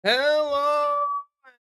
Hello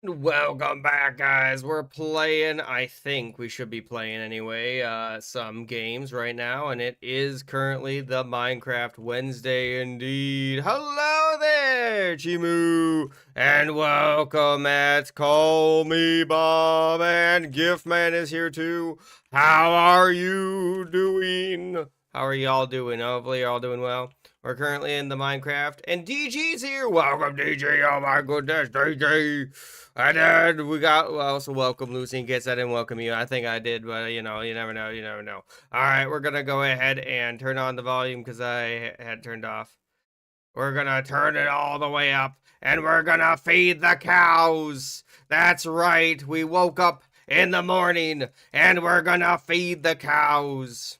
and welcome back, guys. We're playing, I think we should be playing anyway, some games right now, and it is currently the Minecraft Wednesday indeed. Hello there, Chimu, and welcome at Call Me Bob, and Giftman is here too. How are you doing? How are y'all doing? Hopefully you're all doing well. We're currently in the Minecraft, and DG's here. Welcome, DG. Oh my goodness, DG. And then we got, well, also welcome, Lucy. In case I didn't welcome you, I think I did, but you know, you never know, you never know. All right, we're gonna go ahead and turn on the volume because I had turned off. We're gonna turn it all the way up, and we're gonna feed the cows. That's right. We woke up in the morning, and we're gonna feed the cows.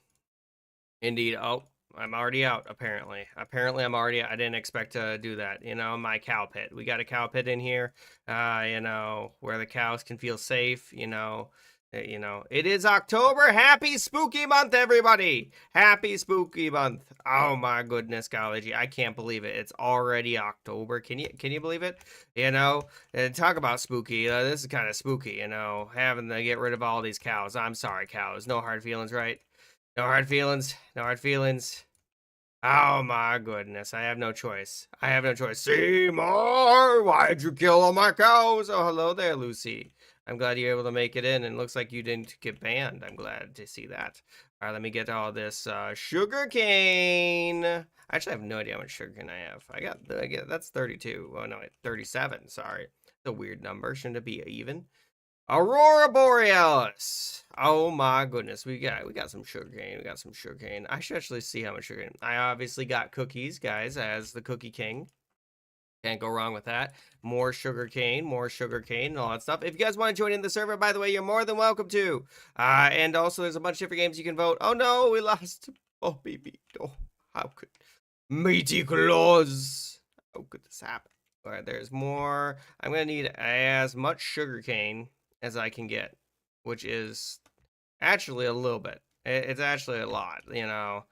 Indeed. Oh, I'm already out, apparently. Apparently, I'm already out. I didn't expect to do that. You know, my cow pit. We got a cow pit in here, you know, where the cows can feel safe, it is October. Happy spooky month, everybody. Happy spooky month. Oh my goodness, golly, I can't believe it. It's already October. Can you believe it? You know, and talk about spooky. This is kind of spooky, you know, having to get rid of all these cows. I'm sorry, cows. No hard feelings, right? No hard feelings. No hard feelings. Oh my goodness, I have no choice. I have no choice. Seymour, why'd you kill all my cows? Oh, hello there, Lucy. I'm glad you're able to make it in, and it looks like you didn't get banned. I'm glad to see that. All right, let me get all this sugar cane. I actually have no idea how much sugar cane I have. I got that's 32. Oh no, 37. Sorry, it's a weird number. Shouldn't it be even? Aurora Borealis. Oh my goodness, we got some sugarcane. We got some sugarcane. I should actually see how much sugarcane. I obviously got cookies, guys, as the cookie king. Can't go wrong with that. More sugarcane, and all that stuff. If you guys want to join in the server, by the way, you're more than welcome to. And also, there's a bunch of different games you can vote. Oh no, we lost. Oh baby. Oh, how could Meaty Claus? How could this happen? All right, there's more. I'm gonna need as much sugarcane as I can get, which is actually a little bit. It's actually a lot, you know,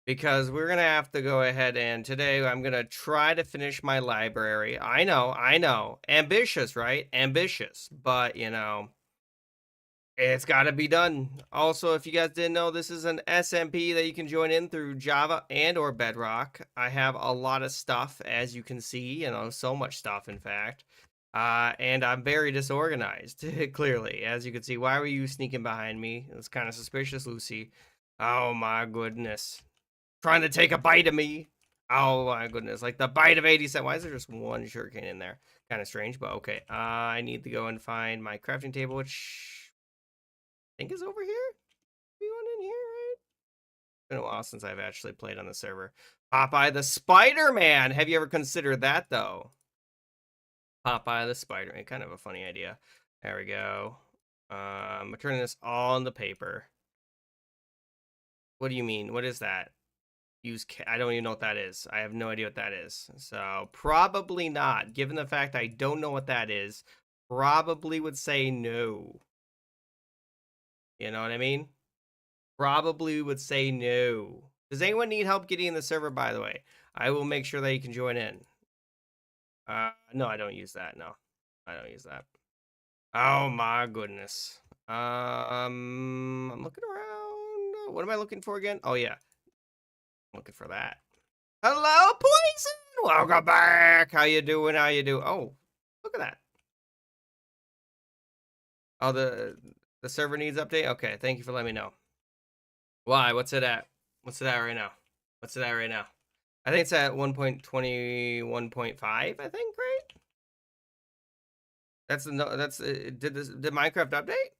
because we're going to have to go ahead and today I'm going to try to finish my library. I know. Ambitious, right? Ambitious. But, you know, it's got to be done. Also, if you guys didn't know, this is an SMP that you can join in through Java and or Bedrock. I have a lot of stuff, as you can see, you know, so much stuff, in fact. And I'm very disorganized, clearly, as you can see. Why were you sneaking behind me? It's kind of suspicious, Lucy. Oh my goodness. Trying to take a bite of me. Oh my goodness. Like the bite of 87. Why is there just one sugarcane in there? Kind of strange, but okay. I need to go and find my crafting table, which I think is over here. Be one in here, right? It's been a while since I've actually played on the server. Popeye the Spider-Man. Have you ever considered that, though? Popeye the Spider-Man. Kind of a funny idea. There we go. I'm turning this all on the paper. What do you mean? What is that? I don't even know what that is. I have no idea what that is. So probably not. Given the fact I don't know what that is, probably would say no. You know what I mean? Probably would say no. Does anyone need help getting in the server, by the way? I will make sure that you can join in. No, I don't use that. No, I don't use that. Oh my goodness. I'm looking around. What am I looking for again? Oh yeah, I'm looking for that. Hello, Poison. Welcome back. How you doing? How you do? Oh, look at that. Oh, the server needs update. Okay, thank you for letting me know. Why? What's it at? What's it at right now? What's it at right now? I think it's at 1.21.5. I think, right? That's did Minecraft update?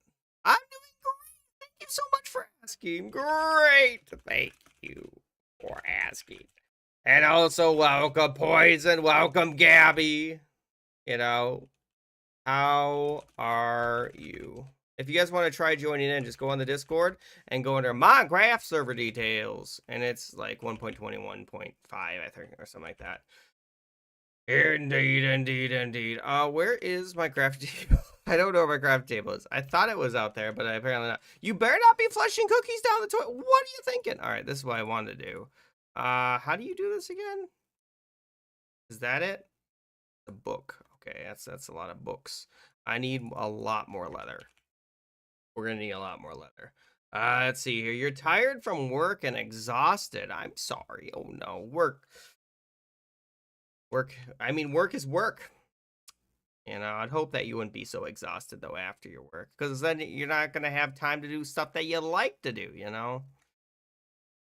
I'm doing great. Thank you so much for asking. Great. Thank you for asking. And also welcome Poison, welcome Gabby. You know, how are you? If you guys want to try joining in, just go on the Discord and go under Minecraft server details. And it's like 1.21.5, I think, or something like that. Indeed. Where is my crafting table? I don't know where my crafting table is. I thought it was out there, but apparently not. You better not be flushing cookies down the toilet. What are you thinking? All right, this is what I wanted to do. How do you do this again? Is that it? The book. Okay, that's a lot of books. I need a lot more leather. We're gonna need a lot more leather. Let's see here. You're tired from work and exhausted. I'm sorry. Oh no, work. I mean, work is work. You know, I'd hope that you wouldn't be so exhausted though after your work, because then you're not gonna have time to do stuff that you like to do. You know.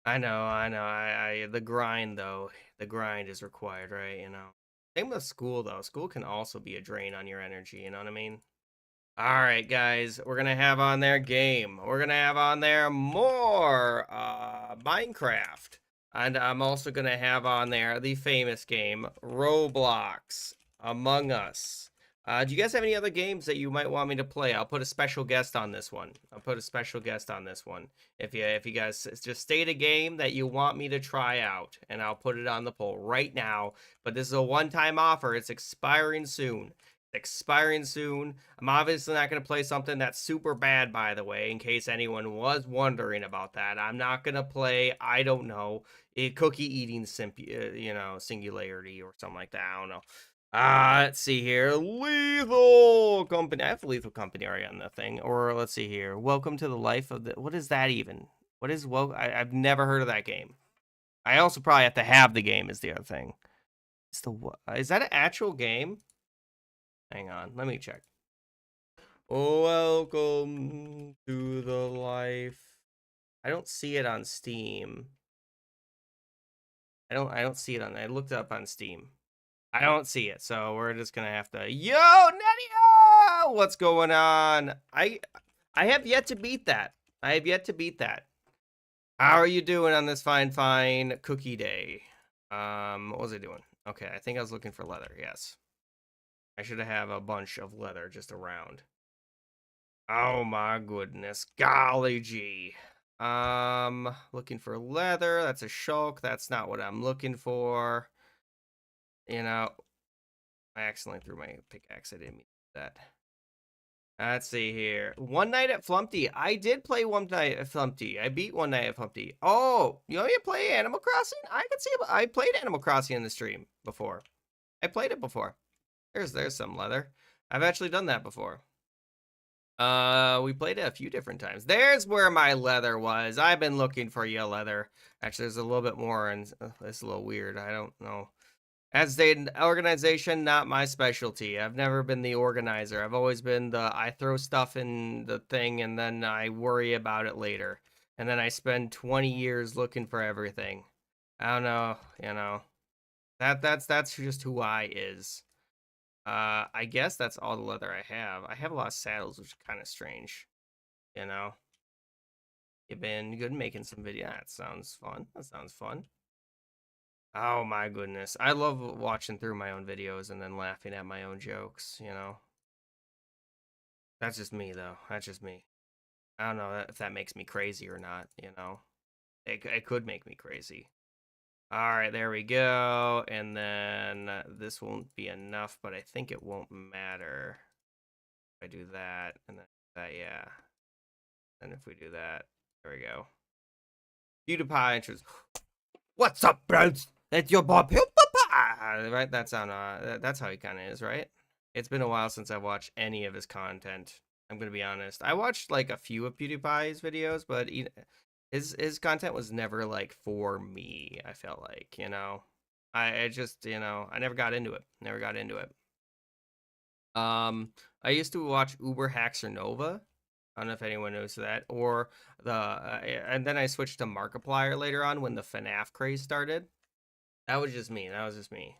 I know. The grind though, the grind is required, right? You know. Same with school though. School can also be a drain on your energy. You know what I mean? All right, guys, we're gonna have on there game. We're gonna have on there more Minecraft, and I'm also gonna have on there the famous game Roblox, Among Us. Do you guys have any other games that you might want me to play? I'll put a special guest on this one. I'll put a special guest on this one. If you guys just state a game that you want me to try out, and I'll put it on the poll right now. But this is a one-time offer. It's expiring soon. Expiring soon. I'm obviously not going to play something that's super bad, by the way, in case anyone was wondering about that. I'm not going to play, I don't know, a cookie eating singularity or something like that. I don't know. Let's see here. Lethal Company. I have Lethal Company already on the thing. Or let's see here. Welcome to the life of the. What is that even? What is I've never heard of that game. I also probably have to have the game. Is the other thing. Is that an actual game? Hang on, let me check. Welcome to the life. I don't see it on Steam. I don't see it on. I looked it up on Steam. I don't see it, so we're just gonna have to. Yo, Nedia! What's going on? I have yet to beat that. I have yet to beat that. How are you doing on this fine cookie day? What was I doing? Okay, I think I was looking for leather. Yes. I should have a bunch of leather just around. Oh my goodness. Golly gee. Looking for leather. That's a shulk. That's not what I'm looking for. You know, I accidentally threw my pickaxe. I didn't mean that. Let's see here. One Night at Flumpty. I did play One Night at Flumpty. I beat One Night at Flumpty. Oh, you want me to play Animal Crossing? I could see. I played Animal Crossing in the stream before. I played it before. There's some leather. I've actually done that before. We played it a few different times. There's where my leather was. I've been looking for your leather. Actually, there's a little bit more, and it's a little weird. I don't know. As an organization, not my specialty. I've never been the organizer. I've always been I throw stuff in the thing, and then I worry about it later. And then I spend 20 years looking for everything. I don't know, you know. That's just who I is. I guess that's all the leather I have. I have a lot of saddles, which is kind of strange. You know, you've been good making some video. That sounds fun. That sounds fun. Oh my goodness, I love watching through my own videos and then laughing at my own jokes. You know, that's just me though. That's just me. I don't know if that makes me crazy or not. You know, it could make me crazy. All right, there we go. And then this won't be enough, but I think it won't matter if I do that and then that, yeah. And if we do that, there we go. PewDiePie enters. What's up, bros? It's your boy PewDiePie. Right? That's how he kind of is, right? It's been a while since I watched any of his content. I'm gonna be honest. I watched like a few of PewDiePie's videos, but his content was never like for me. I felt like, you know, I just, you know, I never got into it. Never got into it. I used to watch Uber Hacks or Nova. I don't know if anyone knows that, or and then I switched to Markiplier later on when the FNAF craze started. That was just me. That was just me.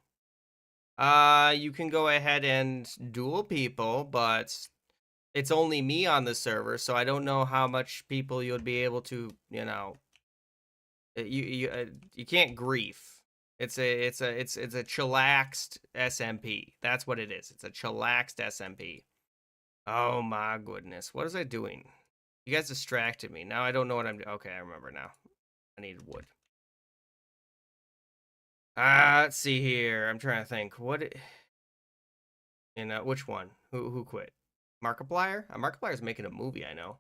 You can go ahead and duel people, but it's only me on the server, so I don't know how much people you'll be able to, you know. You can't grief. It's a chillaxed SMP. That's what it is. It's a chillaxed SMP. Oh my goodness. What was I doing? You guys distracted me. Now I don't know what I'm doing. Okay, I remember now. I need wood. Let's see here. I'm trying to think. You know, which one? Who quit? Markiplier? Markiplier's making a movie, I know.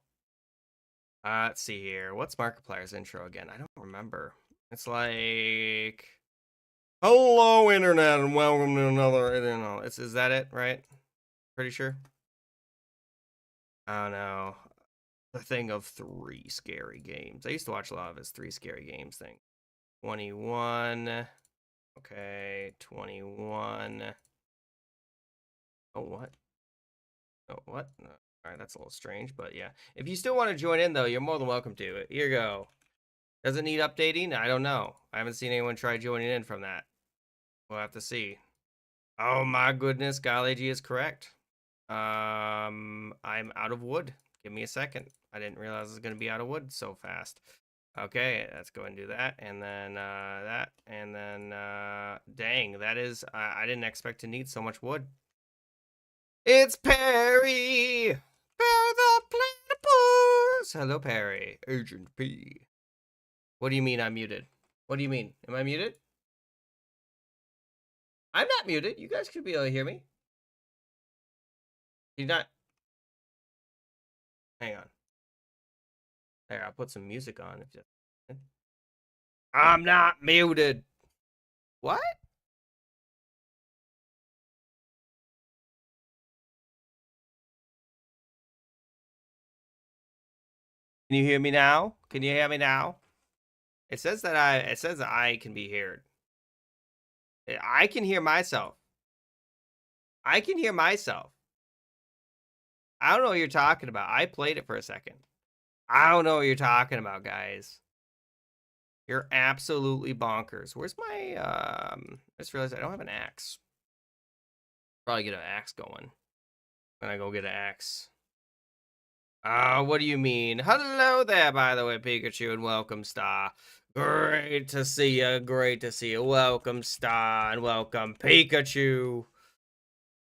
Let's see here. What's Markiplier's intro again? I don't remember. It's like Hello, internet, and welcome to another. You know, is that it, right? Pretty sure. Oh no, the thing of 3 scary games. I used to watch a lot of his 3 scary games thing. 21. Okay, 21. Oh what? Oh what? No. All right, that's a little strange, but yeah. If you still want to join in though, you're more than welcome to it. Here you go. Does it need updating? I don't know. I haven't seen anyone try joining in from that. We'll have to see. Oh my goodness, Galagy is correct. I'm out of wood. Give me a second. I didn't realize I was gonna be out of wood so fast. Okay, let's go and do that, and then that, and then dang, that is I didn't expect to need so much wood. It's Perry, Perry the Platypus. Hello, Perry, Agent P. What do you mean I'm muted? What do you mean? Am I muted? I'm not muted. You guys should be able to hear me. You not? Hang on. There, I'll put some music on. If you... I'm not muted. What? Can you hear me now? Can you hear me now? It says that I can be heard. I can hear myself. I can hear myself. I don't know what you're talking about. I played it for a second. I don't know what you're talking about, guys. You're absolutely bonkers. Where's my I just realized I don't have an axe. Probably get an axe going. When I go get an axe. What do you mean? Hello there, by the way, Pikachu, and welcome, Star. Great to see you. Great to see you. Welcome, Star, and welcome, Pikachu.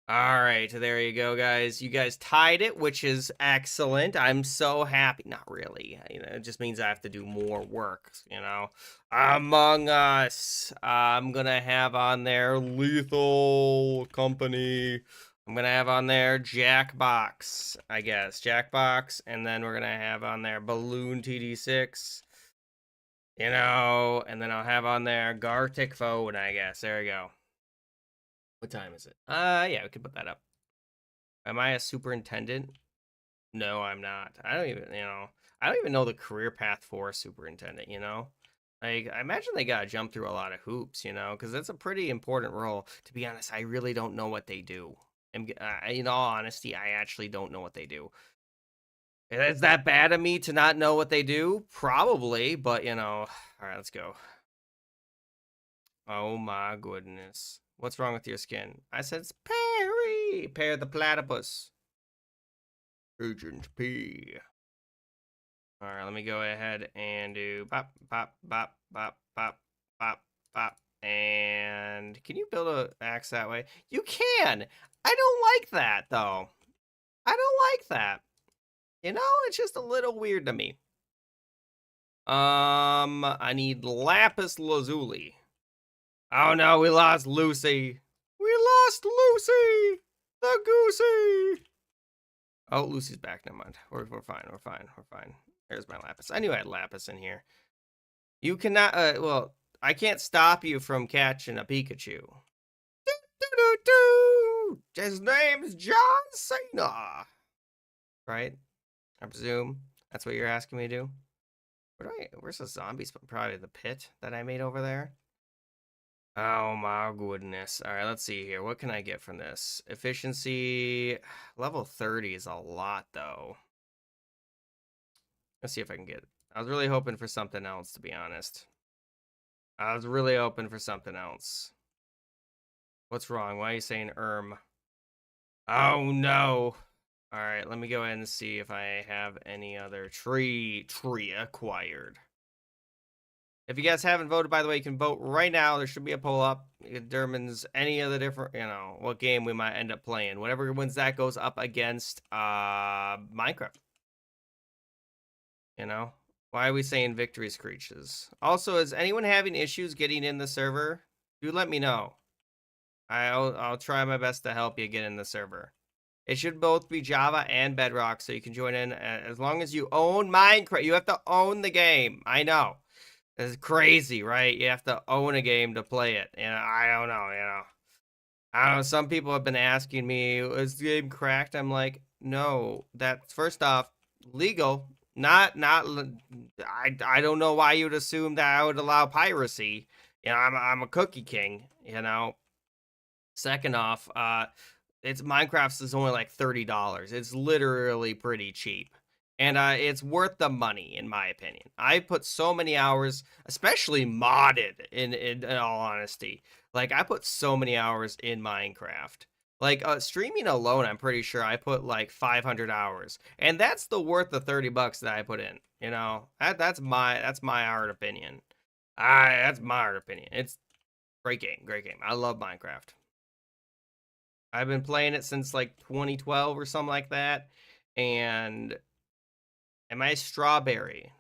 All right, there you go, guys. You guys tied it, which is excellent. I'm so happy. Not really. You know, it just means I have to do more work, you know. Among Us. I'm going to have on there Lethal Company. I'm going to have on there Jackbox, I guess. Jackbox. And then we're going to have on there Balloon TD6. You know, and then I'll have on there Gartic Phone, I guess. There we go. What time is it? Yeah, we can put that up. Am I a superintendent? No, I'm not. I don't even know the career path for a superintendent, you know? Like, I imagine they gotta jump through a lot of hoops, you know? Because that's a pretty important role. To be honest, I really don't know what they do. In all honesty, I actually don't know what they do. Is that bad of me to not know what they do? Probably, but, you know. All right, let's go. Oh my goodness. What's wrong with your skin? I said it's Perry! Perry the Platypus. Agent P. Alright, let me go ahead and do bop, bop, bop, bop, bop, bop, bop. And can you build an axe that way? You can! I don't like that, though. I don't like that. You know, it's just a little weird to me. I need lapis lazuli. Oh no, we lost Lucy. We lost Lucy! The Goosey! Oh, Lucy's back. Never mind. We're fine. We're fine. We're fine. There's my lapis. I knew I had lapis in here. You cannot, well, I can't stop you from catching a Pikachu. His name's John Cena. Right? I presume that's what you're asking me to do. Where's the zombies? Probably the pit that I made over there. Oh my goodness. All right, let's see here. What can I get from this? Efficiency, level 30 is a lot, though. Let's see if I can get it. I was really hoping for something else, to be honest. I was really hoping for something else. What's wrong? Why are you saying Oh, no. All right, let me go ahead and see if I have any other tree acquired. If you guys haven't voted, by the way, you can vote right now. There should be a poll up. It determines any of the different, you know, what game we might end up playing. Whatever wins that goes up against Minecraft. You know? Why are we saying victory screeches? Also, is anyone having issues getting in the server? Do let me know. I'll try my best to help you get in the server. It should both be Java and Bedrock, so you can join in as long as you own Minecraft. You have to own the game. I know. It's crazy, right? You have to own a game to play it. And I don't know, I don't know. Some people have been asking me, is the game cracked? I'm like, no. That's first off, legal. I don't know why you'd assume that I would allow piracy. I'm a cookie king, Second off, it's Minecraft's is only like $30. It's literally pretty cheap. And it's worth the money, in my opinion. I put so many hours, especially modded, in all honesty. Like, I put so many hours in Minecraft. Like, streaming alone, I'm pretty sure I put like 500 hours. And that's the worth the 30 bucks that I put in. That's my hard opinion. That's my hard opinion. It's great game, great game. I love Minecraft. I've been playing it since like 2012 or something like that. And am I a strawberry?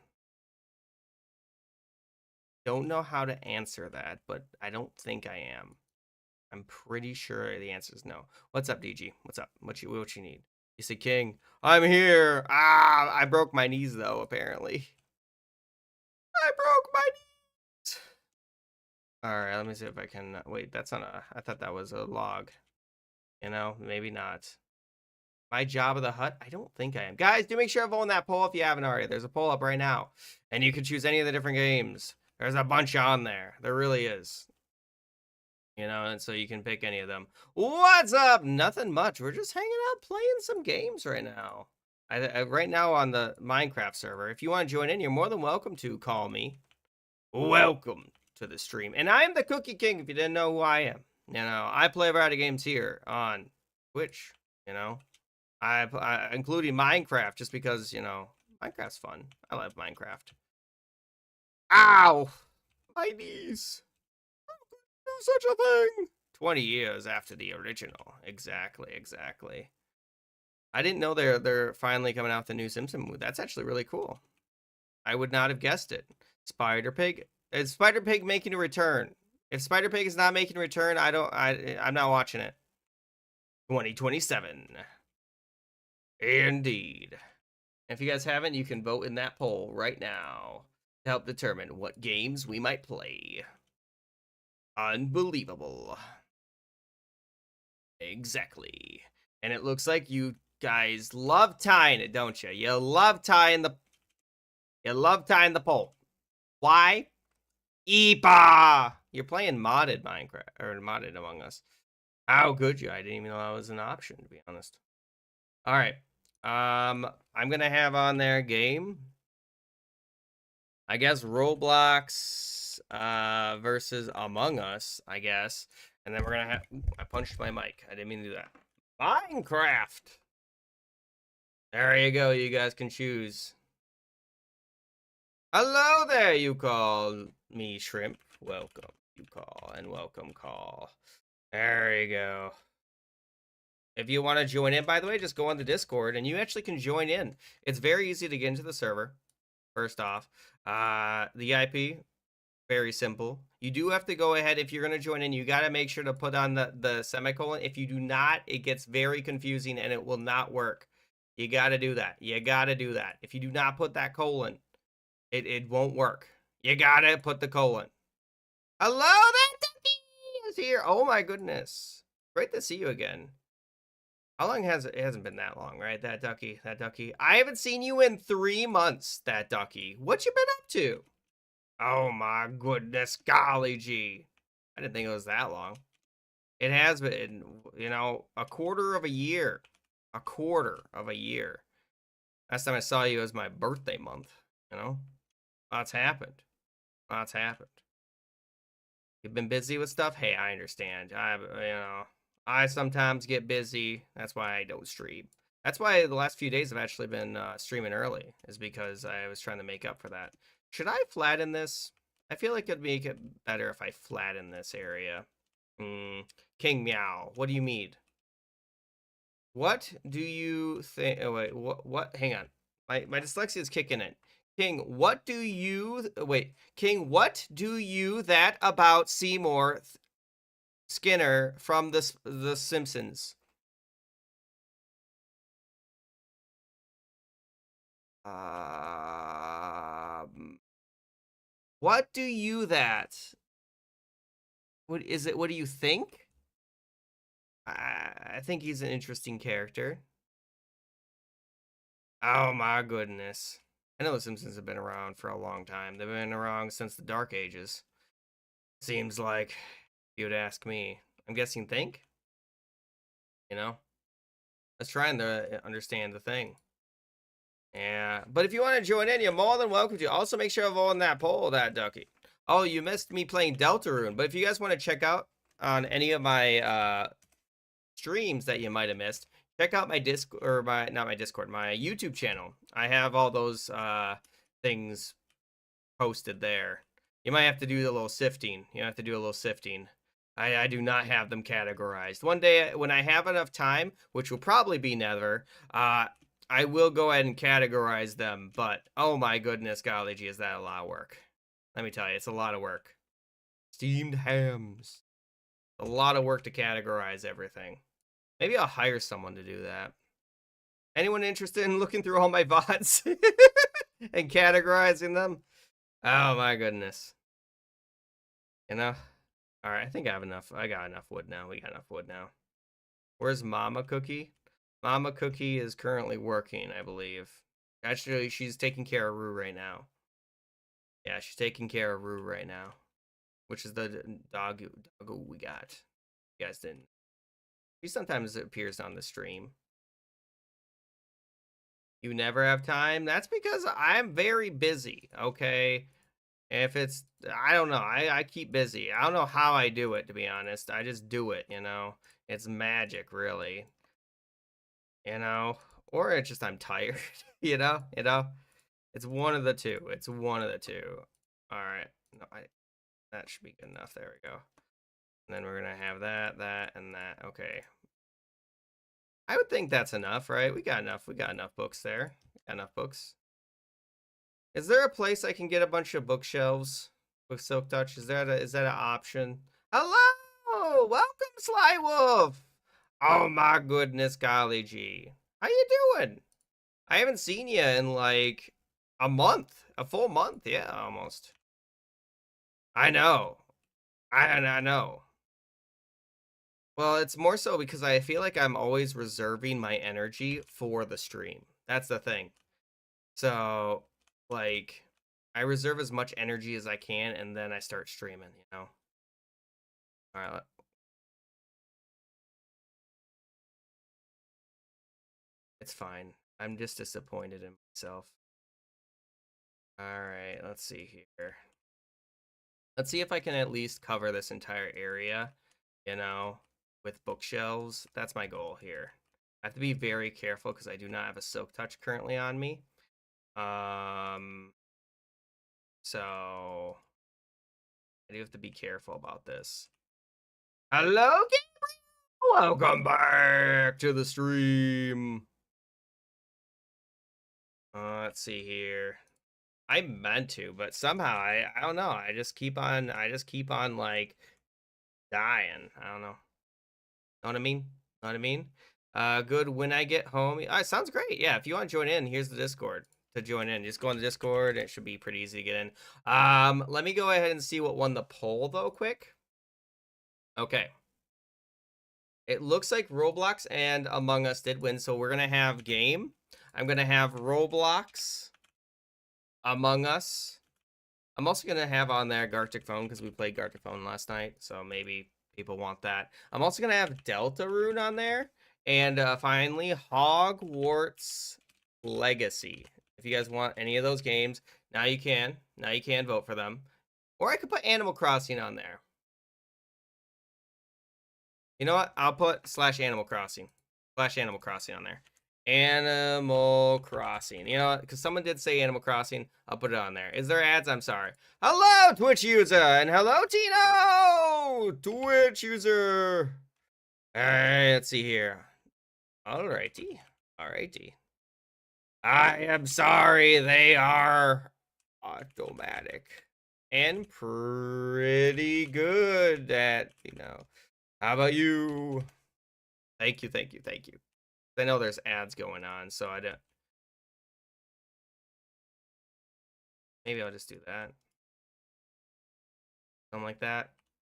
Don't know how to answer that, but I don't think I am. I'm pretty sure the answer is no. What's up, DG? What's up? What you need? You said King. I'm here. I broke my knees though, apparently. I broke my knees. Alright, let me see if I can wait, that's not a I thought that was a log. Maybe not. My Job of the Hut? I don't think I am. Guys, do make sure to vote on that poll if you haven't already. There's a poll up right now. And you can choose any of the different games. There's a bunch on there. There really is. And so you can pick any of them. What's up? Nothing much. We're just hanging out playing some games right now. Right now on the Minecraft server. If you want to join in, you're more than welcome to call me. Welcome to the stream. And I'm the Cookie King if you didn't know who I am. I play a variety of games here on Twitch, including Minecraft, just because, Minecraft's fun. I love Minecraft. Ow! My knees. How could do such a thing? 20 years after the original. Exactly. I didn't know they're finally coming out with the new Simpson movie. That's actually really cool. I would not have guessed it. Spider Pig. Is Spider Pig making a return? If Spider Pig is not making a return, I'm not watching it. 2027. Indeed. If you guys haven't, you can vote in that poll right now to help determine what games we might play. Unbelievable. Exactly. And it looks like you guys love tying it, don't you? You love tying the poll. Why? Eepa! You're playing modded Minecraft or modded Among Us. How could you? I didn't even know that was an option, to be honest. All right. I'm gonna have on there game. I guess Roblox versus Among Us, I guess. And then we're gonna have I punched my mic. I didn't mean to do that. Minecraft. There you go. You guys can choose. Hello there, you call me Shrimp. Welcome, you call, and welcome call. There you go. If you want to join in, by the way, just go on the Discord and you actually can join in. It's very easy to get into the server. First off, the IP, very simple. You do have to go ahead, if you're going to join in, you got to make sure to put on the semicolon. If you do not, it gets very confusing and it will not work. You got to do that. If you do not put that colon, it won't work. You got to put the colon. Hello, that ducky is here. Oh my goodness. Great to see you again. How long has it hasn't been that long, right? That ducky. I haven't seen you in 3 months, that ducky. What you been up to? Oh my goodness, golly gee. I didn't think it was that long. It has been, a quarter of a year. A quarter of a year. Last time I saw you was my birthday month, Lots happened. You've been busy with stuff? Hey, I understand. I sometimes get busy. That's why I don't stream. That's why the last few days I've actually been streaming early, is because I was trying to make up for that. Should I flatten this? I feel like it'd make it better if I flatten this area. King Meow, what do you mean? What do you think? Oh, wait, what? Hang on. My dyslexia is kicking in. King, what do you that about Seymour Skinner from the Simpsons? What do you that? What is it? What do you think? I think he's an interesting character. Oh my goodness. I know the Simpsons have been around for a long time. They've been around since the Dark Ages. Seems like, if you would ask me. I'm guessing think? You know? Let's try and understand the thing. Yeah, but if you want to join in, you're more than welcome to. Also, make sure of on that poll, that ducky. Oh, you missed me playing Deltarune. But if you guys want to check out on any of my streams that you might have missed, check out my Discord, or my not my Discord, my YouTube channel. I have all those things posted there. You might have to do a little sifting. You have to do a little sifting. I do not have them categorized. One day when I have enough time, which will probably be never, I will go ahead and categorize them. But oh my goodness, golly gee, is that a lot of work? Let me tell you, it's a lot of work. Steamed hams. A lot of work to categorize everything. Maybe I'll hire someone to do that. Anyone interested in looking through all my VODs and categorizing them? Oh my goodness. You know? Alright, I think I have enough. I got enough wood now. We got enough wood now. Where's Mama Cookie? Mama Cookie is currently working, I believe. Actually, she's taking care of Rue right now. Yeah, she's taking care of Rue right now. Which is the dog we got. You guys didn't. She sometimes appears on the stream. You never have time? That's because I'm very busy, okay? If it's, I don't know, I keep busy. I don't know how I do it, to be honest. I just do it, you know? It's magic, really. You know? Or it's just I'm tired, you know? You know? It's one of the two. It's one of the two. All right. No, that should be good enough. There we go. And then we're going to have that, that, and that. Okay. I would think that's enough, right? We got enough. We got enough books there. Got enough books. Is there a place I can get a bunch of bookshelves with Silk Touch? Is that an option? Hello, welcome, Sly Wolf. Oh my goodness, golly gee, how you doing? I haven't seen you in like a month, a full month, yeah, almost. I know, I know. Well, it's more so because I feel like I'm always reserving my energy for the stream. That's the thing. So, like, I reserve as much energy as I can, and then I start streaming, you know? All right. It's fine. I'm just disappointed in myself. All right, let's see here. Let's see if I can at least cover this entire area, you know, with bookshelves. That's my goal here. I have to be very careful because I do not have a Silk Touch currently on me. So I do have to be careful about this. Hello, Gabriel! Welcome back to the stream. Let's see here. I meant to, but somehow I don't know. I just keep on like dying. I don't know. Know what I mean? Know what I mean? Good when I get home. Sounds great. Yeah, if you want to join in, here's the Discord to join in. Just go on the Discord. It should be pretty easy to get in. Let me go ahead and see what won the poll though, quick. Okay. It looks like Roblox and Among Us did win, so we're gonna have game. I'm gonna have Roblox, Among Us. I'm also gonna have on there Gartic Phone because we played Gartic Phone last night, so maybe people want that. I'm also gonna have Deltarune on there, and finally Hogwarts Legacy. If you guys want any of those games, now you can. Now you can vote for them, or I could put Animal Crossing on there. You know what? I'll put /Animal Crossing, /Animal Crossing on there. Animal Crossing. You know what? Because someone did say Animal Crossing. I'll put it on there. Is there ads? I'm sorry. Hello, Twitch user. And hello, Tino. Twitch user. All right, let's see here. Alrighty. Alrighty. I am sorry. They are automatic. And pretty good at, you know. How about you? Thank you, thank you, thank you. I know there's ads going on, so I don't. Maybe I'll just do that. Something like that.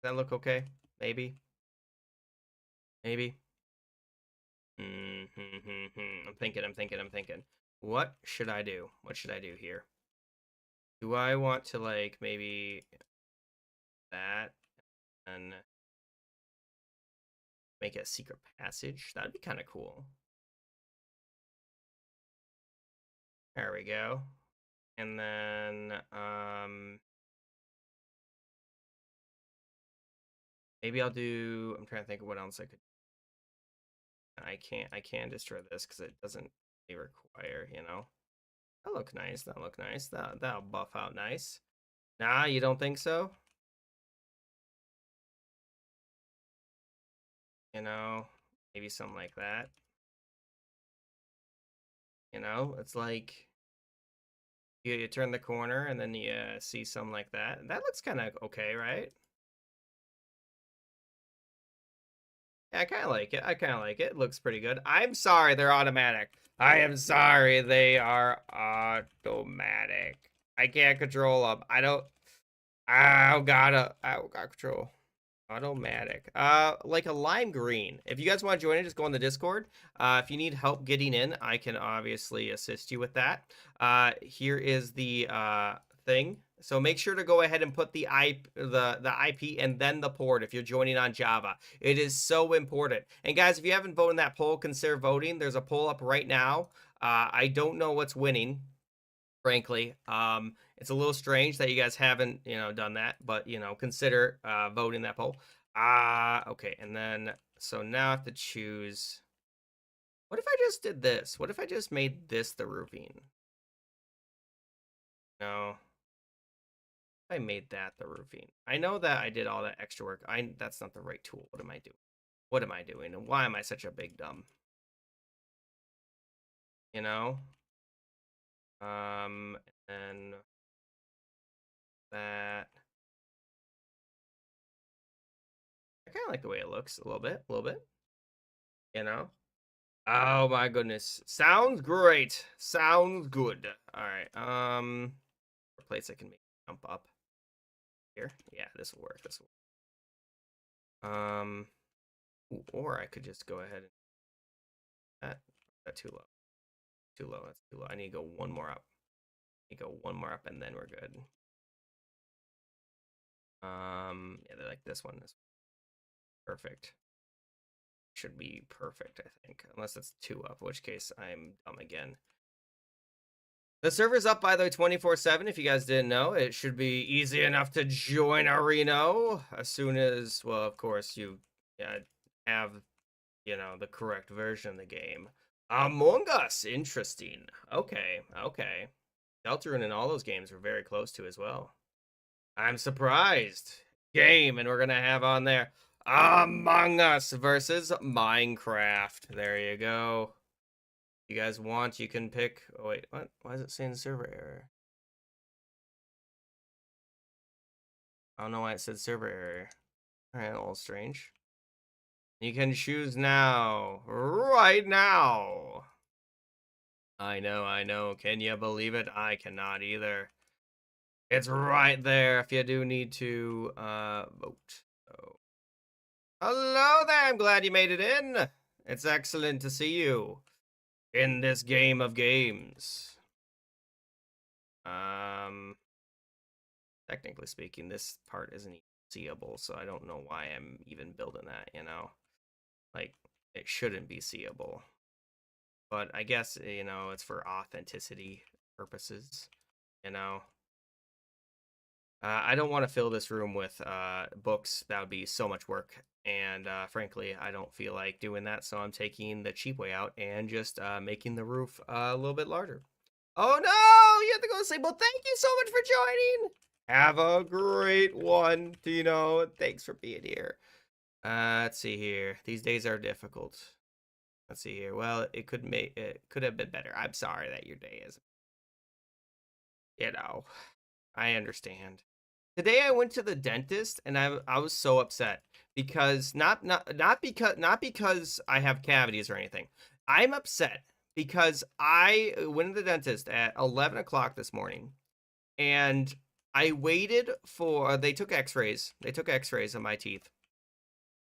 Does that look okay? Maybe. Maybe. I'm thinking. What should I do? What should I do here? Do I want to like maybe that and make a secret passage? That'd be kind of cool. There we go. And then maybe I'll do, I'm trying to think of what else I could. I can destroy this because it doesn't really require, you know. That look nice. That look nice. That'll buff out nice. Nah, you don't think so? You know, maybe something like that. You know, it's like you turn the corner and then you see something like that. That looks kind of okay, right? Yeah, I kind of like it. I kind of like it. It looks pretty good. I'm sorry, they're automatic. I am sorry, they are automatic. I can't control them. I don't. I got control. Automatic. Like a lime green. If you guys want to join it, just go on the Discord. If you need help getting in, I can obviously assist you with that. Here is the thing. So make sure to go ahead and put the IP and then the port if you're joining on Java. It is so important. And guys, if you haven't voted in that poll, consider voting. There's a poll up right now. I don't know what's winning, frankly. It's a little strange that you guys haven't, done that, but, consider voting that poll. Okay, and then, so now I have to choose. What if I just did this? What if I just made this the roofing? No. I made that the roofing. I know that I did all that extra work. That's not the right tool. What am I doing? What am I doing? And why am I such a big dumb? You know? And then that. I kind of like the way it looks a little bit, you know? Oh my goodness. Sounds great. Sounds good. All right. Place I can make jump up here. Yeah, this will work. This will. Or I could just go ahead and that too low. Too low. That's too low. I need to go one more up. I need to go one more up and then we're good. Yeah, they're like this one. This one. Perfect. Should be perfect, I think. Unless it's two up, in which case I'm dumb again. The server's up, by the way, 24/7. If you guys didn't know, it should be easy enough to join Reno as soon as, well, of course, you have, the correct version of the game. Among Us, interesting. Okay, okay. Deltarune and all those games are very close to as well. I'm surprised. Game, and we're gonna have on there Among Us versus Minecraft. There you go. You guys want, you can pick. Oh wait, what? Why is it saying server error? I don't know why it said server error. All right, a little strange. You can choose now, right now. I know. Can you believe it? I cannot either. It's right there if you do need to vote. So. Hello there, I'm glad you made it in. It's excellent to see you in this game of games. Technically speaking, this part isn't even seeable, so I don't know why I'm even building that, Like, it shouldn't be seeable. But I guess, it's for authenticity purposes, I don't want to fill this room with books. That would be so much work. And frankly, I don't feel like doing that. So I'm taking the cheap way out and just making the roof a little bit larger. Oh no, you have to go to sleep. Well, thank you so much for joining. Have a great one, Tino. Thanks for being here. Let's see here. These days are difficult. Let's see here. Well, it could have been better. I'm sorry that your day is. I understand. Today I went to the dentist and I was so upset because not because I have cavities or anything. I'm upset because I went to the dentist at 11 o'clock this morning and I waited for they took x-rays. They took x-rays of my teeth.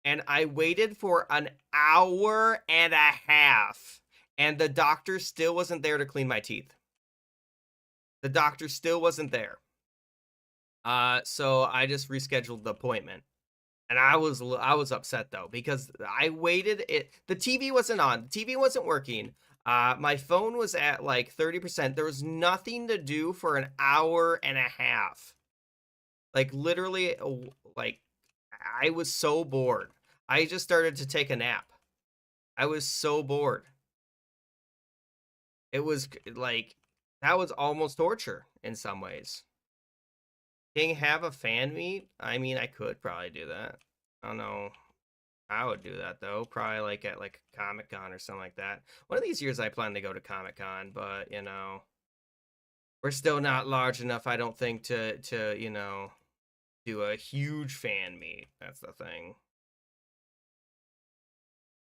And I waited for an hour and a half. And the doctor still wasn't there to clean my teeth. The doctor still wasn't there. So I just rescheduled the appointment. And I was upset though because I waited the TV wasn't on. The TV wasn't working. My phone was at like 30%. There was nothing to do for an hour and a half. Like literally like I was so bored. I just started to take a nap. I was so bored. It was like that was almost torture in some ways. Can you have a fan meet? I mean, I could probably do that. I don't know. I would do that though. Probably like at like Comic Con or something like that. One of these years I plan to go to Comic Con, but you know, we're still not large enough, I don't think, to do a huge fan meet. That's the thing.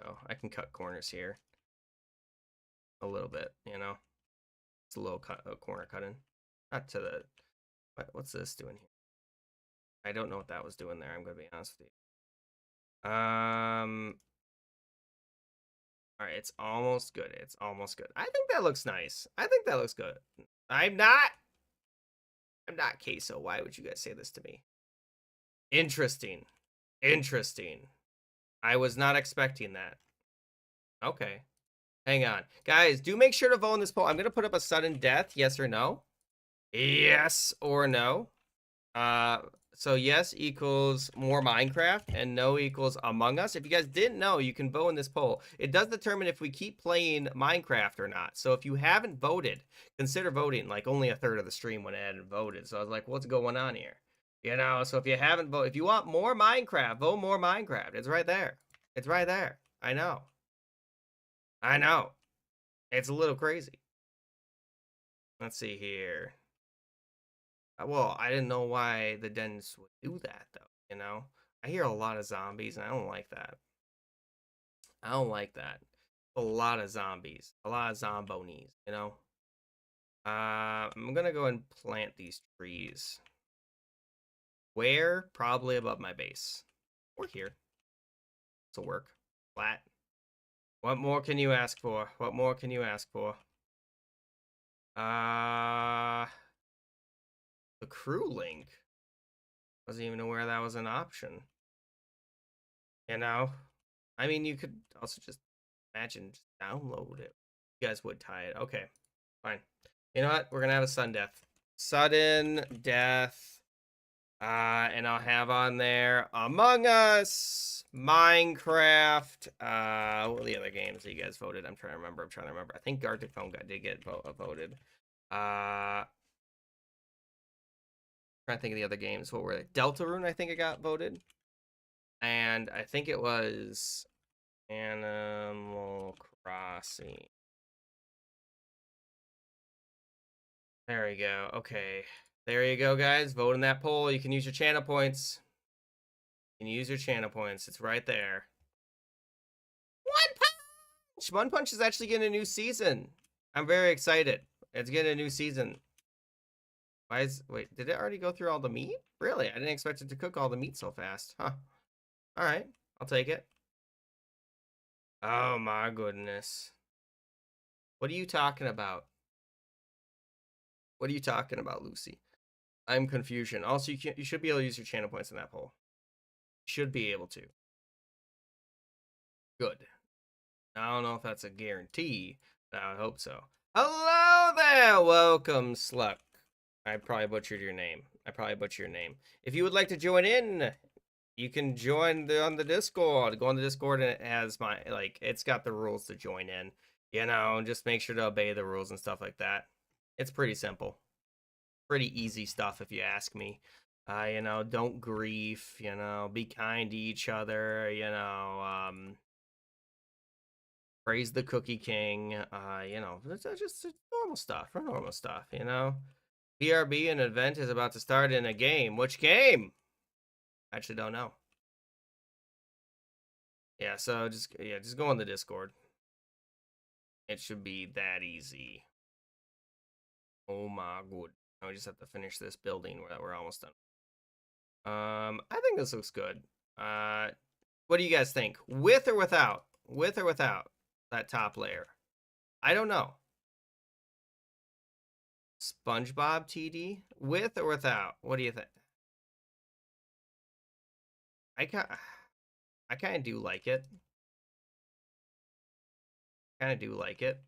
Oh, I can cut corners here a little bit. It's a little corner cutting. Not to the. What's this doing here? I don't know what that was doing there. I'm gonna be honest with you. All right, it's almost good. It's almost good. I think that looks nice. I think that looks good. I'm not. I'm not queso. Why would you guys say this to me? Interesting. Interesting. I was not expecting that. Okay. Hang on. Guys, do make sure to vote in this poll. I'm going to put up a sudden death, yes or no. Yes or no. So yes equals more Minecraft and no equals Among Us. If you guys didn't know, you can vote in this poll. It does determine if we keep playing Minecraft or not. So if you haven't voted, consider voting. Like only a third of the stream went ahead and voted. So I was like, what's going on here? So if you haven't voted, if you want more Minecraft, vote more Minecraft. It's right there. It's right there. I know. I know. It's a little crazy. Let's see here. Well, I didn't know why the dens would do that, though. I hear a lot of zombies, and I don't like that. I don't like that. A lot of zombies. A lot of zombonies. I'm gonna go and plant these trees. Where? Probably above my base. Or here. This'll work. Flat. What more can you ask for? What more can you ask for? The crew link. Wasn't even aware that was an option. I mean, you could also just imagine just download it. You guys would tie it. Okay, fine. You know what? We're gonna have a sudden death. Sudden death. And I'll have on there Among Us, Minecraft. What are the other games that you guys voted? I'm trying to remember. I think Gartic Phone did get voted. Trying to think of the other games. What were they? Deltarune, I think it got voted. And I think it was Animal Crossing. There we go. Okay. There you go, guys. Vote in that poll. You can use your channel points. You can use your channel points. It's right there. One Punch! One Punch is actually getting a new season. I'm very excited. It's getting a new season. Wait, did it already go through all the meat? Really? I didn't expect it to cook all the meat so fast. Huh. Alright. I'll take it. Oh my goodness. What are you talking about? What are you talking about, Lucy? I'm confusion. Also, you should be able to use your channel points in that poll. Should be able to. Good. I don't know if that's a guarantee, but I hope so. Hello there! Welcome, Sluck. I probably butchered your name. If you would like to join in, you can join on the Discord. Go on the Discord and it has it's got the rules to join in. Just make sure to obey the rules and stuff like that. It's pretty simple. Pretty easy stuff if you ask me. Don't grief, be kind to each other, praise the Cookie King, it's just normal stuff. BRB, an event is about to start in a game. Which game? I actually don't know. Yeah, so just go on the Discord. It should be that easy. Oh my god. Now we just have to finish this building that we're almost done. I think this looks good. What do you guys think? With or without? With or without that top layer? I don't know. SpongeBob TD? With or without? What do you think? I kind of do like it. Kind of do like it.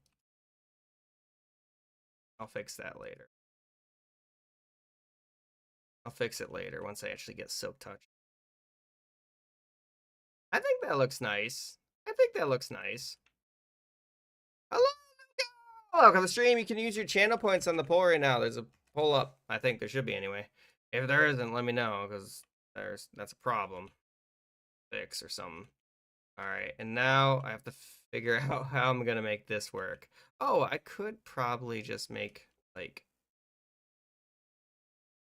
I'll fix that later. I'll fix it later once I actually get Silk Touch. I think that looks nice. I think that looks nice. Hello, welcome to the stream. You can use your channel points on the poll right now. There's a poll up. I think there should be anyway. If there isn't, let me know because that's a problem. Fix or something. All right, and now I have to figure out how I'm gonna make this work. Oh, I could probably just make like.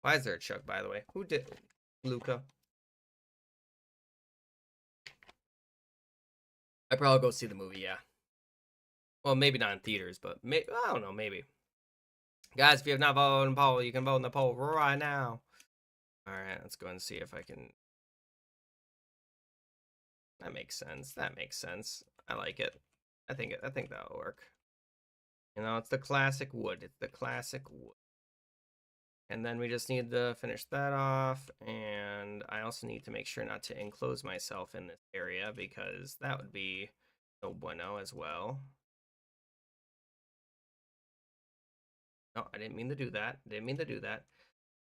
Why is there a Chuck, by the way? Who did Luca? I probably go see the movie. Yeah. Well, maybe not in theaters, but I don't know. Maybe. Guys, if you have not voted in the poll, you can vote in the poll right now. All right, let's go and see if I can. That makes sense. That makes sense. I like it. I think that'll work. You know, it's the classic wood. It's the classic wood. And then we just need to finish that off. And I also need to make sure not to enclose myself in this area because that would be no bueno as well. No, I didn't mean to do that. Didn't mean to do that.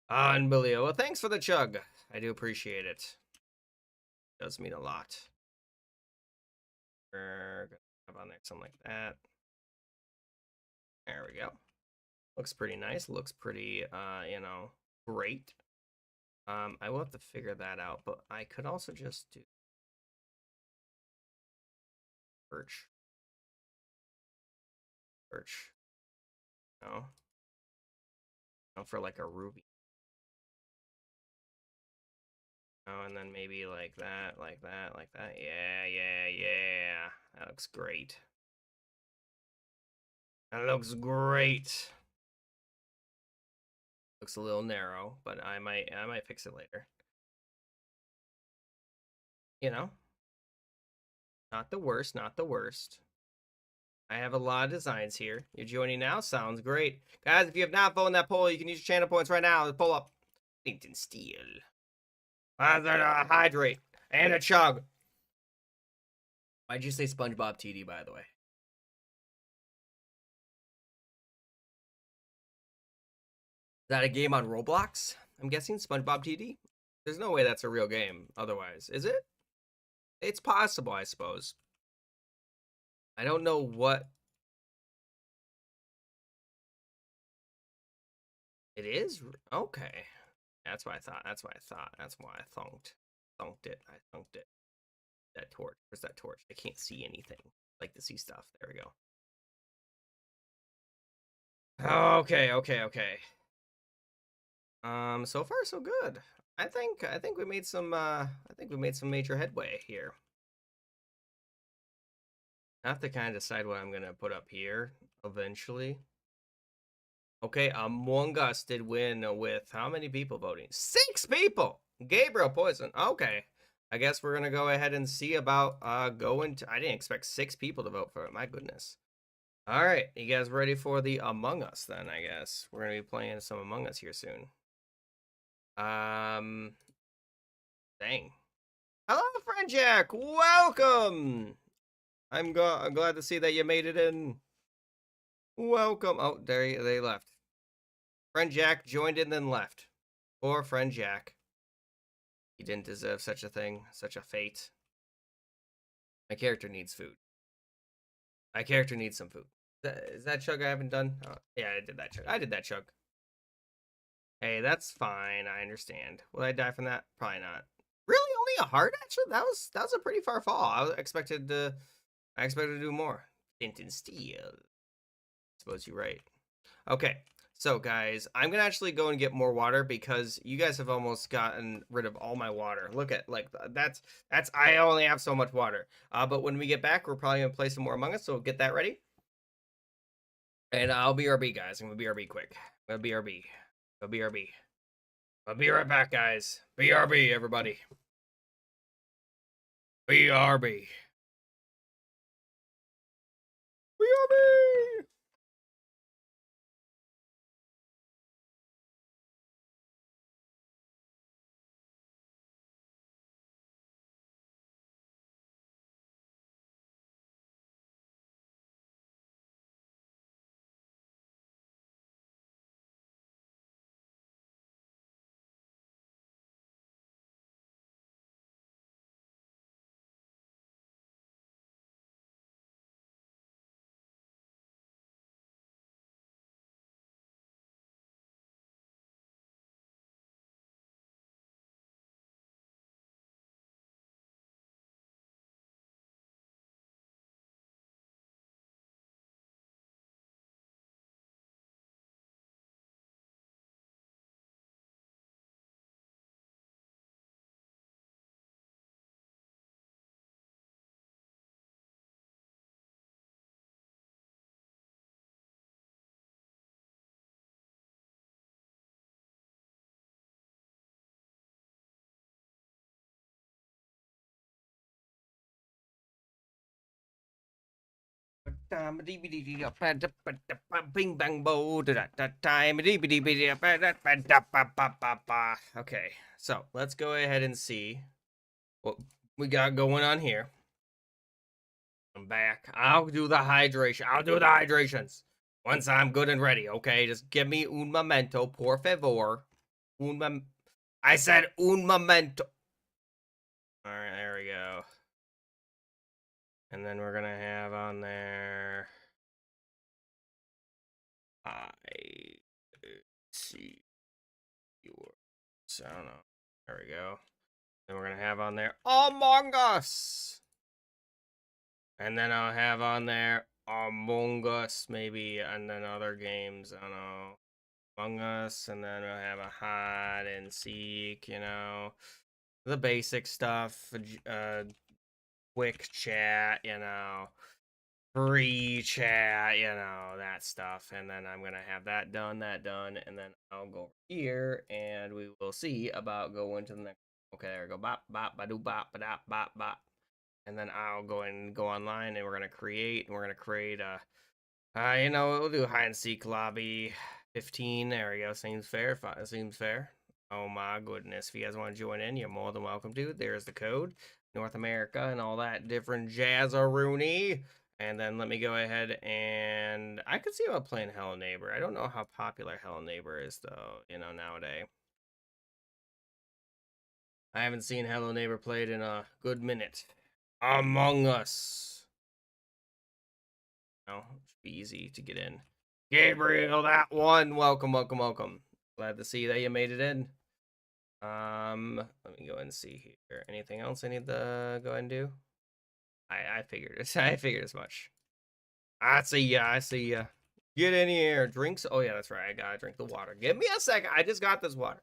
Unbelievable. Well, thanks for the chug. I do appreciate it. It does mean a lot. We're gonna have on there something like that. There we go. Looks pretty nice. Looks pretty, you know, great. I will have to figure that out, but I could also just do birch. Birch. No. No, for like a ruby. Oh, and then maybe like that, like that, like that. Yeah, yeah, yeah. That looks great. That looks great. Looks a little narrow, but I might fix it later. You know? Not the worst, not the worst. I have a lot of designs here. You're joining now? Sounds great. Guys, if you have not voted that poll, you can use your channel points right now. Pull up. Lincoln Steel. Hydrate. And a chug. Why'd you say SpongeBob TD, by the way? Is that a game on Roblox? I'm guessing SpongeBob TD? There's no way that's a real game otherwise. Is it? It's possible, I suppose. I don't know what it is. Okay. That's what I thought. That's what I thought. That's why I thunked it. I thunked it. That torch. Where's that torch? I can't see anything. I like to see stuff. There we go. Okay, okay, okay. So far so good. I think we made some major headway here. I have to kind of decide what I'm gonna put up here eventually. Okay, Among Us did win with how many people voting? 6 people! Gabriel Poison. Okay. I guess we're gonna go ahead and see about going to. I didn't expect 6 people to vote for it. My goodness. All right, you guys ready for the Among Us then? I guess we're gonna be playing some Among Us here soon. Dang. Hello, friend Jack. Welcome. I'm glad to see that you made it in. Welcome. Oh, there they left. Friend Jack joined in, then left. Poor friend Jack. He didn't deserve such a thing, such a fate. My character needs food. My character needs some food. Is that chug I haven't done? Oh, yeah, I did that chug. I did that chug. Hey, that's fine. I understand. Will I die from that? Probably not. Really, only a heart? Actually, that was a pretty far fall. I expected to do more. Flint and steel. Suppose you're right. Okay, so guys, I'm gonna actually go and get more water because you guys have almost gotten rid of all my water. Look at like that's I only have so much water. But when we get back, we're probably gonna play some more Among Us. So get that ready. And I'll BRB, guys. I'm gonna BRB quick. I'm gonna BRB. BRB. I'll be right back, guys. BRB, everybody. BRB. BRB. Bing bang bo. Okay, so let's go ahead and see what we got going on here. I'm back. I'll do the hydration. I'll do the hydrations once I'm good and ready. Okay, just give me un momento, por favor. I said un momento. All right, there we go. And then we're gonna have on there. I see your. I don't know. There we go. Then we're gonna have on there Among Us. And then I'll have on there Among Us, maybe, and then other games. I don't know. Among Us, and then we'll have a hide and seek, you know, the basic stuff, quick chat, you know, free chat, you know, that stuff. And then I'm gonna have that done, and then I'll go here and we will see about going to the next. Okay, there we go. Bop, bop, ba doo, bop, ba dop, bop, bop. And then I'll go online and we're gonna create a you know, we'll do hide and seek lobby 15. There we go. Seems fair. Seems fair. Oh my goodness. If you guys want to join in, you're more than welcome to. There's the code. North America and all that different jazzaroonie. And then let me go ahead and I could see about playing Hello Neighbor. I don't know how popular Hello Neighbor is though, you know, nowadays. I haven't seen Hello Neighbor played in a good minute. Among Us. No, it should be easy to get in. Gabriel, that one. Welcome, welcome, welcome. Glad to see that you made it in. Let me go and see here. Anything else I need to go ahead and do? I figured it. I figured as much. I see ya. I see ya. Get in here. Drinks. Oh yeah, that's right. I gotta drink the water. Give me a second. I just got this water.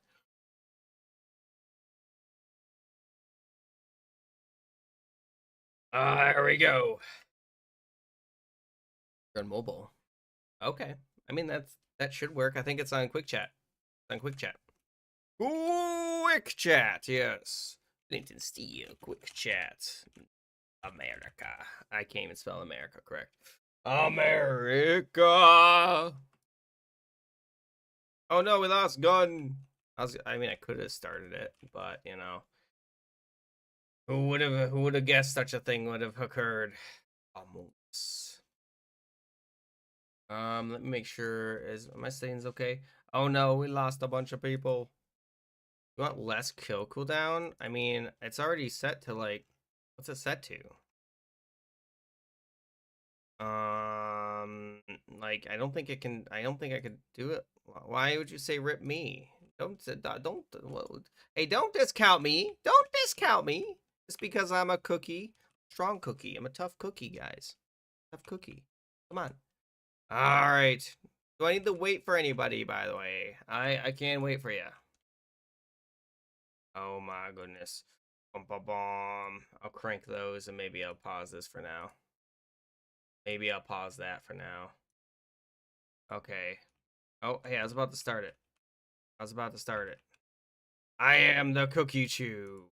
There we go. You're on mobile. Okay. I mean that should work. I think it's on quick chat. It's on quick chat. Quick chat, yes. Clinton Steel, quick chat. America. I can't even spell America correct. America. Oh no, we lost gun. I mean, I could have started it, but you know, who would have guessed such a thing would have occurred? Almost. Let me make sure. Is my settings okay? Oh no, we lost a bunch of people. You want less kill cooldown? I mean, it's already set to like, what's it set to? Like I don't think it can. I don't think I could do it. Why would you say rip me? Don't. Hey, don't discount me. Don't discount me. Just because I'm a cookie, strong cookie. I'm a tough cookie, guys. Tough cookie. Come on. All right. Do I need to wait for anybody? By the way, I can't wait for you. Oh my goodness. Bum, bum, bum. I'll crank those and maybe I'll pause this for now. Maybe I'll pause that for now. Okay. Oh, hey, I was about to start it. I was about to start it. I am the Cookie Chew.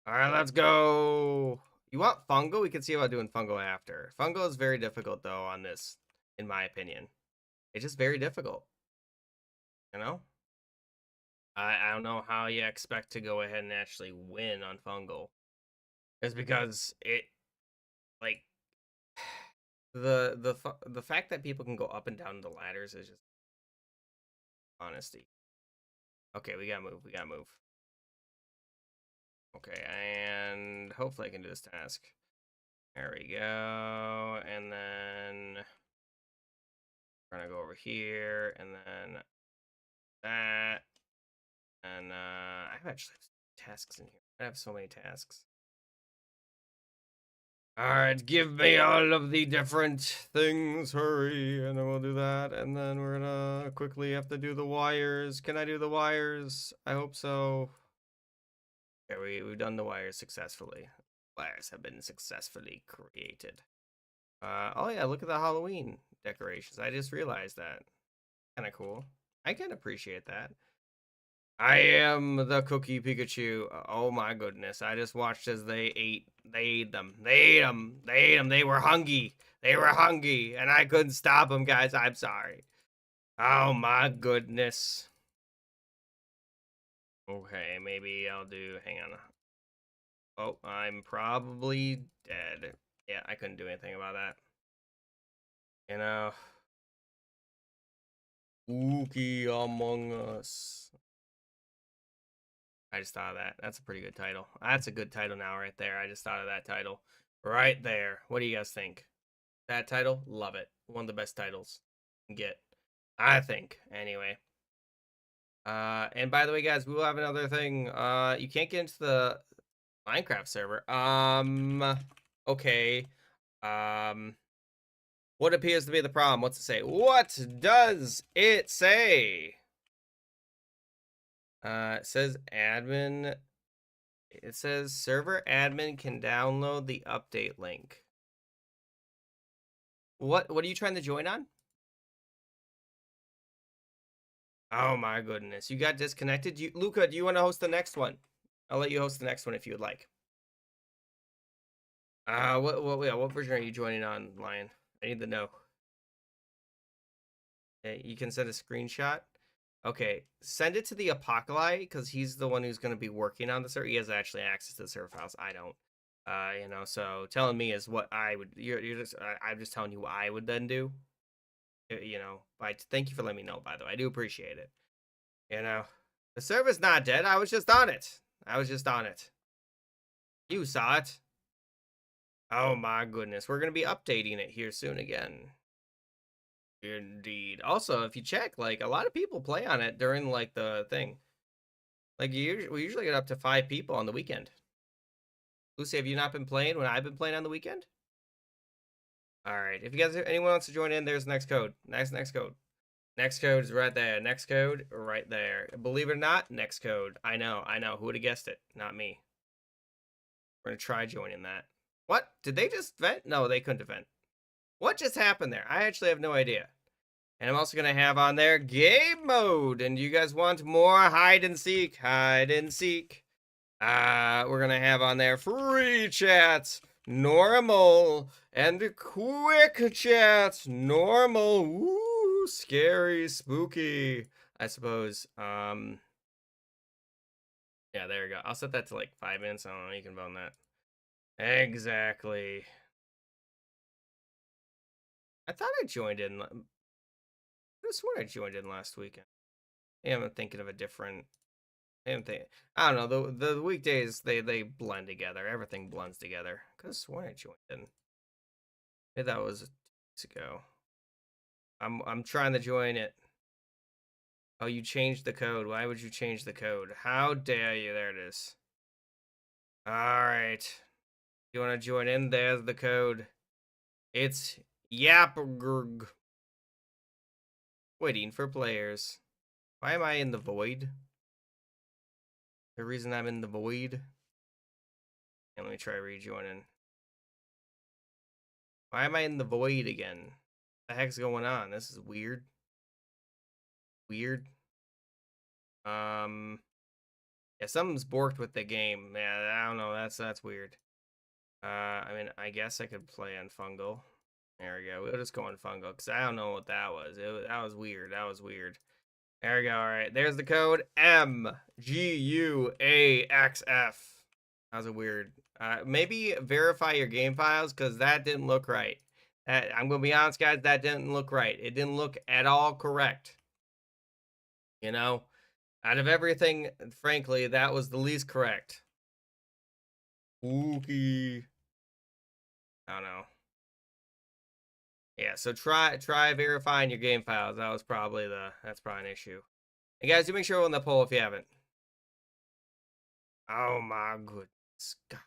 All right, let's go. You want fungo? We can see about doing fungo after. Fungo is very difficult though on this, in my opinion. It's just very difficult. You know? I don't know how you expect to go ahead and actually win on fungal. It's because it like the fact that people can go up and down the ladders is just honesty. Okay, we gotta move. We gotta move. Okay, and hopefully I can do this task. There we go. And then we're gonna go over here, and then that. And I have actually tasks in here. I have so many tasks. Alright, give me all of the different things, hurry, and then we'll do that, and then we're gonna quickly have to do the wires. Can I do the wires? I hope so. Okay, we've done the wires successfully. Wires have been successfully created. Oh yeah, look at the Halloween decorations. I just realized that. Kinda cool. I can appreciate that. I am the Cookie Pikachu. Oh my goodness. I just watched as they ate them. They ate them. They ate them. They were hungry. They were hungry. And I couldn't stop them, guys. I'm sorry. Oh my goodness. Okay, maybe I'll do. Hang on. Oh, I'm probably dead. Yeah, I couldn't do anything about that. You know. Spooky Among Us. I just thought of that. That's a pretty good title. That's a good title now, right there. I just thought of that title. Right there. What do you guys think? That title? Love it. One of the best titles you can get. I think. Anyway. And by the way, guys, we will have another thing. You can't get into the Minecraft server. Okay. What appears to be the problem? What's it say? What does it say? It says admin. It says server admin can download the update link. What are you trying to join on? Oh my goodness. You got disconnected? Luca, do you want to host the next one? I'll let you host the next one if you would like. What version are you joining on, Lion? I need to know. Okay, you can send a screenshot. Okay, send it to the Apocalypse because he's the one who's going to be working on the server. He has actually access to the server files. I don't. So telling me is what I would. You're just. I'm just telling you what I would then do. Thank you for letting me know. By the way, I do appreciate it. The server's not dead. I was just on it. You saw it. Oh my goodness, we're gonna be updating it here soon again. Indeed. Also, if you check, like a lot of people play on it during like the thing. Like we usually get up to 5 people on the weekend. Lucy, have you not been playing when I've been playing on the weekend? All right. If you guys, anyone wants to join in, there's the next code. Next code. Next code is right there. Next code right there. Believe it or not, next code. I know. Who would have guessed it? Not me. We're gonna try joining that. What? Did they just vent? No, they couldn't vent. What just happened there? I actually have no idea. And I'm also gonna have on there game mode. And you guys want more hide and seek? Hide and seek. We're gonna have on there free chats, normal, and quick chats, normal. Woo, scary, spooky. I suppose. Yeah, there we go. I'll set that to like 5 minutes. I don't know. You can vote on that. Exactly. I thought I joined in. I swear I joined in last weekend. Yeah, I'm thinking of a different. I don't know. The weekdays they blend together. Everything blends together. Could have sworn I joined in. Maybe that was 2 weeks ago. I'm trying to join it. Oh, you changed the code. Why would you change the code? How dare you? There it is. All right. You want to join in? There's the code. It's Yapgrg. Waiting for players. Why am I in the void? The reason I'm in the void. And let me try rejoining. Why am I in the void again? What the heck's going on? This is weird. Weird. Yeah, something's borked with the game. Yeah, I don't know. That's weird. I mean, I guess I could play on fungal. There we go. We'll just go on fungal because I don't know what that was. That was weird. That was weird. There we go. All right. There's the code MGUAXF. That was a weird. Maybe verify your game files because that didn't look right. I'm gonna be honest, guys. That didn't look right. It didn't look at all correct. You know, out of everything, frankly, that was the least correct. Spooky. I don't know. Yeah, so try verifying your game files. That's probably an issue. And guys, do make sure on the poll if you haven't. Oh my goodness. God.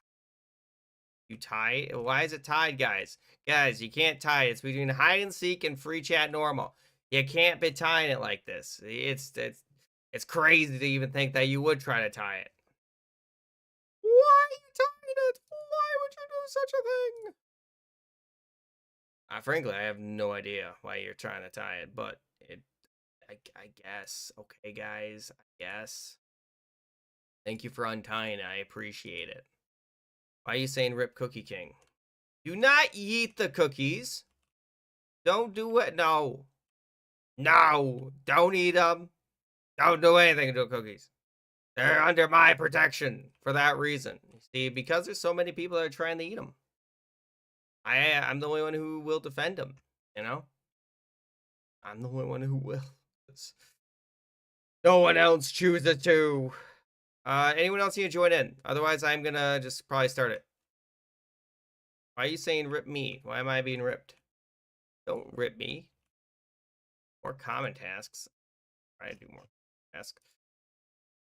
You tie? Why is it tied, guys? Guys, you can't tie it. It's between hide and seek and free chat normal. You can't be tying it like this. It's crazy to even think that you would try to tie it. Why are you tying it? Why would you do such a thing? Frankly, I have no idea why you're trying to tie it, but I guess. Okay, guys, I guess. Thank you for untying it. I appreciate it. Why are you saying rip Cookie King? Do not eat the cookies. Don't do it. No. No. Don't eat them. Don't do anything to cookies. They're under my protection for that reason. See, because there's so many people that are trying to eat them. I'm the only one who will defend them, you know? I'm the only one who will. No one else chooses to. Anyone else need to join in? Otherwise, I'm gonna just probably start it. Why are you saying rip me? Why am I being ripped? Don't rip me. More common tasks. Try to do more tasks.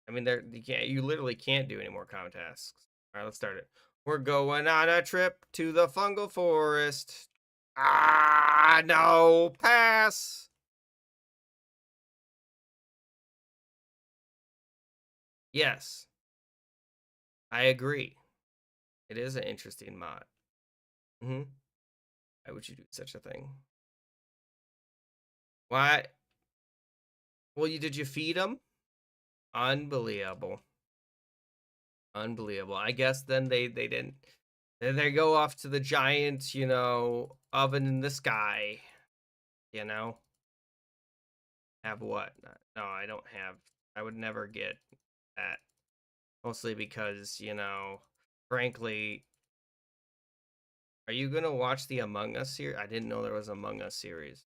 I mean, you literally can't do any more common tasks. All right, let's start it. We're going on a trip to the fungal forest. Ah, no, pass. Yes, I agree. It is an interesting mod. Why would you do such a thing? Why? Well, did you feed them? Unbelievable. Unbelievable. I guess then they didn't. Then they go off to the giant, oven in the sky. You know? Have what? No, I don't have. I would never get that. Mostly because, frankly, are you gonna watch the Among Us series? I didn't know there was Among Us series,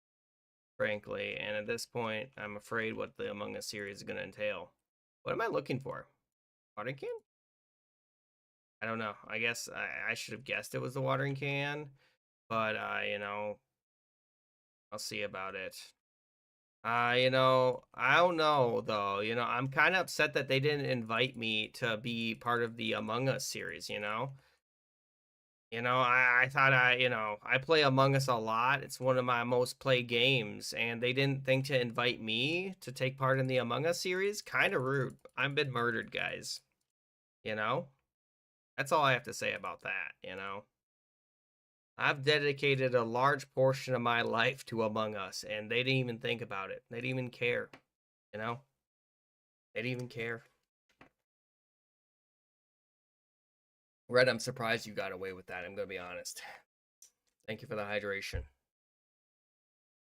frankly. And at this point, I'm afraid what the Among Us series is gonna entail. What am I looking for? Watering can? I don't know. I guess I should have guessed it was the watering can, but I'll see about it. I don't know though. I'm kind of upset that they didn't invite me to be part of the Among Us series, I thought I play Among Us a lot. It's one of my most played games, and they didn't think to invite me to take part in the Among Us series. Kind of rude. I've been murdered, guys. You know? That's all I have to say about that. I've dedicated a large portion of my life to Among Us, and they didn't even think about it. They didn't even care. You know? They didn't even care. Red, I'm surprised you got away with that. I'm going to be honest. Thank you for the hydration.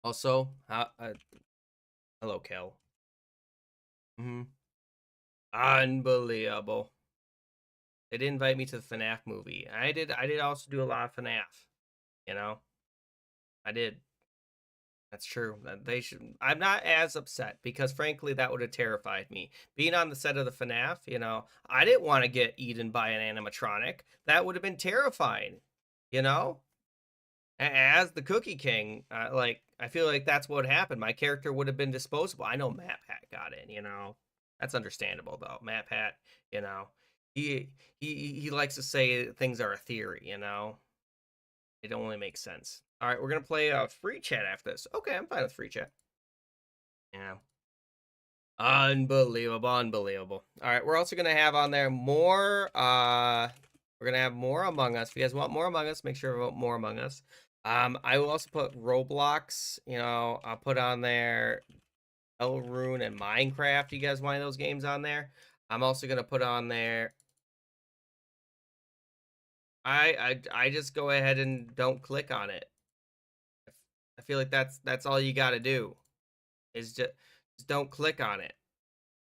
Also, hello, Kel. Unbelievable. They didn't invite me to the FNAF movie. I did also do a lot of FNAF. I did. That's true. They should. I'm not as upset because, frankly, that would have terrified me. Being on the set of the FNAF, I didn't want to get eaten by an animatronic. That would have been terrifying. As the Cookie King, I feel like that's what happened. My character would have been disposable. I know Matt Pat got in. That's understandable though. Matt Pat, he likes to say things are a theory. It only makes sense. All right, we're gonna play free chat after this. Okay, I'm fine with free chat. Yeah. Unbelievable, unbelievable. All right, we're also gonna have on there more. We're gonna have more Among Us. If you guys want more Among Us, make sure to vote more Among Us. I will also put Roblox. I'll put on there Elrune and Minecraft. You guys want those games on there? I'm also gonna put on there. I just go ahead and don't click on it. I feel like that's all you got to do is just don't click on it.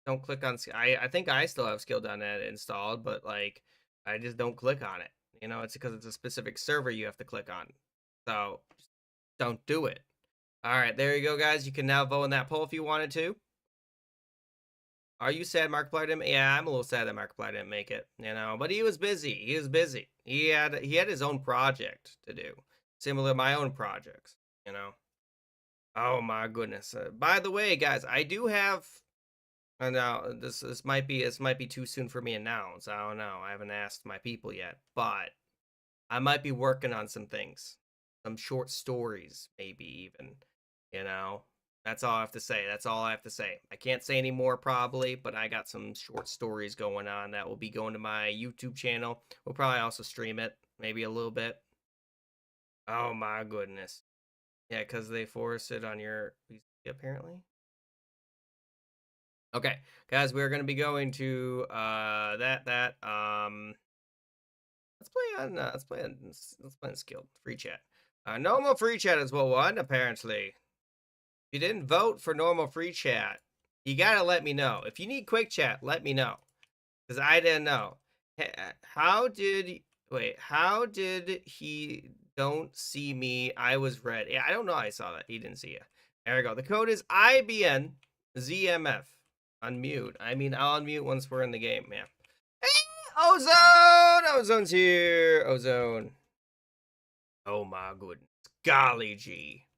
Don't click on. I think I still have Skill.net installed, but like I just don't click on it. You know, it's because it's a specific server you have to click on. So just don't do it. All right, there you go, guys. You can now vote in that poll if you wanted to. Are you sad Markiplier didn't? Yeah, I'm a little sad that Markiplier didn't make it. You know, but he was busy. He was busy. He had his own project to do, similar to my own projects. You know. Oh my goodness. By the way, guys, I do have. Now this might be too soon for me to announce. I don't know. I haven't asked my people yet, but I might be working on some things, some short stories, maybe even. You know, that's all I have to say. That's all I have to say. I can't say any more probably, but I got some short stories going on that will be going to my YouTube channel. We'll probably also stream it, maybe a little bit. Oh my goodness. Yeah, because they force it on your PC apparently. Okay, guys, we're gonna be going to let's play on skill free chat. Normal free chat is what won apparently. If you didn't vote for normal free chat, you gotta let me know. If you need quick chat, let me know, because I didn't know. How did wait? How did he don't see me? I was red. Yeah, I don't know. I saw that he didn't see you. There we go. The code is IBN ZMF. Unmute. I mean, I'll unmute once we're in the game, man. Ozone! Ozone's here. Ozone. Oh my goodness. Golly gee.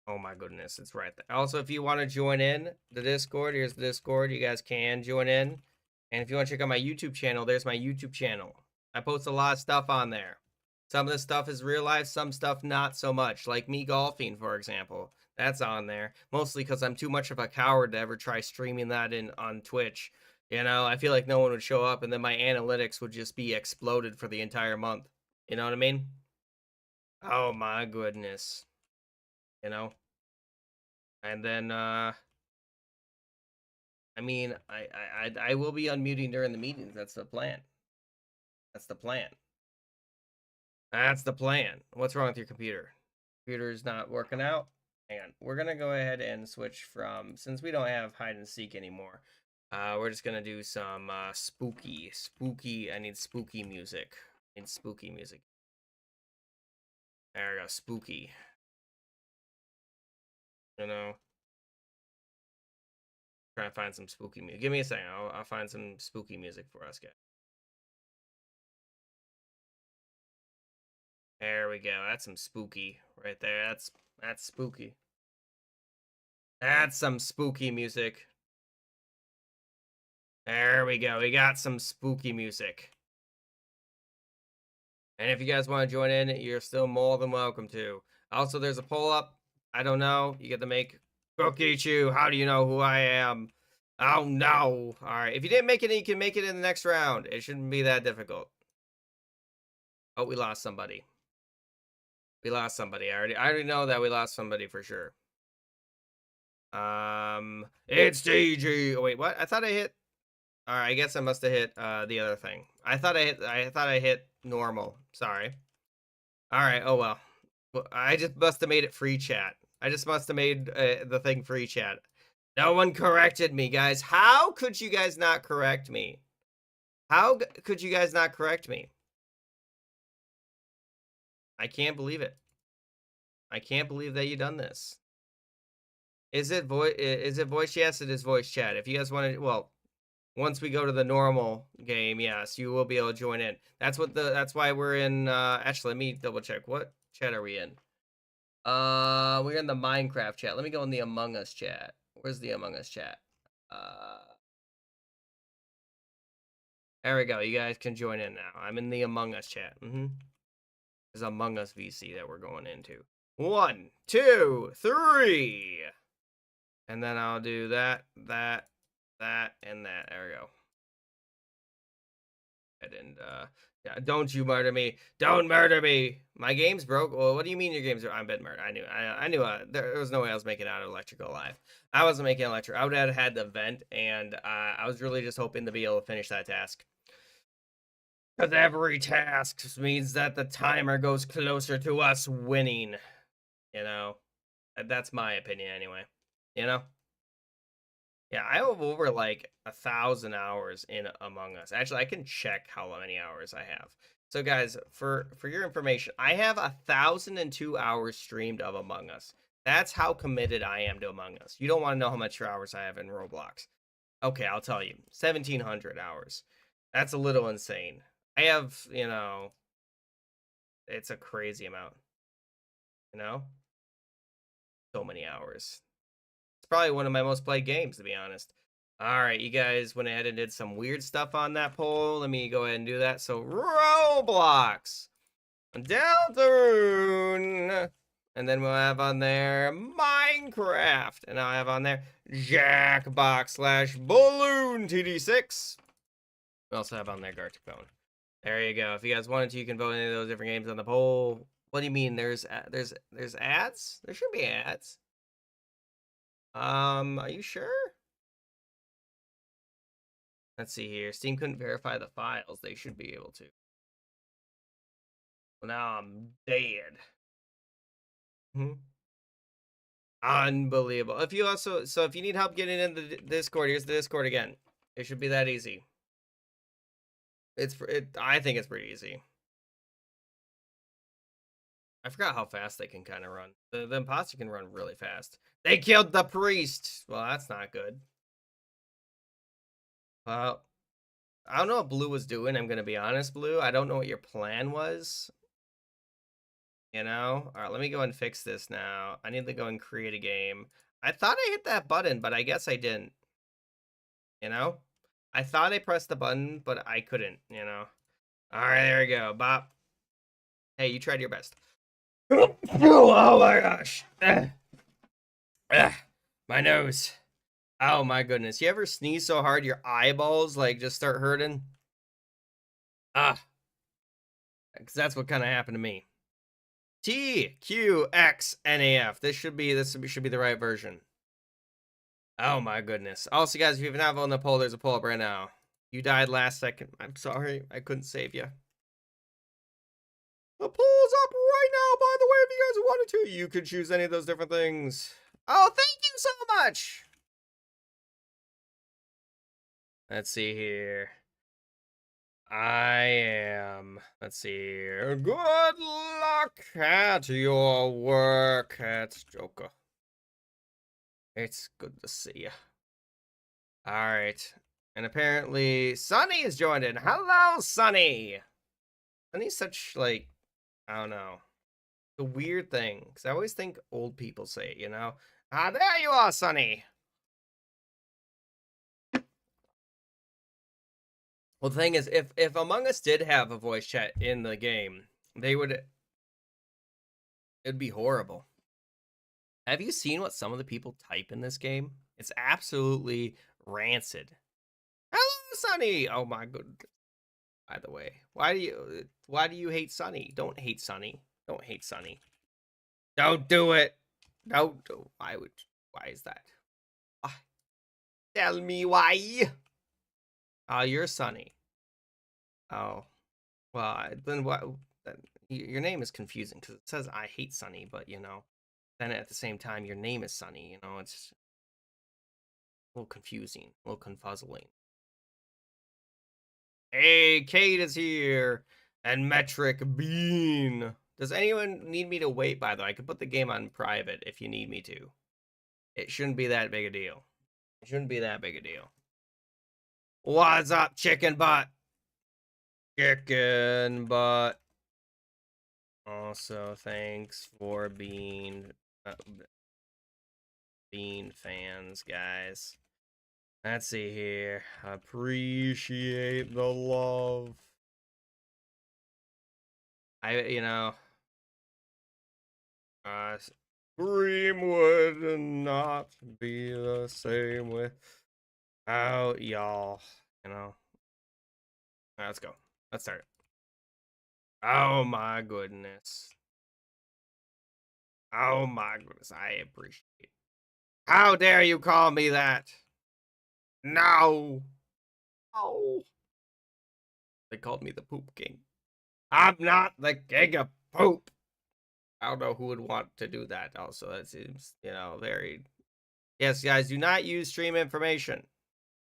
Oh my goodness, it's right there. Also, if you want to join in the Discord, here's the Discord. You guys can join in. And if you want to check out my YouTube channel, there's my YouTube channel. I post a lot of stuff on there. Some of the stuff is real life, some stuff not so much. Like me golfing, for example. That's on there. Mostly because I'm too much of a coward to ever try streaming that on Twitch. You know, I feel like no one would show up and then my analytics would just be exploded for the entire month. You know what I mean? Oh my goodness. You know? And then I mean, I will be unmuting during the meetings. That's the plan. That's the plan. That's the plan. What's wrong with your computer? Computer's not working out. Hang on. We're gonna go ahead and switch from, since we don't have hide and seek anymore. We're just gonna do some spooky. I need spooky music. There we go. Spooky. You know. Try and find some spooky music. Give me a second. I'll find some spooky music for us, guys. There we go. That's some spooky right there. That's spooky. That's some spooky music. There we go. We got some spooky music. And if you guys want to join in, you're still more than welcome to. Also, there's a poll up. I don't know. You get to make Cookie Chew. How do you know who I am? Oh no. Alright. If you didn't make it, you can make it in the next round. It shouldn't be that difficult. Oh, we lost somebody. We lost somebody. I already know that we lost somebody for sure. It's DG. Oh, wait, what? I thought I hit. All right, I guess I must have hit the other thing. I thought I hit normal. Sorry. All right. Oh well. I just must have made it free chat. I just must have made the thing free chat. No one corrected me, guys. How could you guys not correct me? How could you guys not correct me? I can't believe it. I can't believe that you done this. Is it voice? Is it voice? Yes, it is voice chat. If you guys want to, well, once we go to the normal game, yes, you will be able to join in. That's why we're in. Actually, let me double check. What chat are we in? We're in the Minecraft chat. Let me go in the Among Us chat. Where's the Among Us chat? There we go. You guys can join in now. I'm in the Among Us chat. It's Among Us VC that we're going into. 1, 2, 3. And then I'll do that, and that. There we go. And yeah, don't you murder me. Don't murder me. My game's broke. Well, what do you mean your game's broke? I've been murdered. I knew there was no way I was making it out of electrical alive. I wasn't making electric. I would have had the vent, and I was really just hoping to be able to finish that task. Because every task means that the timer goes closer to us winning. You know? That's my opinion anyway. You know? Yeah, I have over like 1,000 hours in Among Us. Actually, I can check how many hours I have. So, guys, for your information, I have 1,002 hours streamed of Among Us. That's how committed I am to Among Us. You don't want to know how much hours I have in Roblox. Okay, I'll tell you, 1,700 hours. That's a little insane. I have, it's a crazy amount. You know, so many hours. It's probably one of my most played games, to be honest. All right, you guys went ahead and did some weird stuff on that poll. Let me go ahead and do that. So Roblox, Deltarune, and then we'll have on there Minecraft, and I'll have on there Jackbox/Balloon TD6. We also have on there Gartic Phone. There you go. If you guys wanted to, you can vote any of those different games on the poll. What do you mean? There's ads? There should be ads. Are you sure? Let's see here. Steam couldn't verify the files. They should be able to. Well, now I'm dead. Unbelievable. If you also, so if you need help getting in the Discord, here's the Discord again. It should be that easy. I think it's pretty easy. I forgot how fast they can kind of run. The imposter can run really fast. They killed the priest. Well, that's not good. Well, I don't know what Blue was doing. I'm going to be honest, Blue. I don't know what your plan was. All right, let me go and fix this now. I need to go and create a game. I thought I hit that button, but I guess I didn't. I thought I pressed the button, but I couldn't. All right, there we go. Bop. Hey, you tried your best. Oh my gosh. My nose. Oh my goodness. You ever sneeze so hard your eyeballs like just start hurting? Because that's what kind of happened to me. TQXNAF. This should be the right version. Oh my goodness. Also, guys, if you've not voted on the poll, there's a poll up right now. You died last second. I'm sorry. I couldn't save you. The poll's up right now, by the way, if you guys wanted to. You could choose any of those different things. Oh, thank you so much. Let's see here. Let's see here. Good luck at your work at Joker. It's good to see you. All right. And apparently Sunny has joined in. Hello, Sunny. Sunny's such, like, I don't know. The weird thing. Because I always think old people say it, Ah, there you are, Sunny. Well, the thing is, if Among Us did have a voice chat in the game, it'd be horrible. Have you seen what some of the people type in this game? It's absolutely rancid. Hello, Sunny. Oh my goodness. By the way, why do you hate Sunny? Don't hate Sunny. Don't hate Sunny. Don't do it. Don't. Why is that? Tell me why. Oh, you're Sunny. Oh, well, then what? Your name is confusing because it says I hate Sunny, but then at the same time your name is Sunny. It's a little confusing, a little confuzzling. Hey, Kate is here, and Metric Bean. Does anyone need me to wait? By the way, I could put the game on private if you need me to. It shouldn't be that big a deal. It shouldn't be that big a deal. What's up, chicken butt? Chicken butt. Also, thanks for being fans, guys. Let's see here. Appreciate the love. Dream would not be the same without y'all. Let's go. Let's start. Oh my goodness. Oh my goodness. I appreciate it. How dare you call me that? No. Oh. They called me the Poop King. I'm not the king of poop. I don't know who would want to do that. Also, that seems, very. Yes, guys, do not use stream information.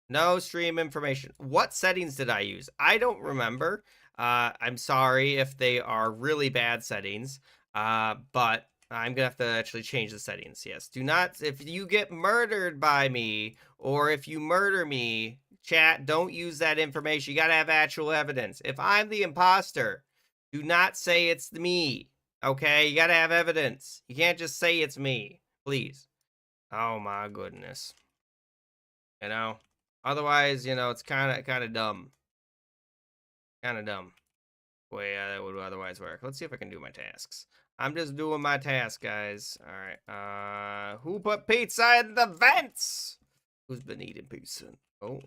No stream information. What settings did I use? I don't remember. I'm sorry if they are really bad settings. But I'm gonna have to actually change the settings. Yes, do not. If you get murdered by me, or if you murder me, chat, don't use that information. You gotta have actual evidence. If I'm the imposter, do not say it's me. Okay, you gotta have evidence. You can't just say it's me, please. Oh my goodness. You know. Otherwise, it's kind of dumb. Kind of dumb. The way that would otherwise work. Let's see if I can do my tasks. I'm just doing my task, guys. All right. Who put pizza in the vents? Who's been eating pizza? Oh.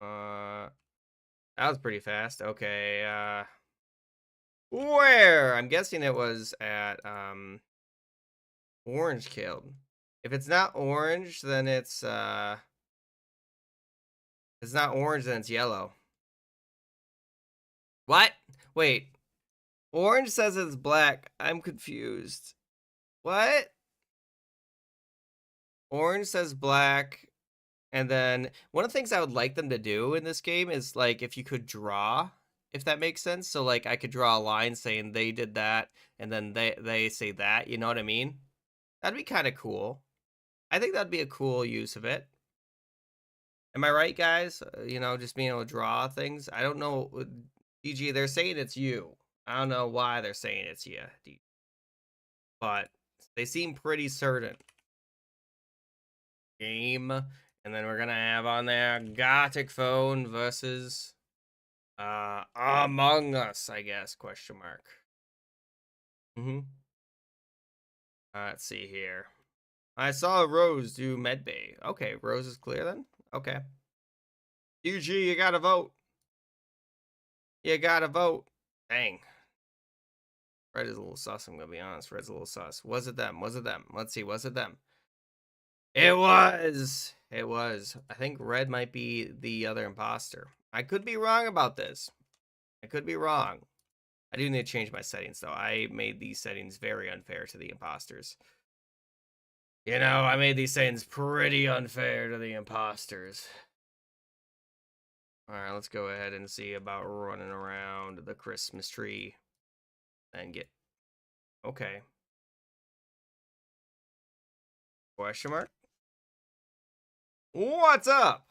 That was pretty fast. Okay. Where? I'm guessing it was at Orange Killed. If it's not orange, then it's not orange, then it's yellow. What? Wait. Orange says it's black. I'm confused. What? Orange says black. And then one of the things I would like them to do in this game is like if you could draw, if that makes sense. So like I could draw a line saying they did that and then they say that, you know what I mean? That'd be kind of cool. I think that'd be a cool use of it. Am I right, guys? Just being able to draw things. I don't know. DG, they're saying it's you. I don't know why they're saying it's you, but they seem pretty certain. Game, and then we're gonna have on there Gartic phone versus Among Us, I guess, question mark. Let's see here. I saw Rose do medbay. Okay, Rose is clear then. Okay. UG, you gotta vote. You gotta vote. Dang. Red is a little sus, I'm gonna be honest. Red's a little sus. Was it them? Was it them? Let's see. Was it them? It was. It was. I think Red might be the other imposter. I could be wrong about this. I could be wrong. I do need to change my settings, though. I made these settings very unfair to the imposters. I made these settings pretty unfair to the imposters. All right, let's go ahead and see about running around the Christmas tree and get... Okay. Question mark? What's up?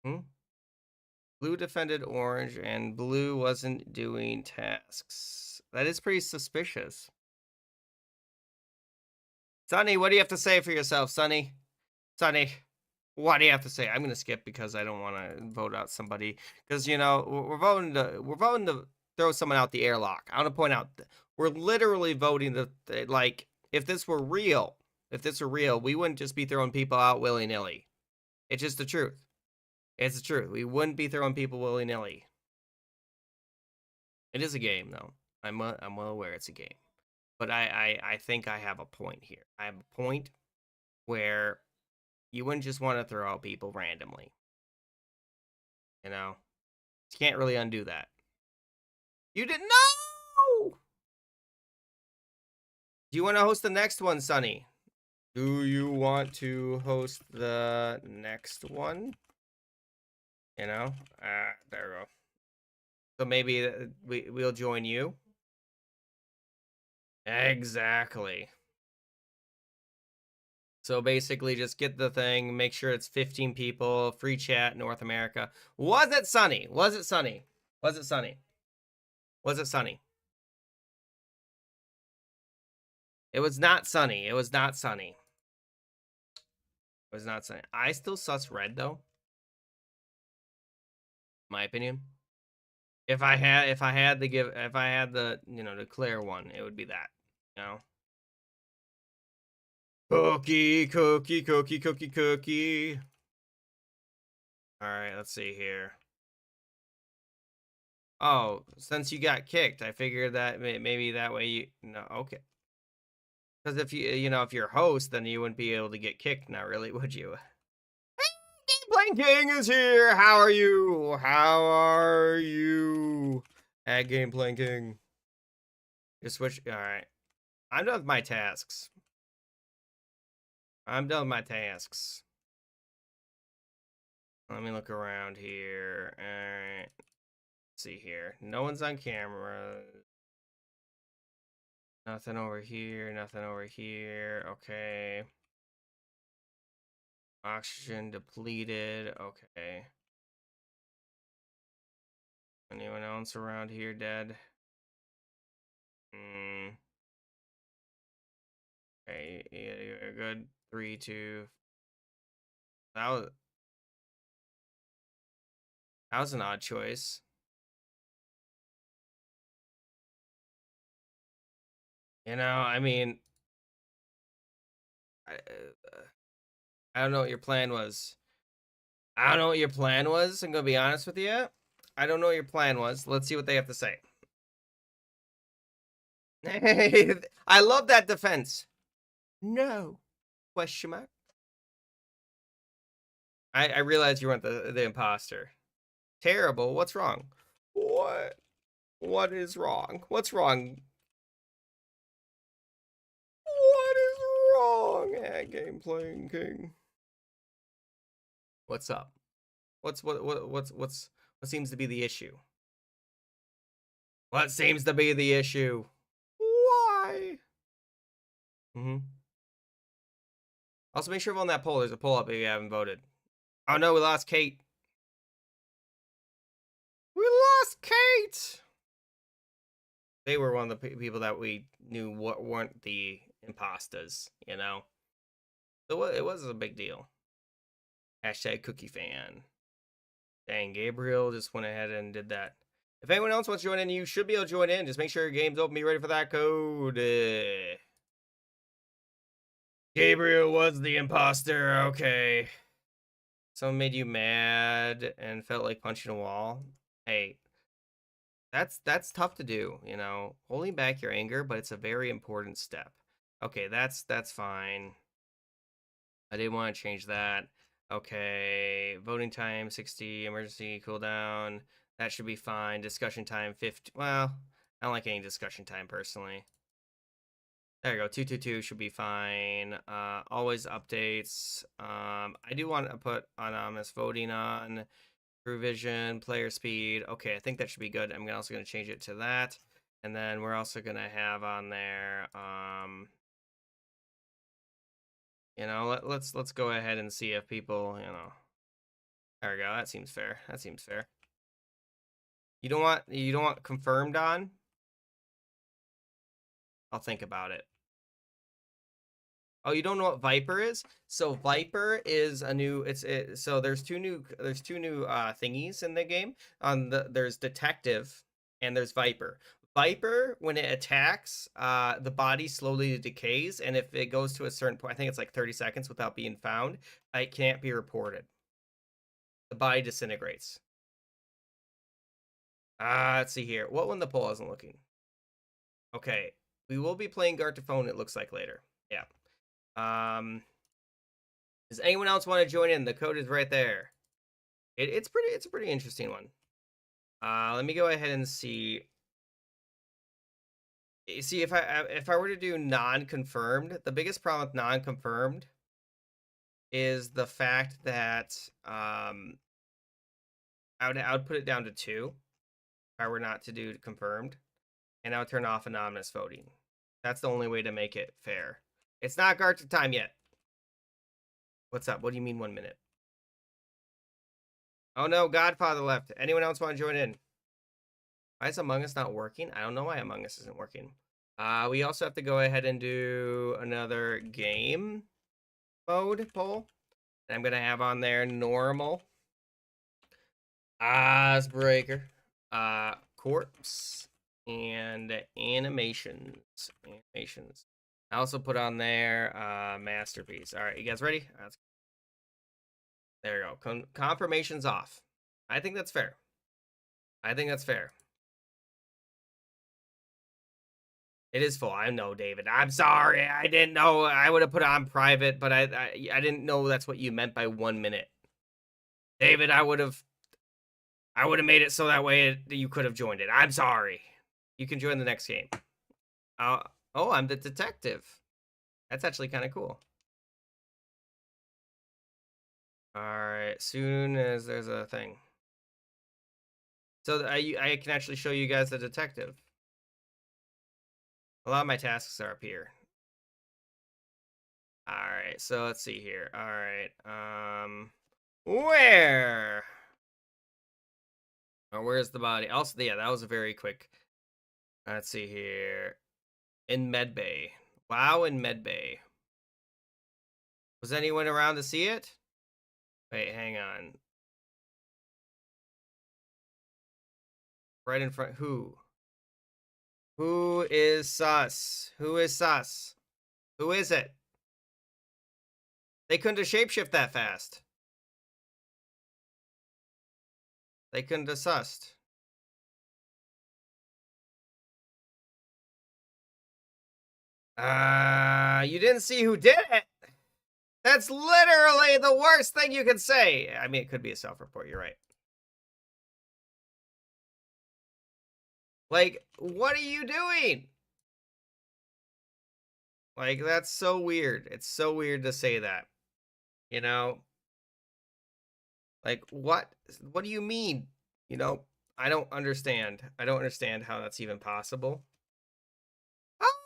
Blue defended orange, and blue wasn't doing tasks. That is pretty suspicious. Sonny, what do you have to say for yourself, Sonny? Sonny, what do you have to say? I'm gonna skip because I don't want to vote out somebody. Because we're voting to throw someone out the airlock. I want to point out we're literally voting to like if this were real, we wouldn't just be throwing people out willy nilly. It's just the truth. It's the truth. We wouldn't be throwing people willy nilly. It is a game, though. I'm well aware it's a game. But I think I have a point here. I have a point where you wouldn't just want to throw out people randomly. You can't really undo that. You didn't know! Do you want to host the next one, Sonny? Do you want to host the next one? There we go. So maybe we'll join you. Exactly. So basically, just get the thing, make sure it's 15 people, free chat, North America. Was it sunny? Was it sunny? Was it sunny? Was it sunny? It was not sunny. It was not sunny. It was not sunny. I still sus red though. My opinion. If I had the declare one, it would be that. Cookie, cookie, cookie, cookie, cookie. All right, let's see here. Oh, since you got kicked, I figured that maybe that way you no, okay. Because if if you're host, then you wouldn't be able to get kicked, not really, would you? Gameplay King is here. How are you? How are you? At Gameplay King. Just switch. All right. I'm done with my tasks. I'm done with my tasks. Let me look around here. All right. Let's see here. No one's on camera. Nothing over here. Nothing over here. Okay. Oxygen depleted. Okay. Anyone else around here dead? Hmm. Okay, yeah, you're good. 3, 2. That was an odd choice. I mean, I don't know what your plan was. I don't know what your plan was. I'm gonna be honest with you. I don't know what your plan was. Let's see what they have to say. I love that defense. No question mark. I realized you weren't the imposter. Terrible. What's wrong? What? What is wrong? What's wrong? What is wrong at Gameplay King? What's up? What seems to be the issue? What seems to be the issue? Why? Mm-hmm. Also, make sure on that poll. There's a poll up if you haven't voted. Oh no, we lost Kate. We lost Kate. They were one of the people that we knew weren't the imposters. So it was a big deal. Hashtag cookie fan. Dang, Gabriel just went ahead and did that. If anyone else wants to join in, you should be able to join in. Just make sure your game's open. Be ready for that code. Gabriel was the imposter. Okay. Someone made you mad and felt like punching a wall. Hey, that's tough to do, holding back your anger, but it's a very important step. Okay, that's fine. I didn't want to change that. Okay, voting time 60, emergency cooldown. That should be fine. Discussion time 50. Well, I don't like any discussion time personally. There you go. 222 should be fine. Always updates. I do want to put anonymous voting on. Crew vision, player speed. Okay, I think that should be good. I'm also going to change it to that. And then we're also going to have on there, let's go ahead and see if people, there we go. That seems fair. That seems fair. You don't want confirmed on? I'll think about it. Oh, you don't know what Viper is? So Viper is a new. So there's two new thingies in the game. There's Detective and there's Viper. Viper, when it attacks, the body slowly decays, and if it goes to a certain point, I think it's like 30 seconds without being found, it can't be reported. The body disintegrates. Let's see here. What when the poll isn't looking? Okay, we will be playing Gartic, it looks like later. Yeah. Does anyone else want to join in? The code is right there. It's a pretty interesting one. Let me go ahead and see. See if I were to do non-confirmed, the biggest problem with non-confirmed is the fact that I would put it down to 2 if I were not to do confirmed, and I would turn off anonymous voting. That's the only way to make it fair. It's not Gartic time yet. What's up? What do you mean 1 minute? Oh no, Godfather left. Anyone else want to join in? Why is Among Us not working? I don't know why Among Us isn't working. We also have to go ahead and do another game mode poll. And I'm going to have on there normal, Icebreaker, corpse, and animations. I also put on there masterpiece. All right, you guys ready? There you go. Confirmation's off. I think that's fair. It is full. I know, David. I'm sorry. I didn't know. I would have put it on private, but I didn't know that's what you meant by 1 minute. David, I would have made it so that way you could have joined it. I'm sorry. You can join the next game. Uh, oh, I'm the detective. That's actually kind of cool. All right. Soon as there's a thing. So I can actually show you guys the detective. A lot of my tasks are up here. All right. So let's see here. All right. Where? Oh, where's the body? Also, yeah, that was a very quick. Let's see here. In Medbay. Wow, in Medbay. Was anyone around to see it? Wait, hang on. Right in front. Who? Who is sus? Who is sus? Who is it? They couldn't have shapeshift that fast. They couldn't have sussed. You didn't see who did it? That's literally the worst thing you can say. I mean, it could be a self-report. You're right. Like, what are you doing? Like, that's so weird. It's so weird to say that. You know? Like, what? What do you mean? You know, I don't understand. I don't understand how that's even possible. Oh,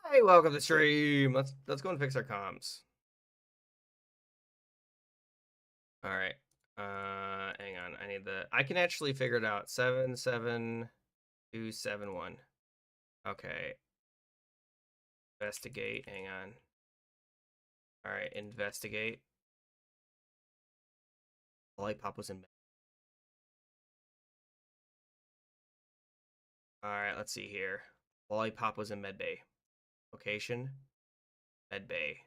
hey, welcome to the stream. Let's go and fix our comms. All right. Hang on. I can actually figure it out. 77271. Okay. Investigate. Hang on. All right, investigate. Lollipop was in. All right, let's see here. Lollipop was in Medbay. Location. Medbay.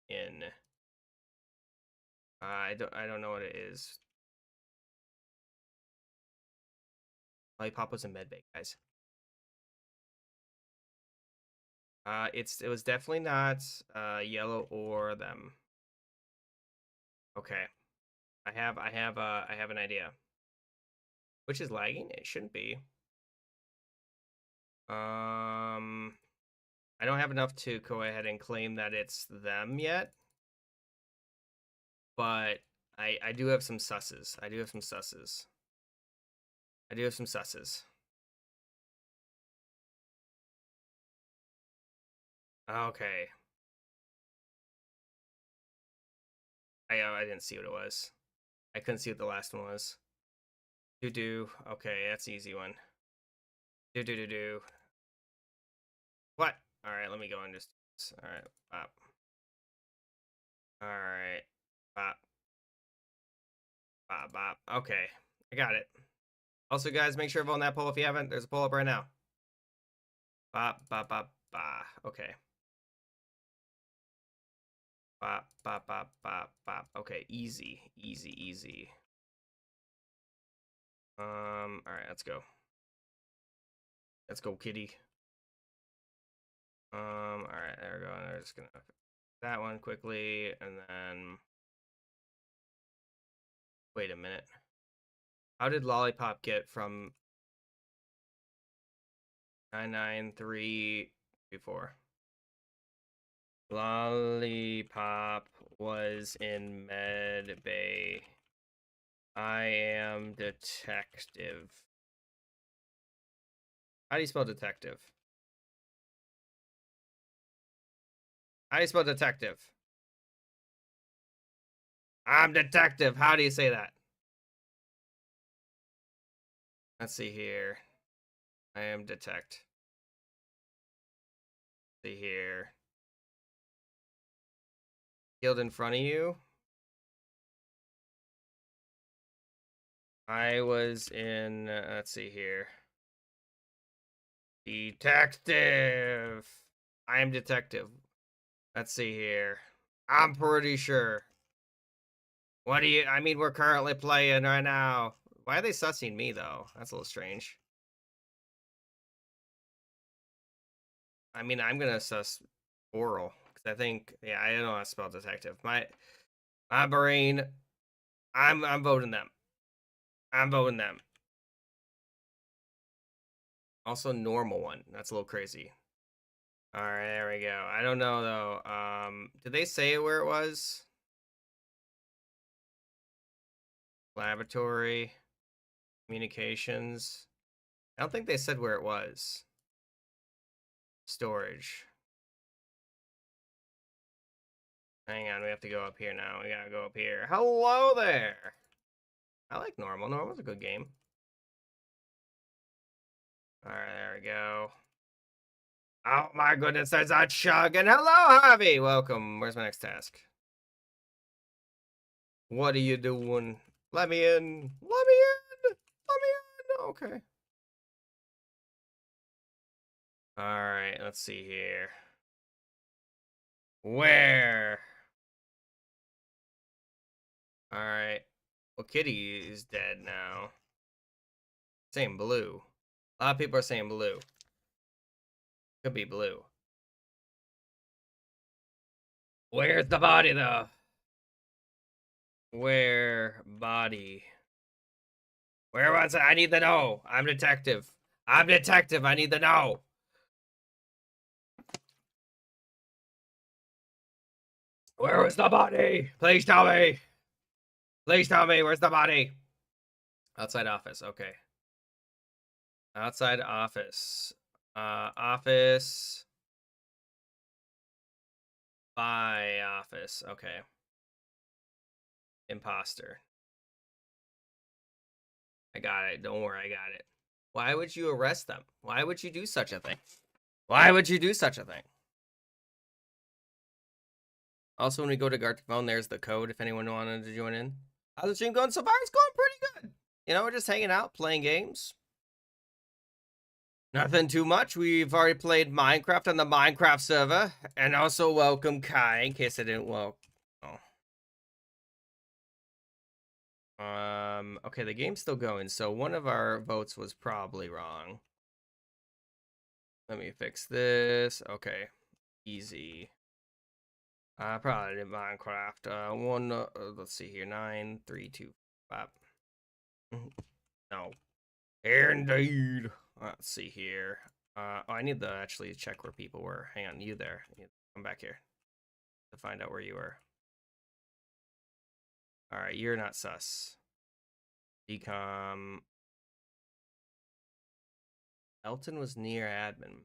In. I don't know what it is. Lollipop was in Medbay, guys. It was definitely not yellow or them. Okay. I have an idea. Which is lagging? It shouldn't be. I don't have enough to go ahead and claim that it's them yet. But I do have some susses. I do have some susses. Okay. I didn't see what it was. I couldn't see what the last one was. Do. Okay, that's an easy one. Do. What? All right, let me go and just. All right, bop. All right, bop. Bop, bop. Okay, I got it. Also, guys, make sure to vote on that poll if you haven't. There's a poll up right now. Bop, bop, bop, bop. Okay. Bop, bop, bop, bop, bop. Okay, easy. All right, let's go. Let's go, kitty. All right, there we go. And I'm just gonna that one quickly, and then wait a minute. How did Lollipop get from 99324? Lollipop was in Med Bay. I am detective. How do you spell detective? How do you spell detective? I'm detective. How do you say that? Let's see here. I am detect. Let's see here. Killed in front of you. I was in. Let's see here. Detective. I am detective. Let's see here. I'm pretty sure. What do you? I mean, we're currently playing right now. Why are they sussing me though? That's a little strange. I mean, I'm gonna sus oral because I think, yeah, I don't know how to spell detective. My brain, I'm voting them. I'm voting them. Also, normal one. That's a little crazy. All right, there we go. I don't know though. Did they say where it was? Laboratory, communications. I don't think they said where it was. Storage. Hang on, we have to go up here now. We gotta go up here. Hello there. I like normal. Normal's a good game. All right, there we go. Oh my goodness, there's a chug. And hello, Javi. Welcome. Where's my next task? What are you doing? Let me in. Let me in. Let me in. Okay. All right, let's see here. Where? All right. Well, Kitty is dead now. Saying blue. A lot of people are saying blue. Could be blue. Where's the body, though? Where body? Where was it? I need to know. I'm detective. I'm detective. I need to know. Where was the body? Please tell me. Please tell me. Where's the body? Outside office. Okay. Outside office. Office. By office. Okay. Imposter. I got it. Don't worry. I got it. Why would you arrest them? Why would you do such a thing? Why would you do such a thing? Also, when we go to Gartic phone, there's the code if anyone wanted to join in. How's the stream going so far? It's going pretty good. You know, we're just hanging out, playing games. Nothing too much. We've already played Minecraft on the Minecraft server. And also welcome Kai, in case I didn't welcome. Okay, the game's still going, so one of our votes was probably wrong. Let me fix this. Okay, easy. Probably did Minecraft. Let's see here. 9, 3, 2, 5. No. Indeed. Let's see here. Oh, I need to actually check where people were. Hang on, you there. Come back here to find out where you were. All right, you're not sus. Decom. Elton was near admin.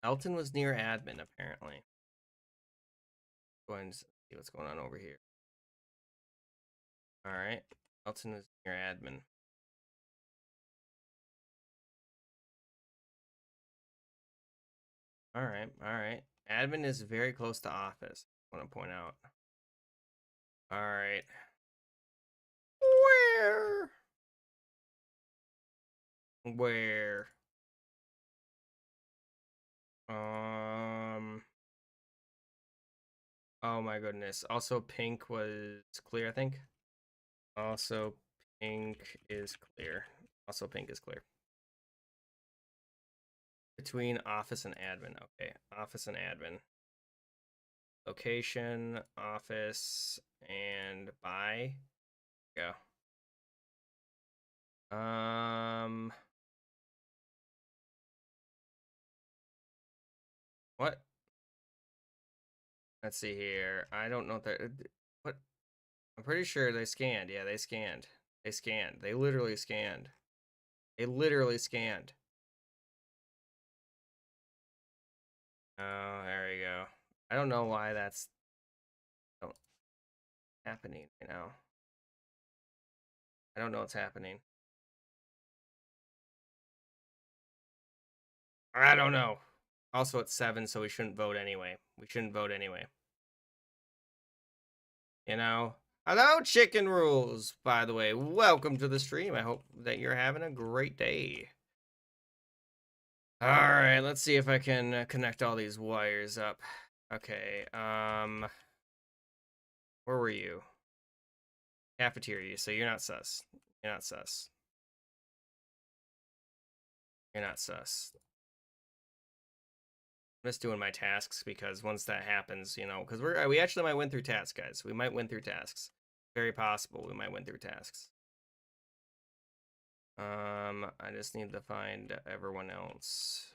Elton was near admin, apparently. Go ahead and see what's going on over here. All right. Elton is near admin. All right. All right. Admin is very close to office. I want to point out. All right. Where? Where? Oh my goodness. Also, pink was clear, I think. Also, pink is clear. Also, pink is clear. Between office and admin. Okay. Office and admin. Location, office, and by. Go. What? Let's see here. I don't know that. What? I'm pretty sure they scanned. Yeah, they scanned. They scanned. They literally scanned. They literally scanned. Oh, there we go. I don't know why that's happening right now. I don't know what's happening. I don't know. Also, it's 7, so we shouldn't vote anyway. We shouldn't vote anyway. You know? Hello, Chicken Rules, by the way. Welcome to the stream. I hope that you're having a great day. All right, let's see if I can connect all these wires up. Okay, where were you? Cafeteria, so you're not sus. You're not sus. You're not sus. I'm just doing my tasks because once that happens, you know, because we actually might win through tasks, guys. We might win through tasks. Very possible we might win through tasks. I just need to find everyone else.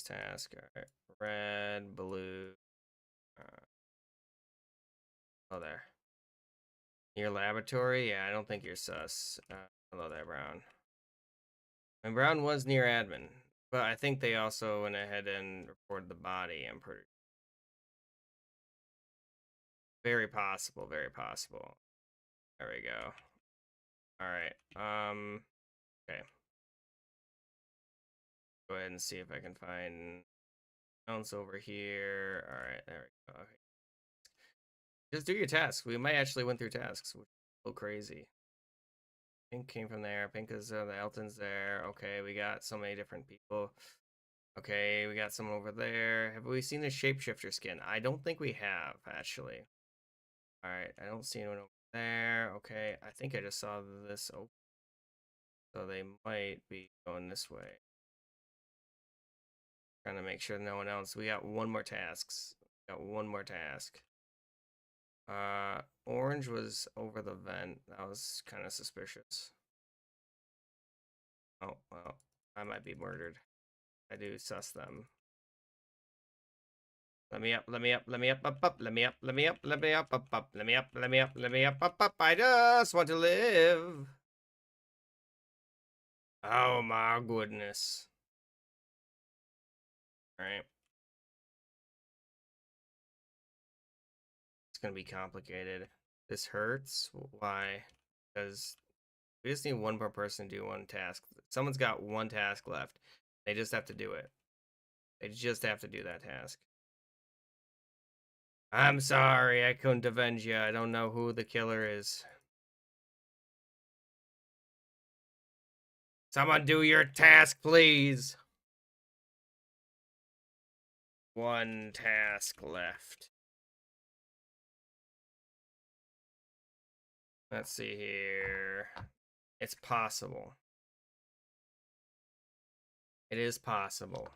Task. All right. Red, blue. Oh, there. Your laboratory? Yeah, I don't think you're sus. Hello there, Brown. And Brown was near admin, but I think they also went ahead and reported the body. I'm pretty. Very possible. Very possible. There we go. All right. Okay. Go ahead and see if I can find bounce over here. All right. There we go. Okay. Just do your tasks. We might actually win through tasks, which is a little crazy. Pink came from there. Pink is the Elton's there. Okay, we got so many different people. Okay, we got someone over there. Have we seen the shapeshifter skin? I don't think we have, actually. All right, I don't see anyone over there. Okay, I think I just saw this open. So they might be going this way. Trying to make sure no one else. We got one more tasks. Got one more task. Orange was over the vent. That was kind of suspicious. Oh, well, I might be murdered. I do sus them. Let me up, let me up, let me up, up, let me up, let me up, let me up, up, let me up, let me up, let me up, up. I just want to live. Oh my goodness. All right. It's gonna be complicated. This hurts. Why? Because we just need one more person to do one task. Someone's got one task left. They just have to do it. They just have to do that task. I'm sorry, I couldn't avenge you. I don't know who the killer is. Someone do your task, please. One task left. Let's see here. It's possible. It is possible.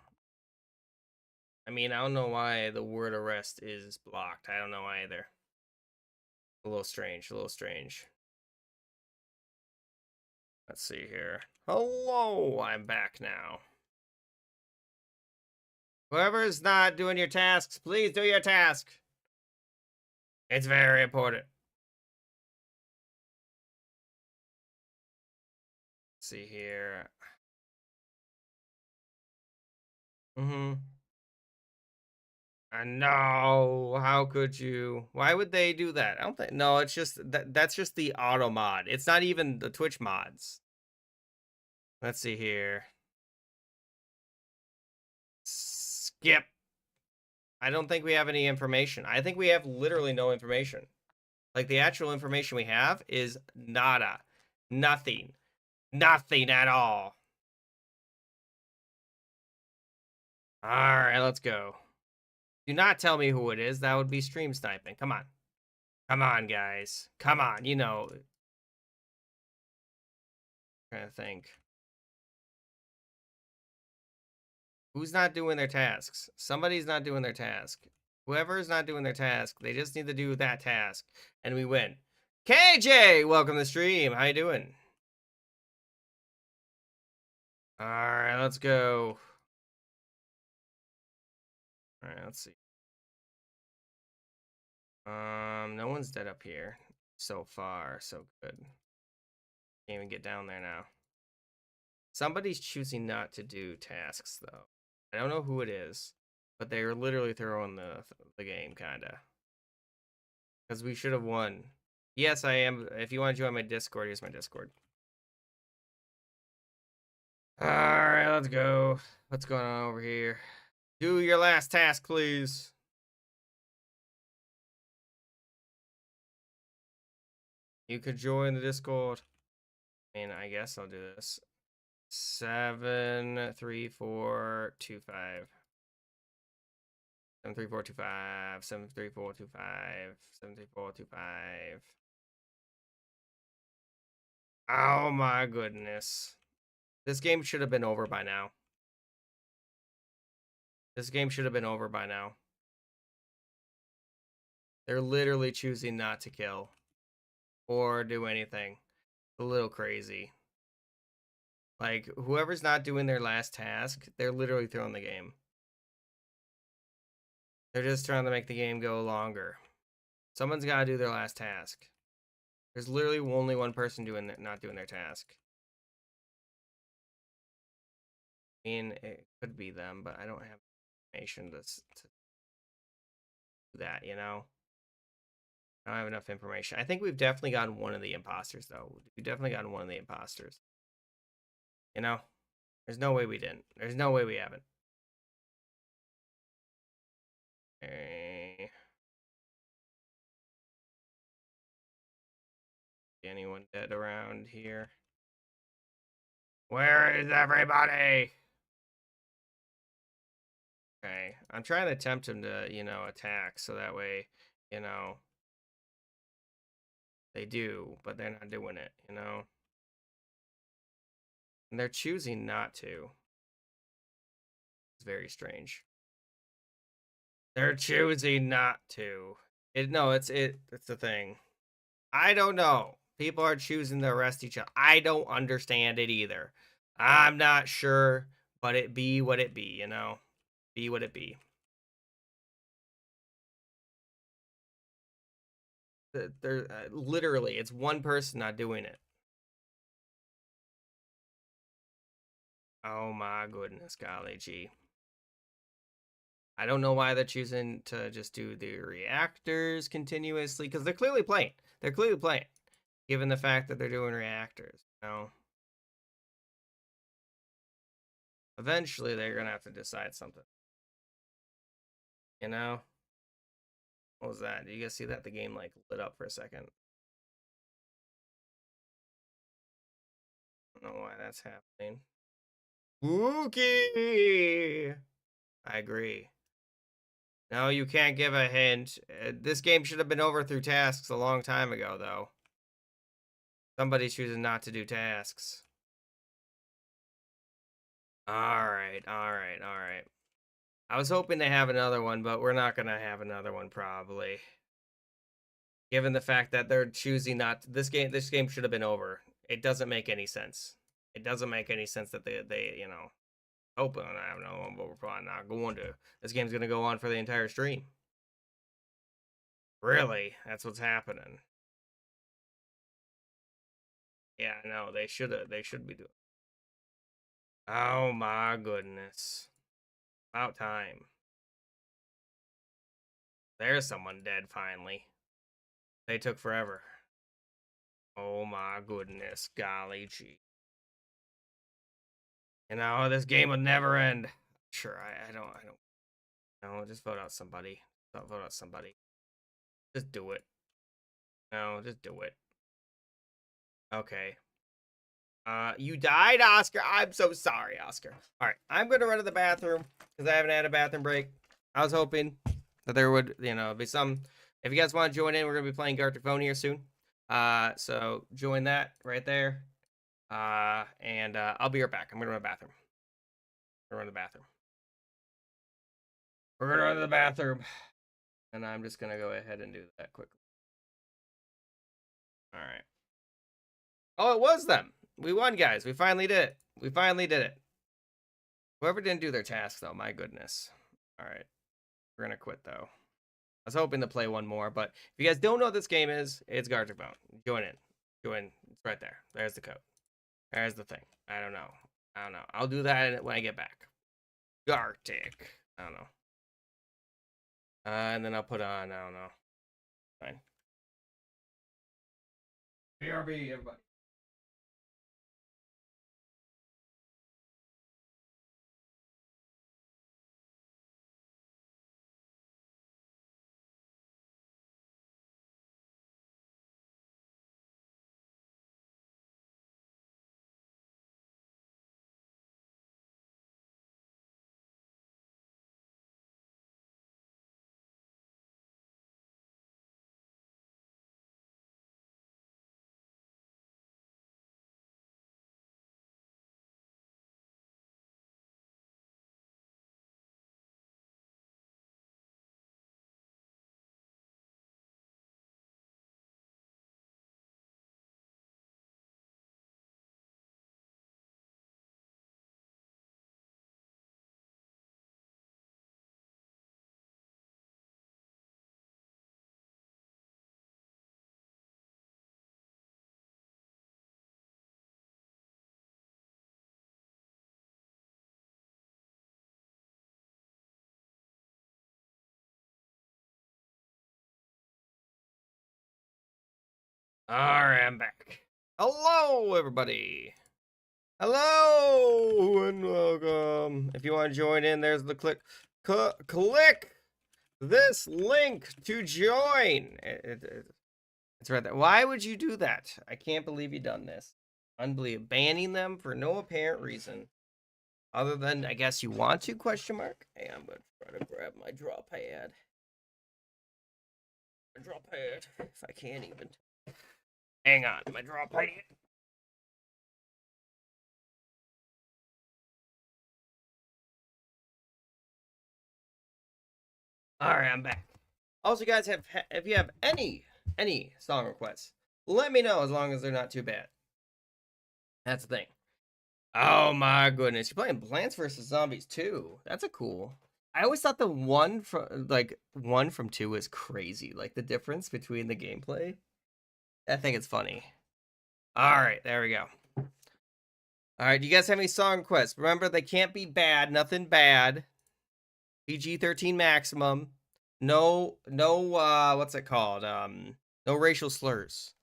I mean, I don't know why the word arrest is blocked. I don't know either. A little strange, a little strange. Let's see here. Hello, I'm back now. Whoever's not doing your tasks, please do your task. It's very important. Let's see here. I know. How could you? Why would they do that? I don't think. No, it's just that's just the auto mod. It's not even the Twitch mods. Let's see here. Skip. I don't think we have any information. I think we have literally no information. Like the actual information we have is nada. Nothing. Nothing at all. All right, let's go. Do not tell me who it is. That would be stream sniping. Come on. Come on, guys. Come on. You know. I'm trying to think. Who's not doing their tasks? Somebody's not doing their task. Whoever's not doing their task, they just need to do that task, and we win. KJ, welcome to the stream. How you doing? All right, let's go. All right, let's see. No one's dead up here. So far, so good. Can't even get down there now. Somebody's choosing not to do tasks, though. I don't know who it is, but they are literally throwing the game, kinda. Because we should have won. Yes, I am. If you want to join my Discord, here's my Discord. Alright, let's go. What's going on over here? Do your last task, please. You could join the Discord. I mean, I guess I'll do this. 73425. 73425. 73425. 73425. Oh my goodness. This game should have been over by now. This game should have been over by now. They're literally choosing not to kill or do anything. A little crazy. Like, whoever's not doing their last task, they're literally throwing the game. They're just trying to make the game go longer. Someone's got to do their last task. There's literally only one person not doing their task. I mean, it could be them, but I don't have information to do that, you know? I don't have enough information. I think we've definitely gotten one of the imposters, though. We've definitely gotten one of the imposters. You know? There's no way we didn't. There's no way we haven't. Okay. Anyone dead around here? Where is everybody? Okay. I'm trying to tempt him to, you know, attack so that way, you know, they do, but they're not doing it, you know? And they're choosing not to. It's very strange. They're choosing not to. It's the thing. I don't know. People are choosing to arrest each other. I don't understand it either. I'm not sure, but it be what it be, you know? Be what it be. They're literally, it's one person not doing it. Oh my goodness, golly gee. I don't know why they're choosing to just do the reactors continuously, because they're clearly playing. They're clearly playing, given the fact that they're doing reactors, you know? Eventually, they're going to have to decide something. You know? What was that? Did you guys see that? The game, like, lit up for a second. I don't know why that's happening. Spooky! I agree. No, you can't give a hint. This game should have been over through tasks a long time ago, though. Somebody's choosing not to do tasks. Alright, alright, alright. I was hoping to have another one, but we're not gonna have another one, probably. Given the fact that they're choosing not to, this game should have been over. It doesn't make any sense. It doesn't make any sense that they you know, open. I don't know, but we're probably not going to. This game's gonna go on for the entire stream. Really? That's what's happening. Yeah, no, they should be doing. Oh my goodness. About time. There's someone dead finally. They took forever. Oh my goodness, golly gee. You know, this game would never end. Sure, I don't no, just vote out somebody. Don't vote out somebody. Just do it. No, just do it. Okay. You died, Oscar. I'm so sorry, Oscar. All right, I'm gonna run to the bathroom because I haven't had a bathroom break. I was hoping that there would, you know, be some. If you guys want to join in, we're gonna be playing Gartic here soon. So join that right there. And I'll be right back. I'm gonna run to the bathroom. I'm gonna run to the bathroom. We're gonna run to the bathroom, and I'm just gonna go ahead and do that quickly. All right. Oh, it was them. We won, guys. We finally did it. We finally did it. Whoever didn't do their task, though, my goodness. All right. We're going to quit, though. I was hoping to play one more, but if you guys don't know what this game is, it's Gartic. Join in. Join. It's right there. There's the code. There's the thing. I don't know. I'll do that when I get back. Gartic. I don't know. And then I'll put on, I don't know. Fine. BRB, everybody. Alright, I'm back. Hello, everybody. Hello and welcome. If you want to join in, there's the click this link to join. It's right there. Why would you do that? I can't believe you done this. Unbelievable. Banning them for no apparent reason. Other than, I guess you want to, question mark? Hey, I'm going to try to grab my draw pad. If I can't even. Hang on, my draw pad. Alright, I'm back. Also, guys, if you have any song requests, let me know as long as they're not too bad. That's the thing. Oh my goodness, you're playing Plants vs. Zombies 2. That's a cool. I always thought the one from 2 is crazy. Like the difference between the gameplay. I think it's funny. Alright, there we go. Alright, do you guys have any song requests? Remember, they can't be bad, nothing bad. PG-13 maximum. No, what's it called? No racial slurs.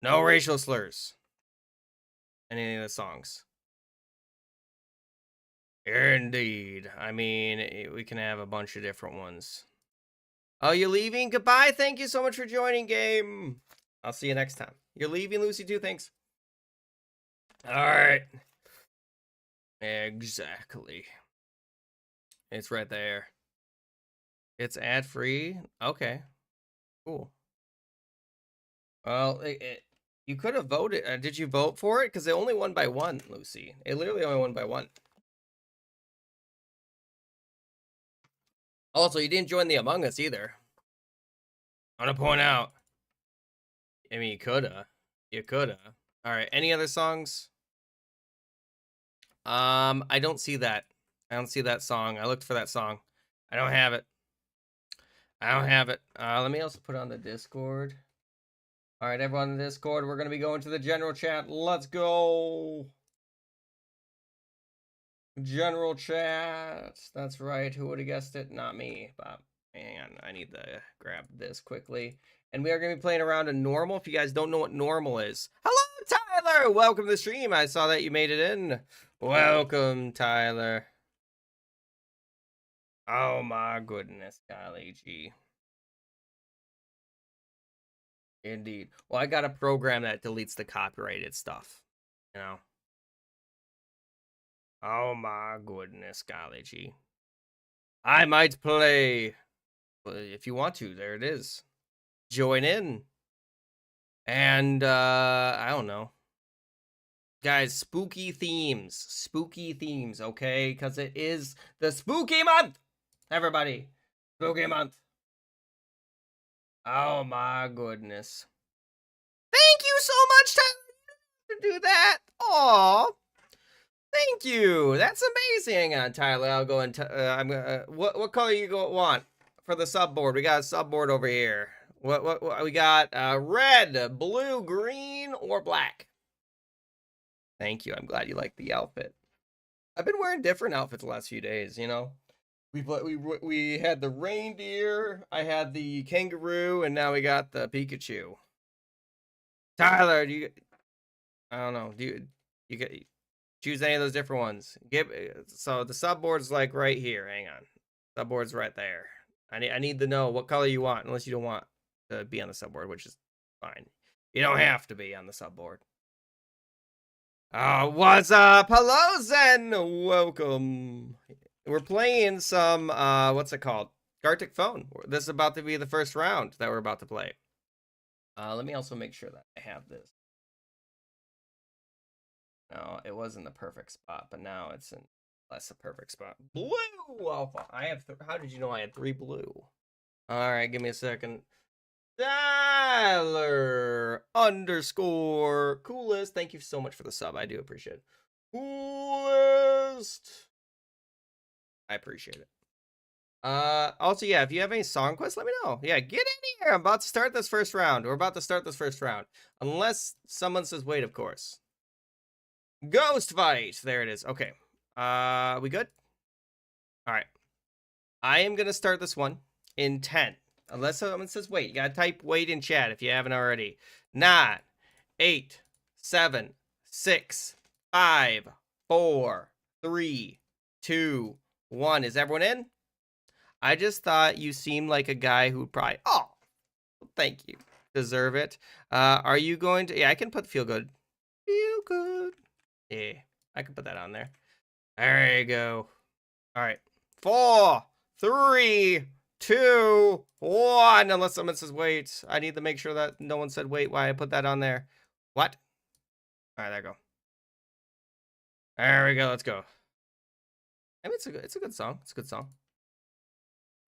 No racial slurs in any of the songs. Indeed. I mean, we can have a bunch of different ones. Oh, you're leaving? Goodbye. Thank you so much for joining, game. I'll see you next time. You're leaving, Lucy, too? Thanks. All right. Exactly. It's right there. It's ad-free? Okay. Cool. Well, you could have voted. Did you vote for it? Because it only won by one, Lucy. It literally only won by one. Also, you didn't join the Among Us either. I want to point out. I mean, you coulda. You coulda. All right. Any other songs? I don't see that. I don't see that song. I looked for that song. I don't have it. I don't have it. Let me also put it on the Discord. All right, everyone in the Discord, we're going to be going to the general chat. Let's go. General chat. That's right. Who would have guessed it? Not me. But hang on. I need to grab this quickly. And we are going to be playing around in normal. If you guys don't know what normal is. Hello, Tyler. Welcome to the stream. I saw that you made it in. Welcome, Tyler. Oh my goodness, golly gee. Indeed. Well, I got a program that deletes the copyrighted stuff. You know. Oh my goodness, golly gee. I might play. If you want to, there it is. Join in. And I don't know. Guys, spooky themes, okay? Because it is the spooky month, everybody. Spooky month. Oh my goodness. Thank you so much, Tyler, to do that. Aw. Thank you. That's amazing. Hang on, Tyler. I'll go and I'm gonna. What color you want for the subboard? We got a subboard over here. What we got? Red, blue, green, or black? Thank you. I'm glad you like the outfit. I've been wearing different outfits the last few days. You know, we had the reindeer. I had the kangaroo, and now we got the Pikachu. Tyler, do you? I don't know. Do you get? Choose any of those different ones. So the subboard's like right here. Hang on. Subboard's right there. I need to know what color you want, unless you don't want to be on the subboard, which is fine. You don't have to be on the subboard. What's up? Hello, Zen. Welcome. We're playing some what's it called? Gartic phone. This is about to be the first round that we're about to play. Let me also make sure that I have this. No, it was in the perfect spot, but now it's in less a perfect spot. Blue! Oh, I have. How did you know I had 3 blue? All right, give me a second. Tyler _ coolest. Thank you so much for the sub. I do appreciate it. Coolest. I appreciate it. Also, yeah, if you have any song quests, let me know. Yeah, get in here. I'm about to start this first round. We're about to start this first round. Unless someone says wait, of course. Ghost fight. There it is. Okay. We good? All right. I am going to start this one in 10. Unless someone says wait. You gotta type wait in chat if you haven't already. 9, 8, 7, 6, 5, 4, 3, 2, 1. Is everyone in? I just thought you seemed like a guy who would probably. Oh, thank you. Deserve it. Are you going to? Yeah, I can put feel good. Feel good. Yeah, I can put that on there. There you go. All right. 4, 3, 2, 1. Unless someone says wait. I need to make sure that no one said wait while I put that on there. What? All right, there we go. There we go. Let's go. I mean, it's a good song. It's a good song.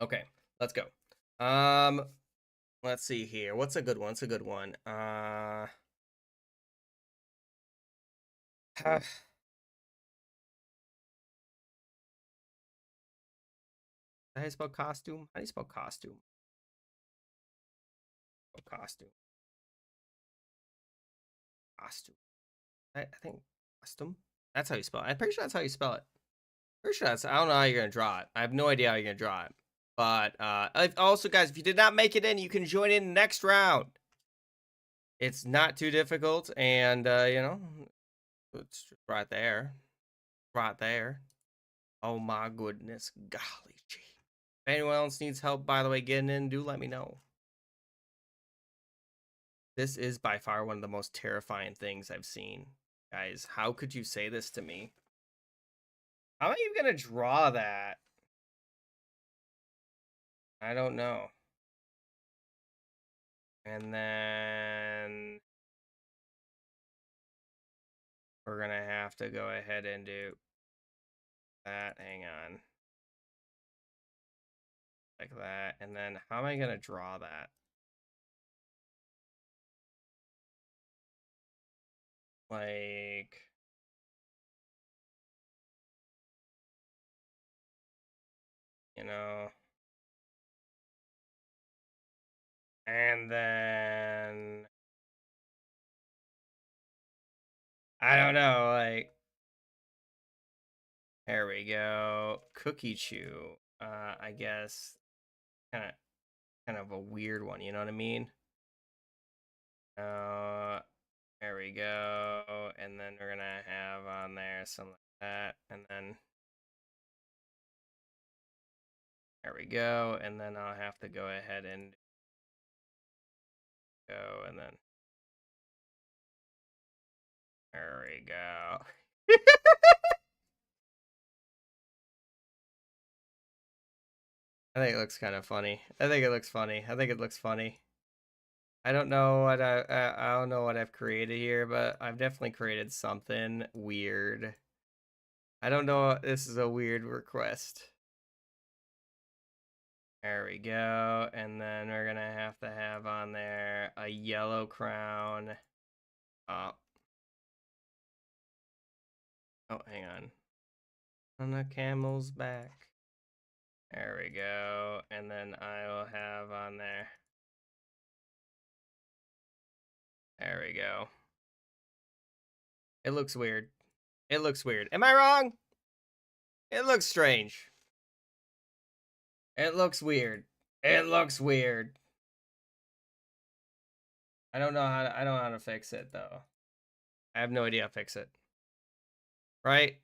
Okay, let's go. Let's see here. What's a good one? What's a good one? How do you spell costume? How do you spell costume? Oh, costume. Costume. I think costume. That's how you spell it. I'm pretty sure that's how you spell it. Pretty sure that's. I don't know how you're gonna draw it. I have no idea how you're gonna draw it. But also, guys, if you did not make it in, you can join in next round. It's not too difficult, and you know, it's just right there, right there. Oh my goodness, golly gee. If anyone else needs help, by the way, getting in, do let me know. This is by far one of the most terrifying things I've seen. Guys, how could you say this to me? How am I even gonna draw that? I don't know. And then we're gonna have to go ahead and do that. Hang on. Like that. And then how am I gonna draw that? Like, you know, and then I don't know, like, there we go. Cookie chew. I guess kind of a weird one, you know what I mean? There we go. And then we're gonna have on there something like that. And then there we go. And then I'll have to go ahead and go, and then there we go. I think it looks kind of funny. I think it looks funny. I think it looks funny. I don't know what I don't know what I've created here, but I've definitely created something weird. I don't know. This is a weird request. There we go. And then we're gonna have to have on there a yellow crown. Oh, hang on. On the camel's back. There we go. And then I will have on there. There we go. It looks weird. It looks weird. Am I wrong? It looks strange. It looks weird. It looks weird. I don't know how to fix it though. I have no idea how to fix it. Right?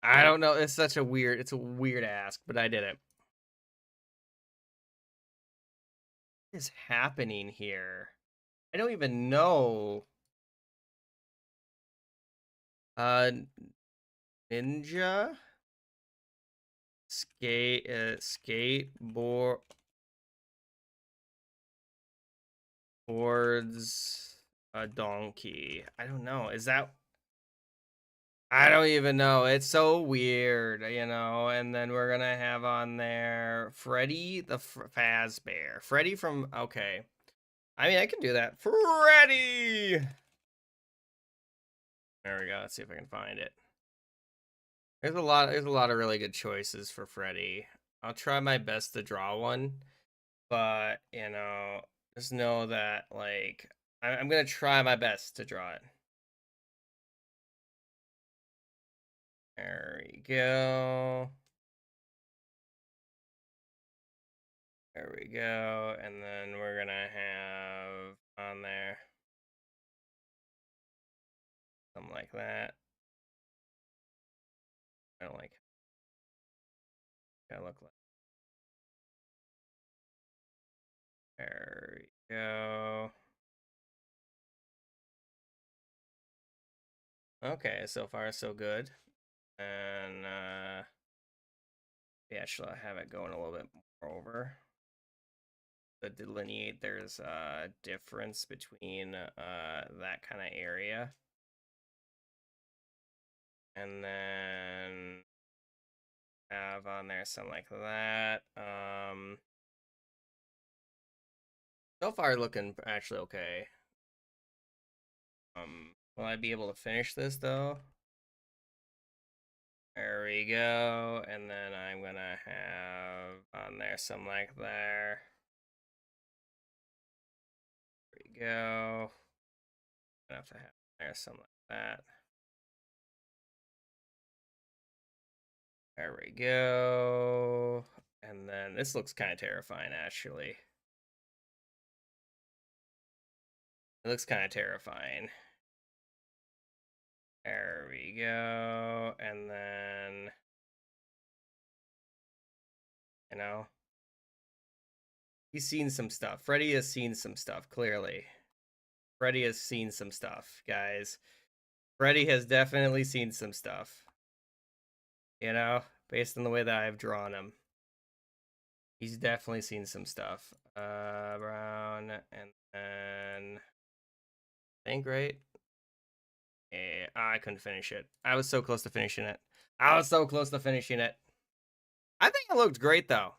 I don't know. It's a weird ask, but I did it. What is happening here? I don't even know. Ninja skateboard boards a donkey. I don't know. Is that I don't even know. It's so weird, you know. And then we're gonna have on there Freddy the Fazbear. Freddy from okay. I mean, I can do that. Freddy. There we go. Let's see if I can find it. There's a lot. There's a lot of really good choices for Freddy. I'll try my best to draw one, but you know, just know that like I'm gonna try my best to draw it. There we go. There we go. And then we're going to have on there something like that. I don't like how I look like. There we go. Okay, so far so good. And yeah, should I have it going a little bit more over? To delineate there's a difference between that kind of area. And then have on there something like that. So far looking actually okay. Will I be able to finish this though? There we go. And then I'm gonna have on there something like there. There we go. I have to have there something like that. There we go. And then this looks kind of terrifying, actually. It looks kind of terrifying. There we go. And then, you know, he's seen some stuff. Freddy has seen some stuff, clearly. Freddy has seen some stuff, guys. Freddy has definitely seen some stuff. You know, based on the way that I've drawn him. He's definitely seen some stuff. Brown, and then I think, right? Yeah, I couldn't finish it. I was so close to finishing it. I was so close to finishing it. I think it looked great, though.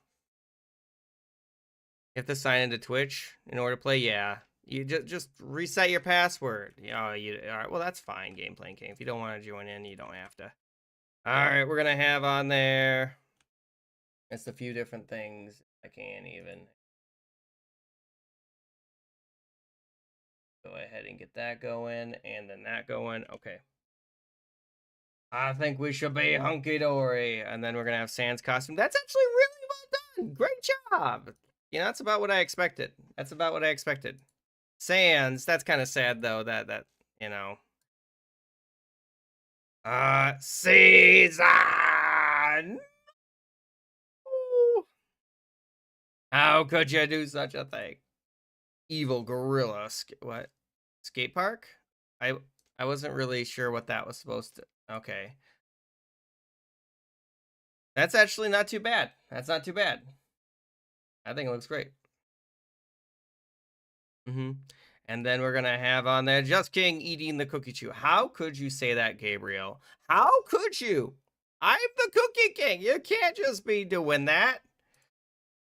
You have to sign into Twitch in order to play? Yeah. You just reset your password. All right, well, that's fine, Game Playing King. If you don't want to join in, you don't have to. All right, we're going to have on there. It's a few different things. I can't even go ahead and get that going, and then that going. Okay. I think we should be hunky-dory. And then we're going to have Sans costume. That's actually really well done. Great job. You know, that's about what I expected. That's about what I expected. Sans, that's kind of sad, though, that you know. Season! How could you do such a thing? Evil gorilla. What? Skate park? I I wasn't really sure what that was supposed to. Okay. That's actually not too bad. That's not too bad. I think it looks great. And then we're gonna have on there Just King eating the cookie chew. How could you say that, Gabriel? How could you? I'm the Cookie King. You can't just be doing that.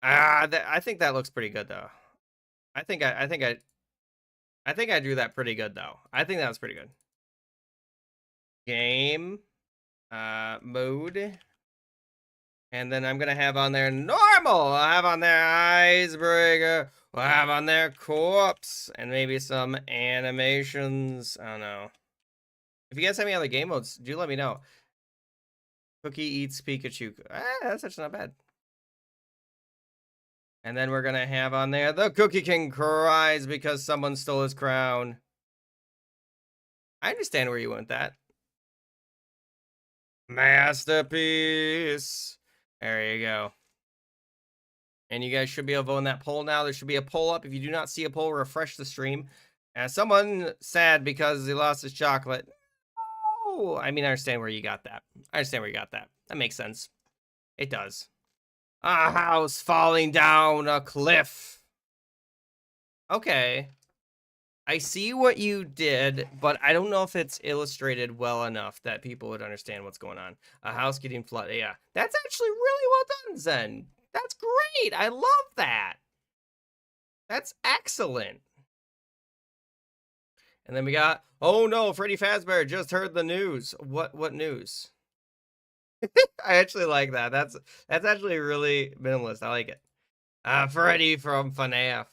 I think that looks pretty good though. I think I drew that pretty good though. I think that was pretty good. Game, mode, and then I'm gonna have on there normal. I'll have on there icebreaker. We'll have on there corpse and maybe some animations. I don't know. If you guys have any other game modes, do let me know. Cookie eats Pikachu. That's actually not bad. And then we're gonna have on there the Cookie King cries because someone stole his crown. I understand where you went that. Masterpiece. There you go. And you guys should be able to vote in that poll now. There should be a poll up. If you do not see a poll, refresh the stream. Someone sad because he lost his chocolate. Oh, I mean, I understand where you got that. I understand where you got that. That makes sense. It does. A house falling down a cliff. Okay. I see what you did, but I don't know if it's illustrated well enough that people would understand what's going on. A house getting flooded. Yeah, that's actually really well done, Zen. That's great. I love that. That's excellent. And then we got, oh no, Freddy Fazbear just heard the news. What news? I actually like that. That's actually really minimalist. I like it. Freddy from FNAF.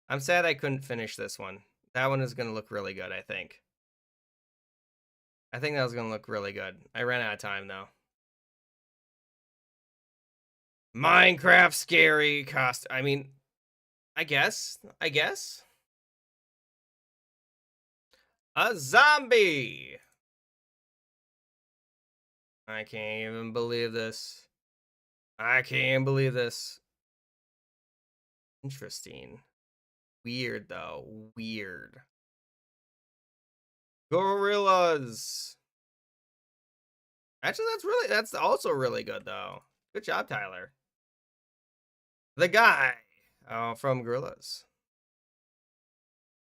I'm sad I couldn't finish this one. That one is going to look really good, I think. I think that was going to look really good. I ran out of time, though. Minecraft scary cost. I mean, I guess. I guess. A zombie. I can't even believe this. I can't believe this. Interesting. Weird though. Weird. Gorillas. Actually, that's also really good though. Good job, Tyler. The guy from Gorillas.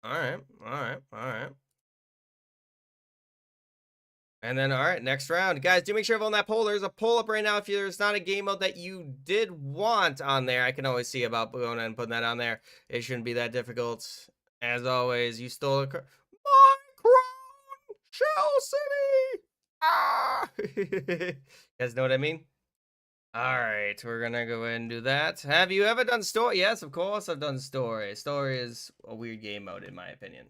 All right, all right, all right. And then, all right, next round. Guys, do make sure on that poll. There's a poll up right now. If there's not a game mode that you did want on there, I can always see about going and putting that on there. It shouldn't be that difficult. As always, you stole a Minecraft Shell City. Ah! You guys know what I mean? All right, we're gonna go ahead and do that. Have you ever done story? Yes, of course I've done story. Story is a weird game mode in my opinion.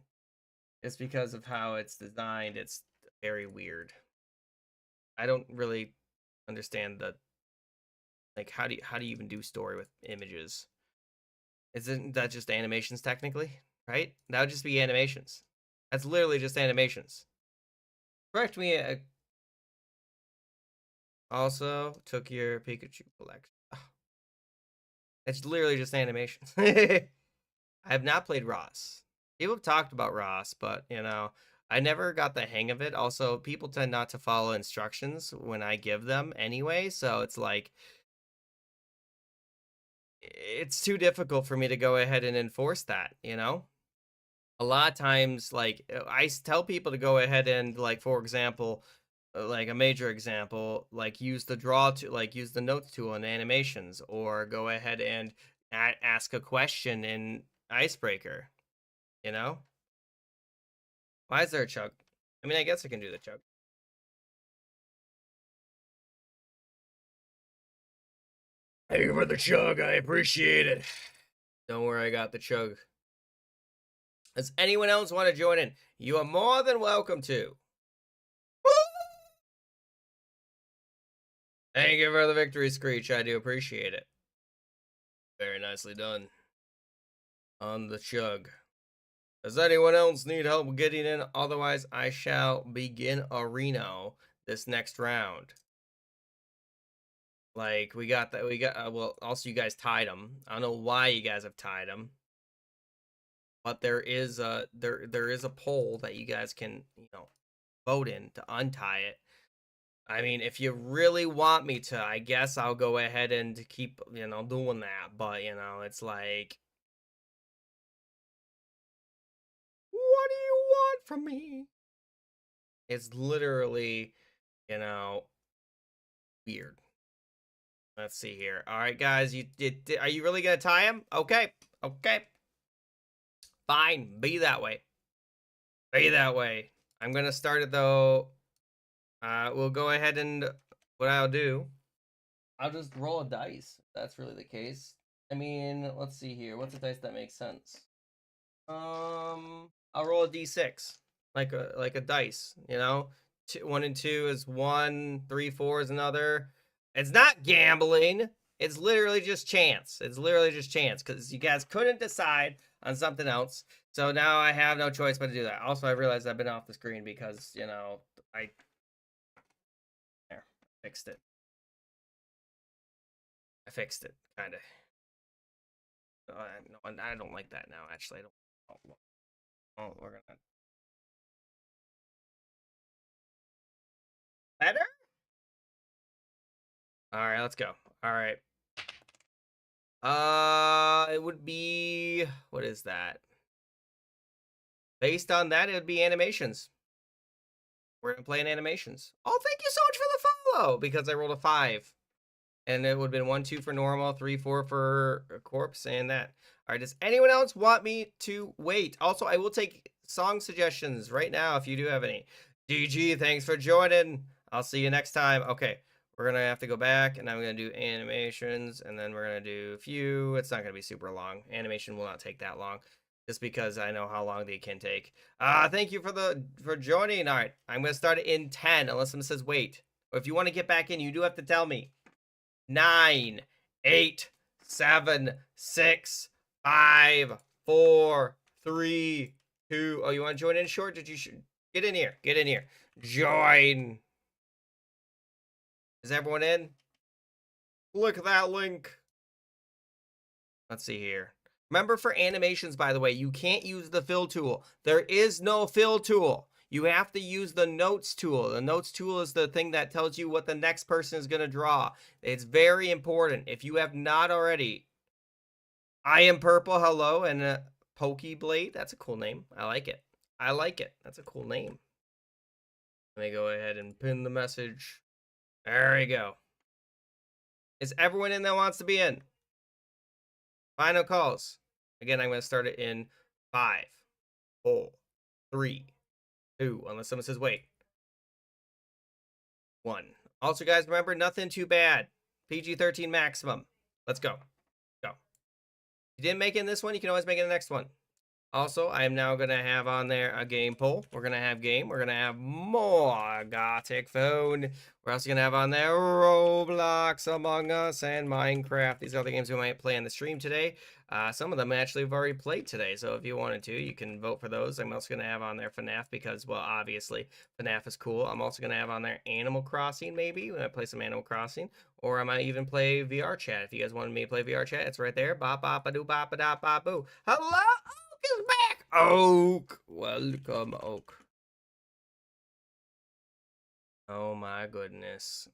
It's because of how it's designed. It's very weird. I don't really understand the like how do you even do story with images? Isn't that just animations technically? Right? That would just be animations. That's literally just animations. Correct me. Also took your Pikachu collection. It's literally just animations. I have not played Ross. People have talked about Ross, but I never got the hang of it. Also, people tend not to follow instructions when I give them anyway, so it's like it's too difficult for me to go ahead and enforce that, A lot of times, like, I tell people to go ahead and, like, for example, like a major example, like use the draw to, like, use the notes tool in animations, or go ahead and ask a question in Icebreaker, you know? Why is there a chug? I mean, I guess I can do the chug. Thank you for the chug. I appreciate it. Don't worry, I got the chug. Does anyone else want to join in? You are more than welcome to. Thank you for the victory screech. I do appreciate it. Very nicely done. On the chug. Does anyone else need help getting in? Otherwise, I shall begin Arena this next round. Like, we got that. Well, also, you guys tied them. I don't know why you guys have tied them. But there is a poll that you guys can vote in to untie it. I mean, if you really want me to, I guess I'll go ahead and keep doing that. But it's like, what do you want from me? It's literally weird. Let's see here. All right, guys, are you really gonna tie him? Okay, fine. Be that way. Be that way. I'm gonna start it though. We'll go ahead and what I'll do, I'll just roll a dice. If that's really the case. I mean, let's see here. What's a dice that makes sense? I'll roll a d6, like a dice. 1 and 2 is 1, 3, 4 is another. It's not gambling. It's literally just chance. It's literally just chance because you guys couldn't decide on something else. So now I have no choice but to do that. Also, I realized I've been off the screen because I fixed it. I fixed it, kind of. No, I don't like that now. Actually, I don't. We're gonna better. All right, let's go. All right. It would be, what is that? Based on that, it would be animations. We're gonna play in animations. Oh, thank you so much for the follow because I rolled a 5. And it would have been 1, 2 for normal, 3, 4 for a corpse, and that. All right, does anyone else want me to wait? Also, I will take song suggestions right now if you do have any. DG, thanks for joining. I'll see you next time. Okay, we're going to have to go back, and I'm going to do animations, and then we're going to do a few. It's not going to be super long. Animation will not take that long, just because I know how long they can take. Thank you for joining. All right, I'm going to start it in 10, unless someone says wait. Or if you want to get back in, you do have to tell me. 9, 8, 7, 6, 5, 4, 3, 2. Oh, you want to join in short? Did you get in here? Get in here. Join. Is everyone in? Click that link. Let's see here. Remember, for animations, by the way, you can't use the fill tool. There is no fill tool. You have to use the notes tool. The notes tool is the thing that tells you what the next person is going to draw. It's very important. If you have not already, I am purple. Hello, and Pokey Blade. That's a cool name. I like it. I like it. That's a cool name. Let me go ahead and pin the message. There we go. Is everyone in that wants to be in? Final calls. Again, I'm going to start it in 5, 4, 3, 2, unless someone says wait. 1. Also, guys, remember, nothing too bad. PG-13 maximum. Let's go. Go. If you didn't make it in this one, you can always make it in the next one. Also, I am now going to have on there a game poll. We're going to have game. We're going to have more Gartic phone. We're also going to have on there Roblox, Among Us, and Minecraft. These are the games we might play on the stream today. Some of them actually have already played today, so if you wanted to, you can vote for those. I'm also going to have on there FNAF because, well, obviously, FNAF is cool. I'm also going to have on there Animal Crossing, maybe. We might play some Animal Crossing. Or I might even play VR chat. If you guys wanted me to play VR chat, it's right there. Bop, bop, a doo, bop, a dop, bop, boo. Hello? Is back. Oak. Welcome, Oak. Oh my goodness.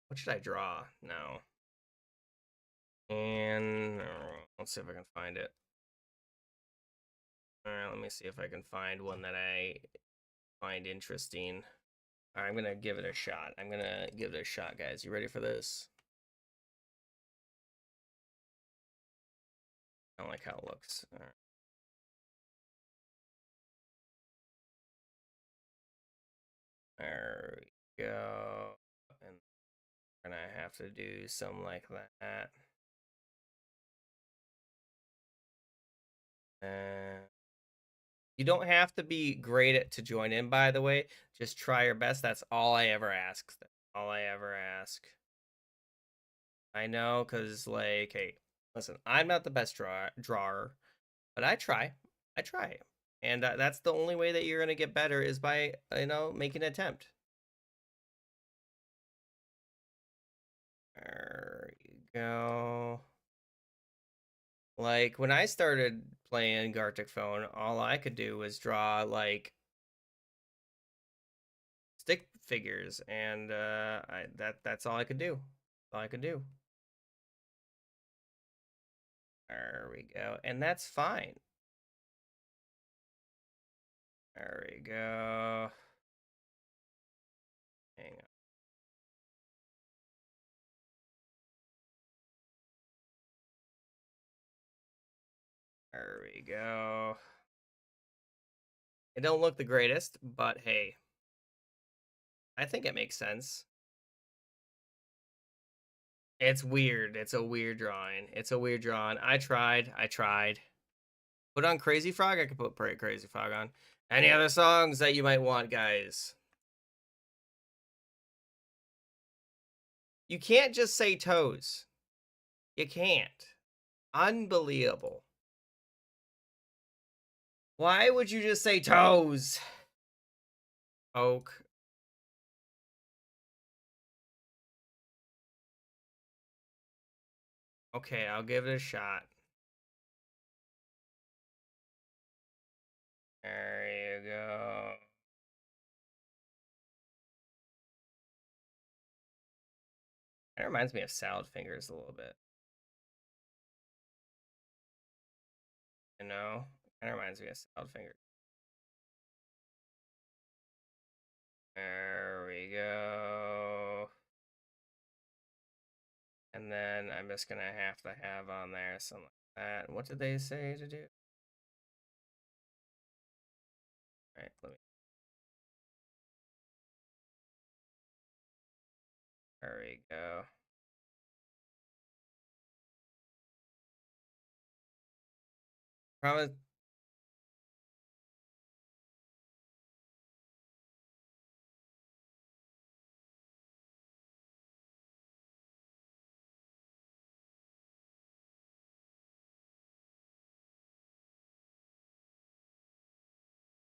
What should I draw now? And let's see if I can find it. Alright, let me see if I can find one that I find interesting. Alright, I'm gonna give it a shot. I'm gonna give it a shot, guys. You ready for this? I don't like how it looks. All right. There we go. And we're gonna have to do something like that. And you don't have to be great at to join in, by the way. Just try your best. That's all I ever ask. That's all I ever ask. I know, because, like, hey, listen, I'm not the best drawer, but I try. I try. And that's the only way that you're going to get better is by, making an attempt. There you go. Like, when I started playing Gartic Phone, all I could do was draw, like, stick figures, and that's all I could do. That's all I could do. There we go, and that's fine. There we go. Hang on. There we go. It don't look the greatest, but hey, I think it makes sense. It's weird. It's a weird drawing. It's a weird drawing. I tried. Put on Crazy Frog. I could put Crazy Frog on. Any other songs that you might want, guys? You can't just say Toes. You can't. Unbelievable. Why would you just say Toes? Oak. Okay, I'll give it a shot. There you go. That reminds me of Salad Fingers a little bit. You know? Kind of reminds me of Salad Fingers. There we go. And then I'm just going to have on there something like that. What did they say to do? All right, let me. There we go. Probably.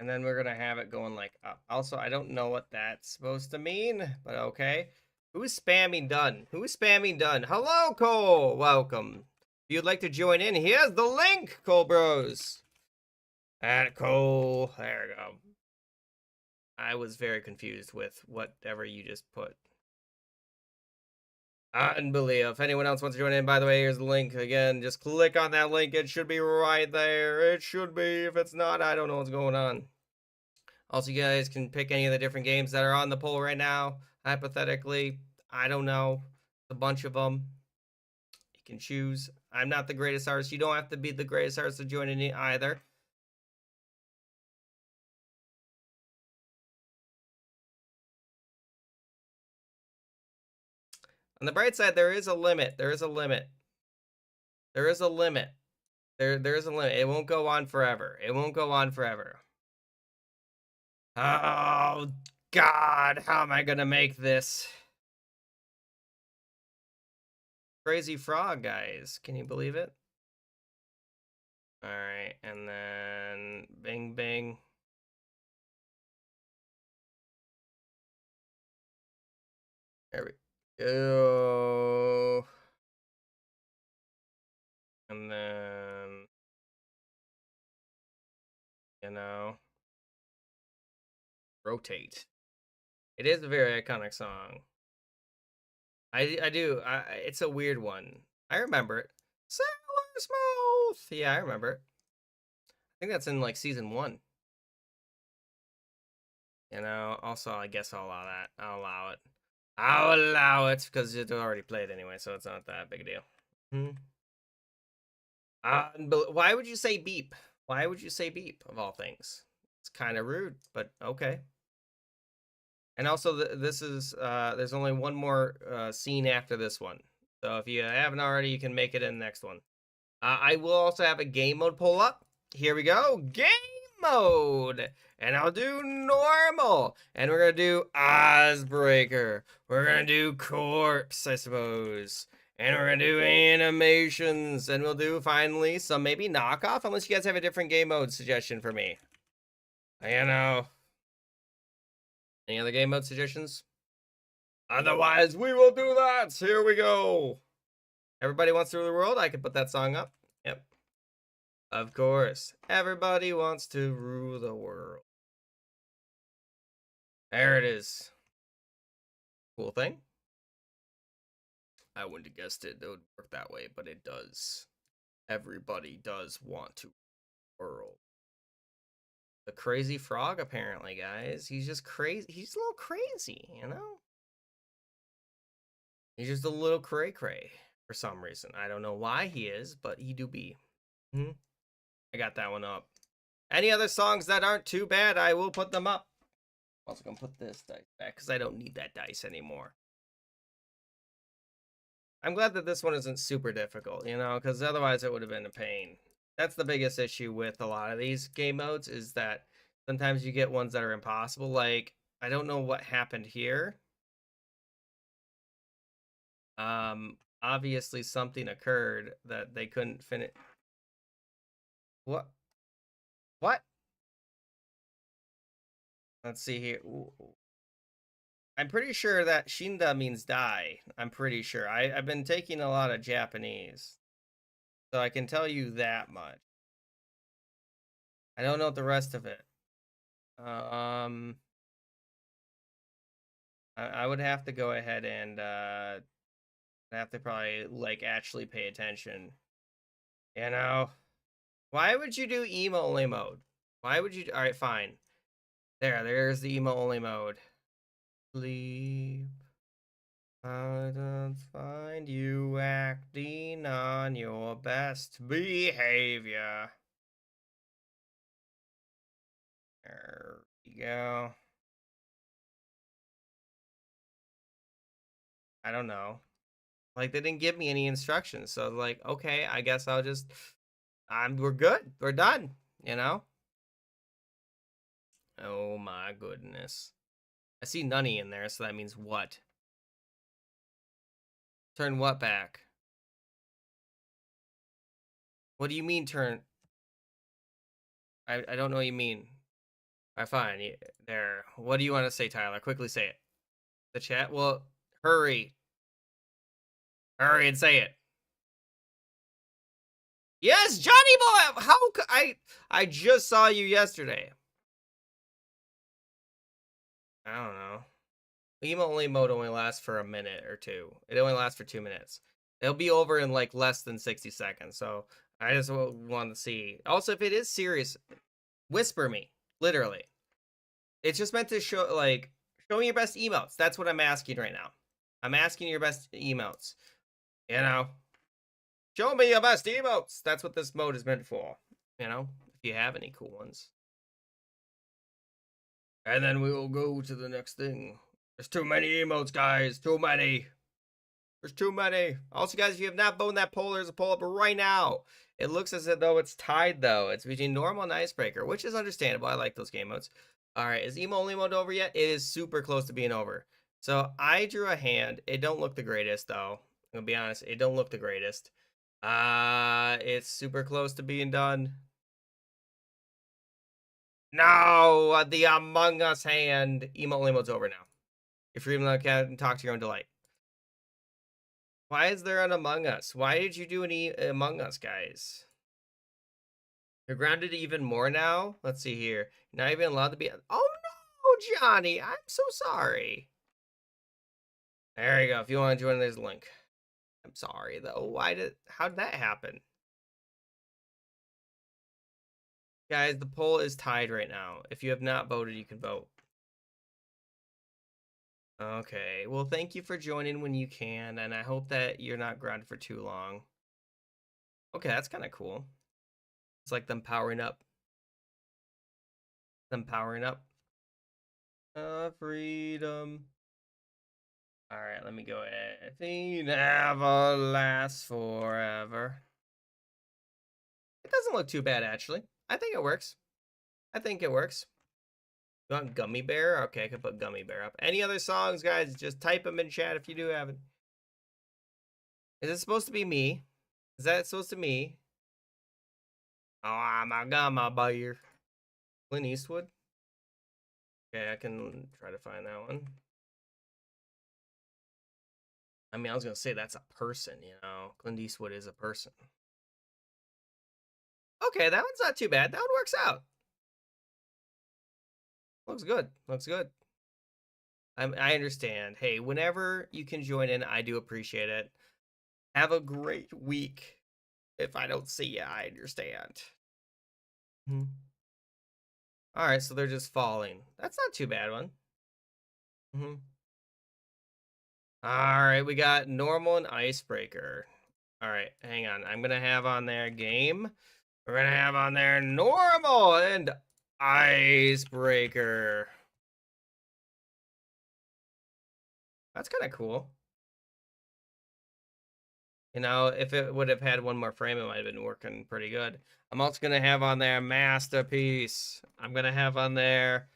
And then we're gonna have it going like up. Also, I don't know what that's supposed to mean, but okay. Who's spamming done? Who's spamming done? Hello, Cole. Welcome. If you'd like to join in, here's the link, Cole Bros. At Cole. There we go. I was very confused with whatever you just put. Unbelievable. If anyone else wants to join in, by the way, here's the link. Again, just click on that link. It should be right there. It should be. If it's not, I don't know what's going on. Also, you guys can pick any of the different games that are on the poll right now. Hypothetically, I don't know. A bunch of them. You can choose. I'm not the greatest artist. You don't have to be the greatest artist to join in either. On the bright side, there is a limit. There is a limit. There is a limit. There is a limit. It won't go on forever. It won't go on forever. Oh, God. How am I going to make this? Crazy Frog, guys. Can you believe it? All right. And then Bing Bing. There we go. And then, you know, rotate. It is a very iconic song. I do. It's a weird one. I remember it. Sailor Smooth. Yeah, I remember it. I think that's in like season 1. You know, also, I guess I'll allow that. I'll allow it. I'll allow it because it's already played anyway, so it's not that big a deal. Why would you say beep? Why would you say beep, of all things? It's kind of rude, but okay. And also, this is, there's only one more scene after this one. So if you haven't already, you can make it in the next one. I will also have a game mode pull up. Here we go. Game mode. And I'll do normal. And we're going to do Ozbreaker. We're going to do Corpse, I suppose. And we're going to do animations. And we'll do, finally, some maybe knockoff. Unless you guys have a different game mode suggestion for me. You know. Any other game mode suggestions? Otherwise, we will do that. Here we go. Everybody Wants to Rule the World. I can put that song up. Yep. Of course. Everybody wants to rule the world. There it is. Cool thing. I wouldn't have guessed it would work that way, but it does. Everybody does want to rule the world. The crazy frog, apparently, guys. He's just crazy. He's a little crazy, you know? He's just a little cray-cray for some reason. I don't know why he is, but he do be. I got that one up. Any other songs that aren't too bad, I will put them up. I'm also going to put this dice back because I don't need that dice anymore. I'm glad that this one isn't super difficult, you know, because otherwise it would have been a pain. That's the biggest issue with a lot of these game modes is that sometimes you get ones that are impossible. Like, I don't know what happened here. Obviously something occurred that they couldn't finish. What? What? Let's see here. Ooh. I'm pretty sure that Shinda means die. I'm pretty sure. I've been taking a lot of Japanese. So I can tell you that much. I don't know the rest of it. I would have to go ahead and have to probably like actually pay attention. You know? Why would you do emo only mode? Why would you? All right, fine. There's the emo only mode. Sleep. I don't find you acting on your best behavior. There you go. I don't know. Like, they didn't give me any instructions. So, like, okay, I guess I'll just... we're good. We're done, you know? Oh, my goodness. I see Nunny in there, so that means what? Turn what back? What do you mean turn? I don't know what you mean. Alright, fine. There. What do you want to say, Tyler? Quickly say it. The chat? Well, hurry. Hurry and say it. Yes, Johnny Boy! I just saw you yesterday. I don't know. Emo only mode only lasts for a minute or two. It only lasts for 2 minutes. It'll be over in like less than 60 seconds. So I just want to see. Also, if it is serious, whisper me. Literally. It's just meant to show me your best emotes. That's what I'm asking right now. I'm asking your best emotes. You know? Show me your best emotes. That's what this mode is meant for. You know? If you have any cool ones. And then we will go to the next thing. There's too many emotes, guys. Too many. There's too many. Also, guys, if you have not voted that poll, there's a poll up right now. It looks as though it's tied, though. It's between normal and icebreaker, which is understandable. I like those game modes. All right, is emo only mode over yet? It is super close to being over. So I drew a hand. It don't look the greatest, though. I'm gonna be honest. It don't look the greatest. It's super close to being done. No, the Among Us hand. Emo only mode's over now. You're free to look at and talk to your own delight. Why is there an Among Us? Why did you do an Among Us, guys? You're grounded even more now? Let's see here. You're not even allowed to be... Oh, no, Johnny. I'm so sorry. There you go. If you want to join, there's a link. I'm sorry, though. How did that happen? Guys, the poll is tied right now. If you have not voted, you can vote. Okay. Well, thank you for joining when you can, and I hope that you're not grounded for too long. Okay, that's kind of cool. It's like them powering up. Freedom. All right, let me go ahead. It never lasts forever. It doesn't look too bad, actually. I think it works. You want Gummy Bear? Okay, I can put Gummy Bear up. Any other songs, guys? Just type them in chat if you do have it. Is it supposed to be me? Is that supposed to be me? Oh, I'm a Gummy Bear. Clint Eastwood? Okay, I can try to find that one. I mean, I was going to say that's a person, you know. Clint Eastwood is a person. Okay, that one's not too bad. That one works out. Looks good. I understand. Hey, whenever you can join in, I do appreciate it. Have a great week. If I don't see you, I understand. All right, so they're just falling. That's not too bad one. All right, we got normal and icebreaker. All right, hang on. I'm gonna have on there game. We're gonna have on there normal and icebreaker. That's kind of cool. You know, if it would have had one more frame, it might have been working pretty good. I'm also gonna have on there masterpiece. I'm gonna have on there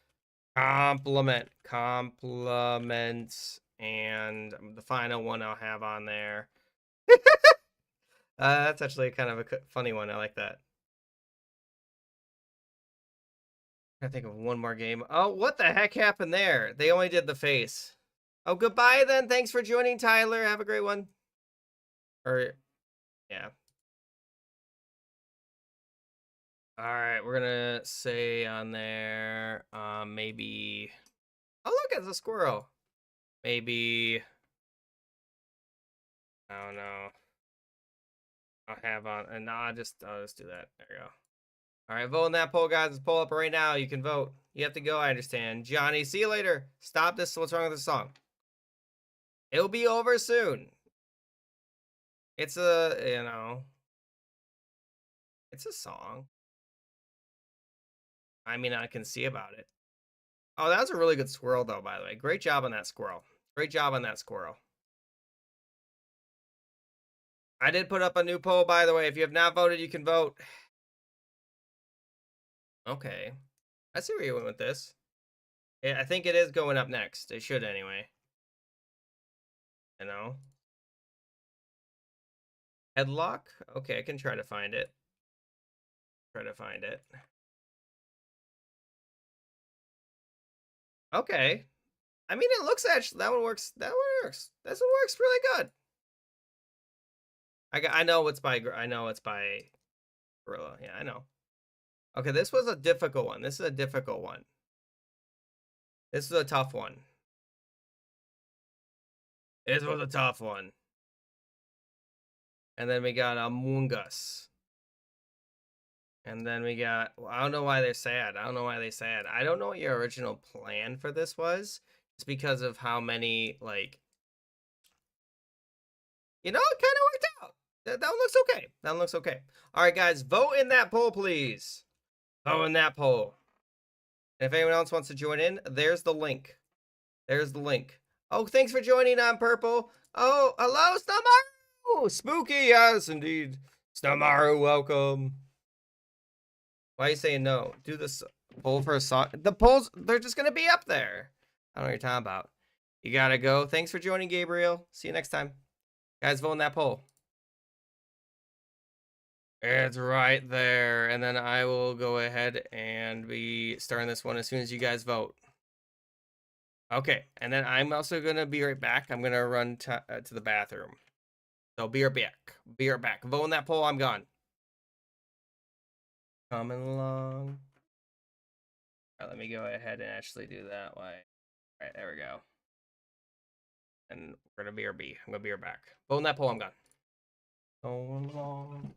compliments, and the final one I'll have on there. That's actually kind of a funny one. I like that. I think of one more game. Oh, what the heck happened there? They only did the face. Oh, goodbye then. Thanks for joining, Tyler. Have a great one. Or, yeah. All right, we're gonna say on there, maybe. Oh, look, it's a squirrel. Maybe. I don't know. I'll have on, and no, I'll just do that. There you go. All right, vote on that poll, guys. Let's pull up right now. You can vote. You have to go. I understand. Johnny, see you later. Stop this. What's wrong with this song? It'll be over soon. It's it's a song. I mean, I can see about it. Oh, that was a really good squirrel, though, by the way. Great job on that squirrel. Great job on that squirrel. I did put up a new poll, by the way. If you have not voted, you can vote. Okay. I see where you went with this. I think it is going up next. It should anyway. You know? Headlock? Okay, I can try to find it. Okay. I mean, it looks actually that one works. That one works. This one works really good. I know it's by Gorilla. Yeah, I know. Okay, this was a difficult one. This is a difficult one. This is a tough one. This was a tough one. And then we got Among Us. And then we got, well, I don't know why they're sad. I don't know why they sad. I don't know what your original plan for this was. It's because of how many, like, it kind of worked out. That one looks okay. That one looks okay. All right, guys, vote in that poll, please. Vote in that poll. And if anyone else wants to join in, there's the link. There's the link. Oh, thanks for joining on Purple. Oh, hello, Snowmaru. Spooky, yes, indeed. Snowmaru, welcome. Why are you saying no? Do this poll for a song. The polls, they're just going to be up there. I don't know what you're talking about. You got to go. Thanks for joining, Gabriel. See you next time. Guys, vote in that poll. It's right there. And then I will go ahead and be starting this one as soon as you guys vote. Okay. And then I'm also going to be right back. I'm going to run to the bathroom. So be right back. Be right back. Vote in that poll. I'm gone. Coming along. All right, let me go ahead and actually do that way. All right, there we go. And we're gonna BRB. I'm gonna be right back. Vote in that poll. I'm gone. Going along.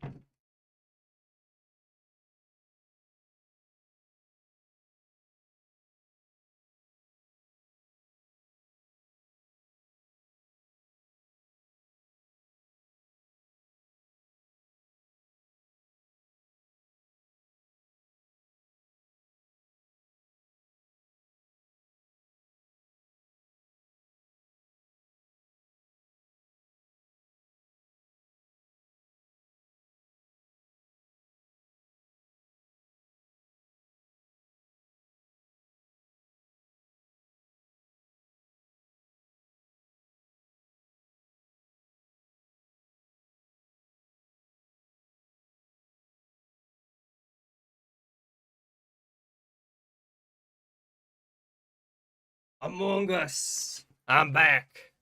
Among Us. I'm back.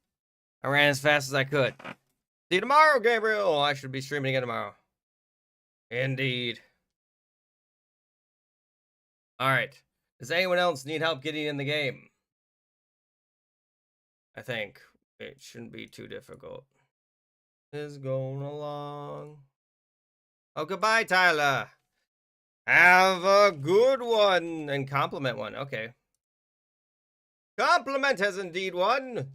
I ran as fast as I could. See you tomorrow, Gabriel. I should be streaming again tomorrow. Indeed. All right. Does anyone else need help getting in the game? I think it shouldn't be too difficult. Is going along. Oh, goodbye, Tyler. Have a good one and compliment one. Okay. Compliment has indeed won.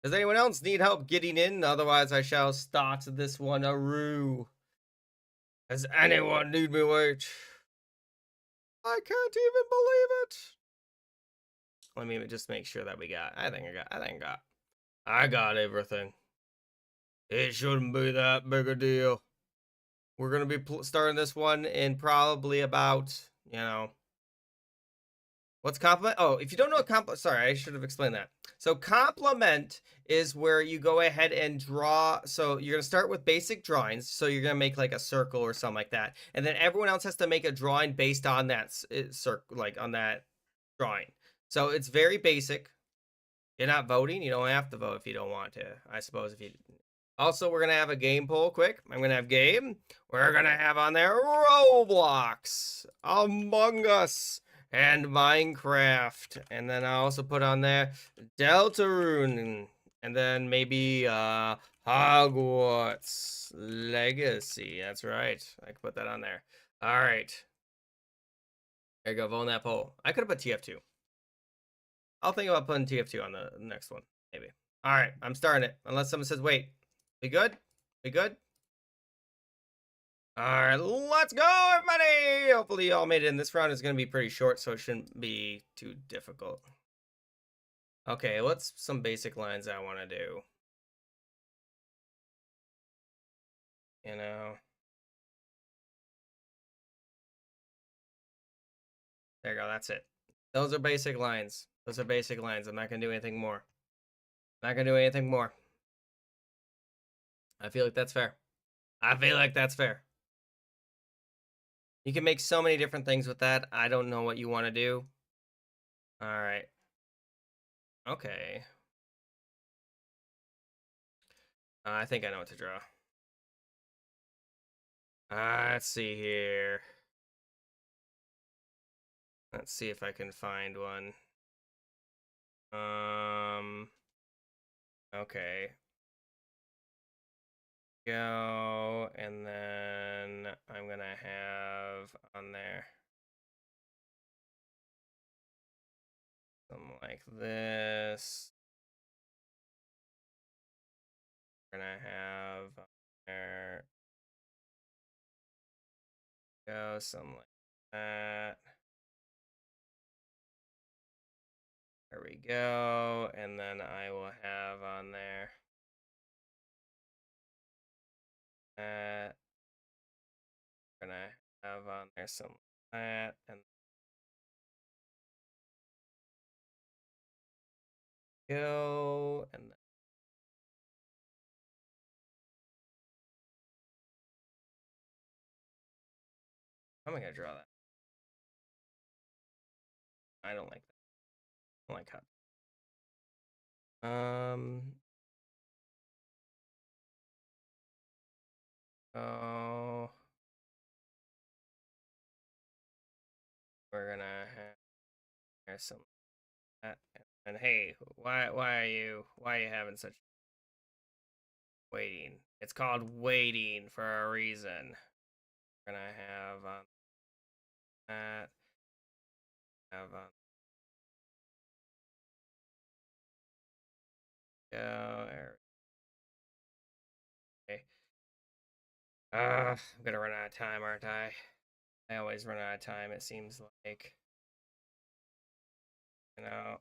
Does anyone else need help getting in? Otherwise, I shall start this one anew. Does anyone need me wait? I can't even believe it. Let me just make sure that we got. I got everything. It shouldn't be that big a deal. We're gonna be starting this one in probably about, what's compliment? Oh, if you don't know what compliment, sorry, I should have explained that. So compliment is where you go ahead and draw. So you're going to start with basic drawings. So you're going to make like a circle or something like that. And then everyone else has to make a drawing based on that circle, like on that drawing. So it's very basic. You're not voting. You don't have to vote if you don't want to, I suppose. If you also, we're going to have a game poll quick. I'm going to have game. We're going to have on there Roblox, Among Us, and Minecraft. And then I also put on there Deltarune. And then maybe Hogwarts Legacy. That's right. I can put that on there. All right. There you go. Vote on that poll. I could have put TF2. I'll think about putting TF2 on the next one. Maybe. All right. I'm starting it. Unless someone says, wait. We good? We good? All right, let's go, everybody! Hopefully you all made it in. This round is going to be pretty short, so it shouldn't be too difficult. Okay, what's some basic lines I want to do? You know. There you go, that's it. Those are basic lines. Those are basic lines. I'm not going to do anything more. Not going to do anything more. I feel like that's fair. I feel like that's fair. You can make so many different things with that. I don't know what you want to do. All right. Okay. I think I know what to draw. Let's see here. Let's see if I can find one. Okay. Go, and then I'm gonna have on there something like this. We're gonna have on there go something like that. There we go, and then I will have on there that. We're gonna have on there something like that, and go, and then how am I gonna draw that? I don't like that. I don't like how. Oh, we're gonna have there's some that, and hey, why are you having such waiting? It's called waiting for a reason. We're gonna have on that, have on go. Okay. I'm gonna run out of time, aren't I? I always run out of time. It seems like, you know.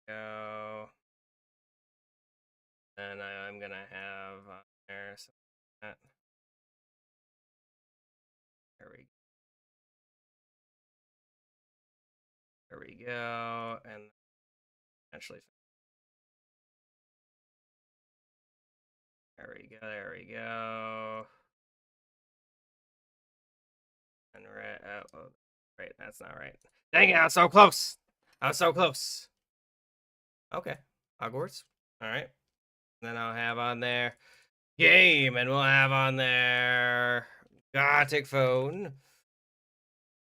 Go. And I'm gonna have on there some that. There we there we go, and actually there we go, there we go. And oh, right, that's not right. Dang it, I was so close. I was so close. Okay, Hogwarts. All right. Then I'll have on there game, and we'll have on there Gartic phone,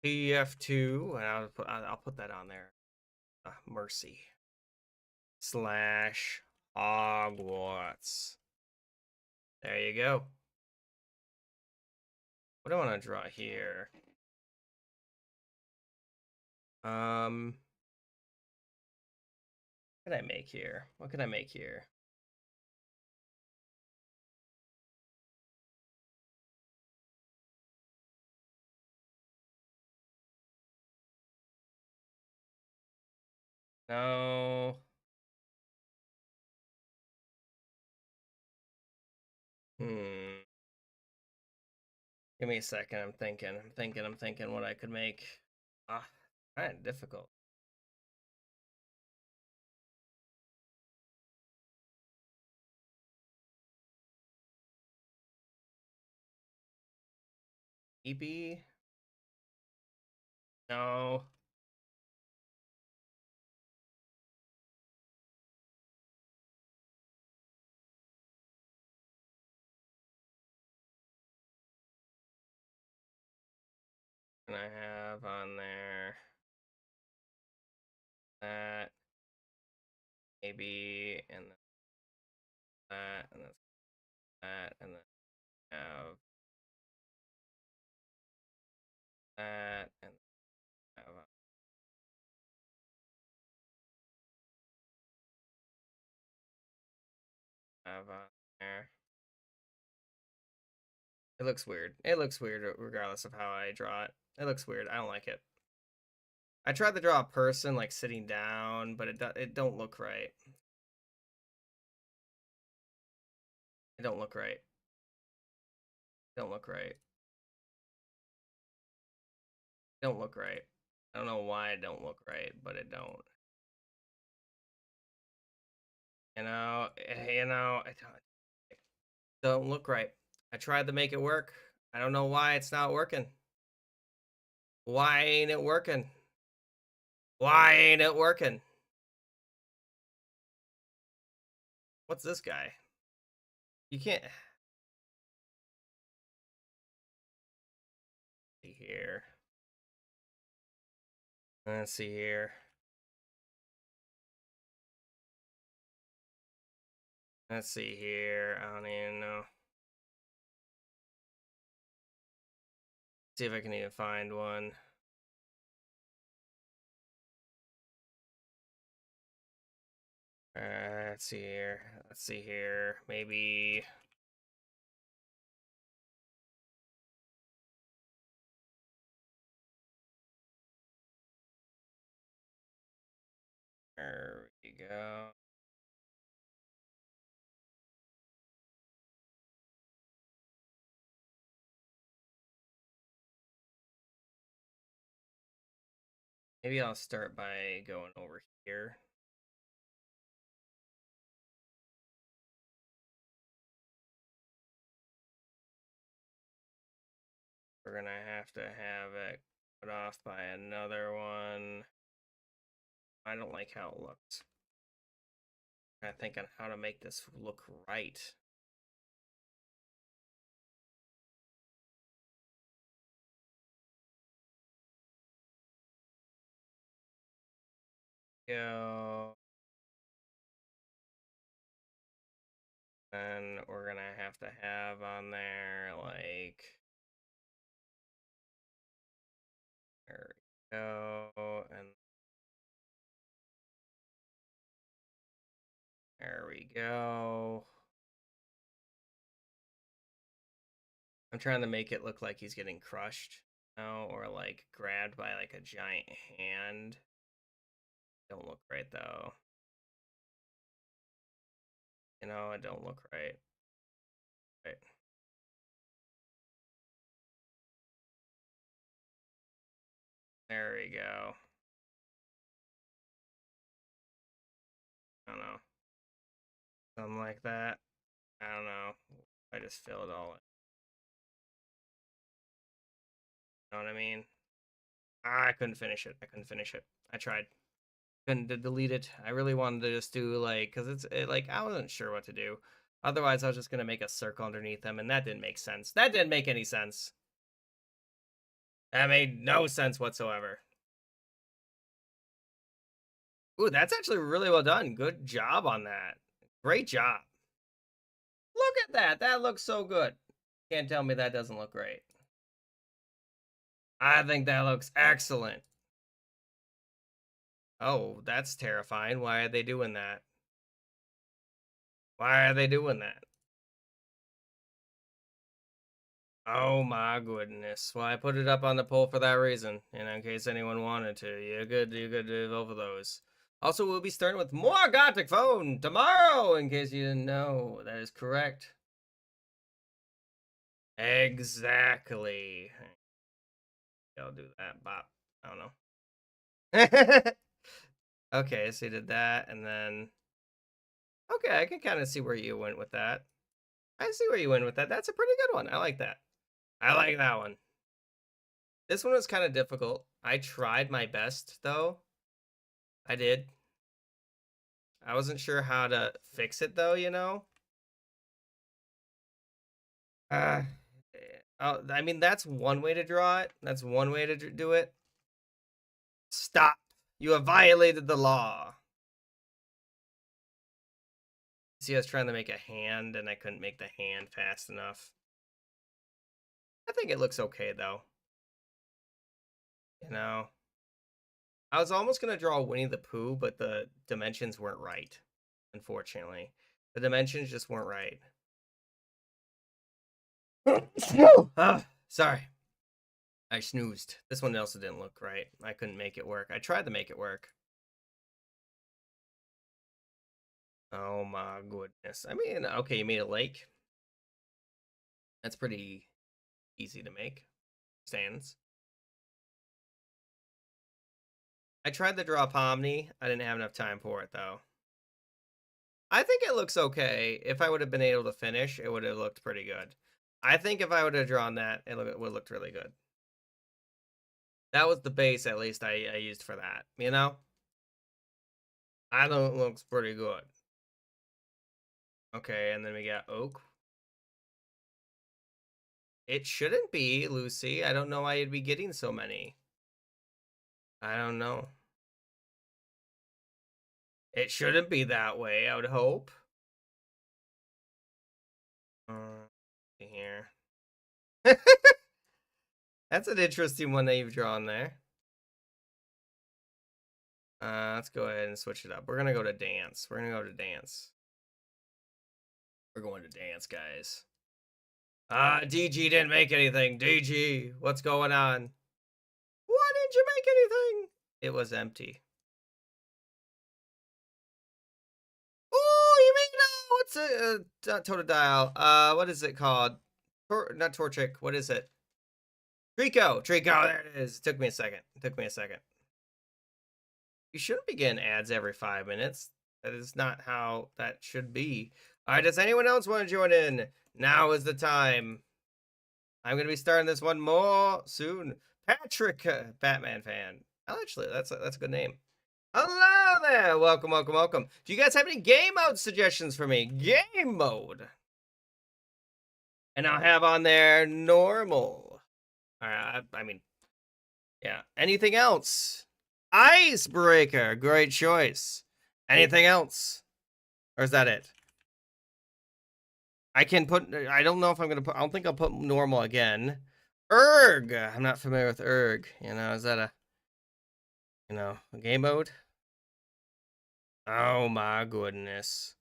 PF2, and I'll put that on there. Mercy slash Hogwarts. There you go. What do I want to draw here? What can I make here? What can I make here? No. Hmm. Give me a second. I'm thinking what I could make. Kind of difficult. EP? No. And I have on there that, maybe, and then that, and then that, and then have that, and have on there. It looks weird. It looks weird regardless of how I draw it. It looks weird. I don't like it. I tried to draw a person like sitting down, but it don't look right. It don't look right. It don't look right. It don't look right. I don't know why it don't look right, but it don't. It don't look right. I tried to make it work. I don't know why it's not working. Why ain't it working? Why ain't it working? What's this guy? You can't see here. Let's see here. Let's see here. I don't even know. See if I can even find one. Let's see here. Let's see here. Maybe. There we go. Maybe I'll start by going over here. We're gonna have to have it cut off by another one. I don't like how it looks. I think on how to make this look right. Go. And we're gonna have to have on there like, there we go, and there we go. I'm trying to make it look like he's getting crushed, or like grabbed by like a giant hand. Don't look right though. It don't look right. Right. There we go. I don't know. Something like that. I don't know. I just fill it all in. You know what I mean? I couldn't finish it. I couldn't finish it. I tried. Couldn't delete it. I really wanted to just do like, because like, I wasn't sure what to do. Otherwise, I was just going to make a circle underneath them, and that didn't make sense. That didn't make any sense. That made no sense whatsoever. Ooh, that's actually really well done. Good job on that. Great job. Look at that. That looks so good. Can't tell me that doesn't look great. I think that looks excellent. Oh, that's terrifying. Why are they doing that? Why are they doing that? Oh my goodness. Well, I put it up on the poll for that reason, and in case anyone wanted to. You could vote for those. Also, we'll be starting with more Gartic phone tomorrow, in case you didn't know. That is correct. Exactly. I'll do that, bop. I don't know. Okay, so you did that, and then... Okay, I can kind of see where you went with that. I see where you went with that. That's a pretty good one. I like that. I like that one. This one was kind of difficult. I tried my best, though. I did. I wasn't sure how to fix it, though, Uh, I mean, that's one way to draw it. That's one way to do it. Stop. You have violated the law. See, I was trying to make a hand, and I couldn't make the hand fast enough. I think it looks okay, though. I was almost going to draw Winnie the Pooh, but the dimensions weren't right, unfortunately. The dimensions just weren't right. Sorry. I snoozed. This one also didn't look right. I couldn't make it work. I tried to make it work. Oh my goodness. I mean, okay, you made a lake. That's pretty easy to make. Stands. I tried to draw Pomni. I didn't have enough time for it, though. I think it looks okay. If I would have been able to finish, it would have looked pretty good. I think if I would have drawn that, it would have looked really good. That was the base, at least I used for that. You know, I know it looks pretty good. Okay, and then we got oak. It shouldn't be, Lucy. I don't know why you'd be getting so many. I don't know. It shouldn't be that way, I would hope. Here. That's an interesting one that you've drawn there. Let's go ahead and switch it up. We're gonna go to dance. We're gonna go to dance. We're going to dance, guys. DG didn't make anything. DG, what's going on? Why didn't you make anything? It was empty. Oh, you made what's a Totodile? What is it called? Not Torchic. What is it? Trico. Trico. There it is. It took me a second. You shouldn't be getting ads every 5 minutes. That is not how that should be. All right, does anyone else want to join in? Now is the time. I'm going to be starting this one more soon. Patrick, Batman fan. Oh, actually, that's a good name. Hello there. Welcome. Do you guys have any game mode suggestions for me? Game mode. And I'll have on there normal. All right, I mean, yeah. Anything else? Icebreaker, great choice. Anything else? Or is that it? I don't know if I'm going to put, I don't think I'll put normal again. Erg, I'm not familiar with Erg. You know, is that a game mode? Oh my goodness.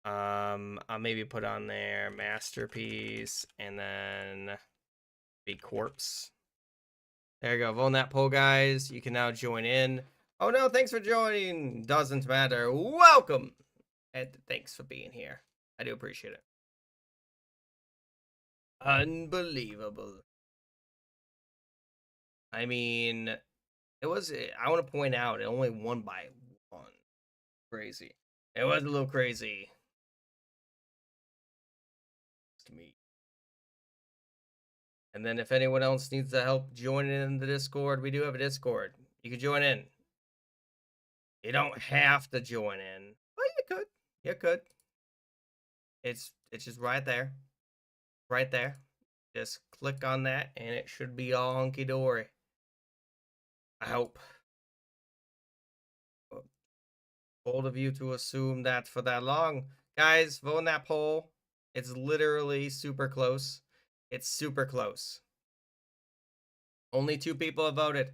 I'll maybe put on there Masterpiece and then be Corpse. There you go. Vote on that poll, guys. You can now join in. Oh no, thanks for joining. Doesn't matter. Welcome. And thanks for being here. I do appreciate it. Unbelievable. I mean, I want to point out, it only won by 1. Crazy. It was a little crazy. To me. And then if anyone else needs to help join in the Discord, we do have a Discord. You can join in. You don't have to join in. But you could. You could. It's just right there. Right there. Just click on that and it should be all hunky dory. I hope. Bold of you to assume that for that long. Guys, vote in that poll. It's literally super close. It's super close. Only 2 people have voted.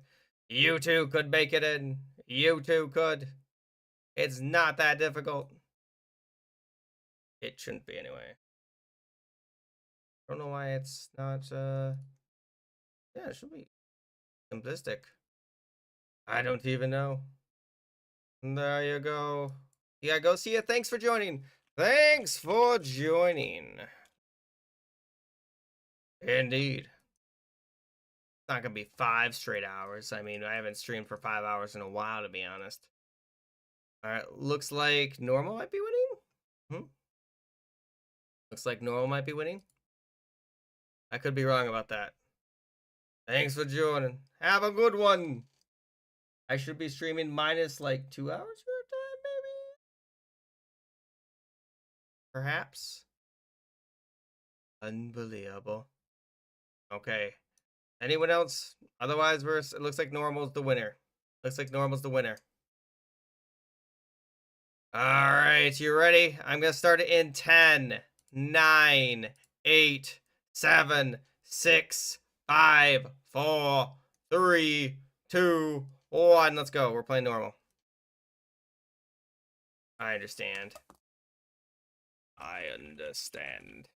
You 2 could make it in. You 2 could. It's not that difficult. It shouldn't be anyway. I don't know why it's not, yeah, it should be simplistic. I don't even know. There you go. Yeah, go see it. Thanks for joining. Thanks for joining. Indeed. It's not going to be 5 straight hours. I mean, I haven't streamed for 5 hours in a while, to be honest. All right, looks like normal might be winning. Looks like normal might be winning. I could be wrong about that. Thanks for joining. Have a good one. I should be streaming minus like 2 hours for a time, maybe? Perhaps. Unbelievable. Okay. Anyone else? Otherwise, it looks like normal's the winner. Looks like normal's the winner. All right, you ready? I'm going to start it in 10, 9, 8, 7, 6, 5, 4, 3, 2, 1. Let's go. We're playing normal. I understand. I understand.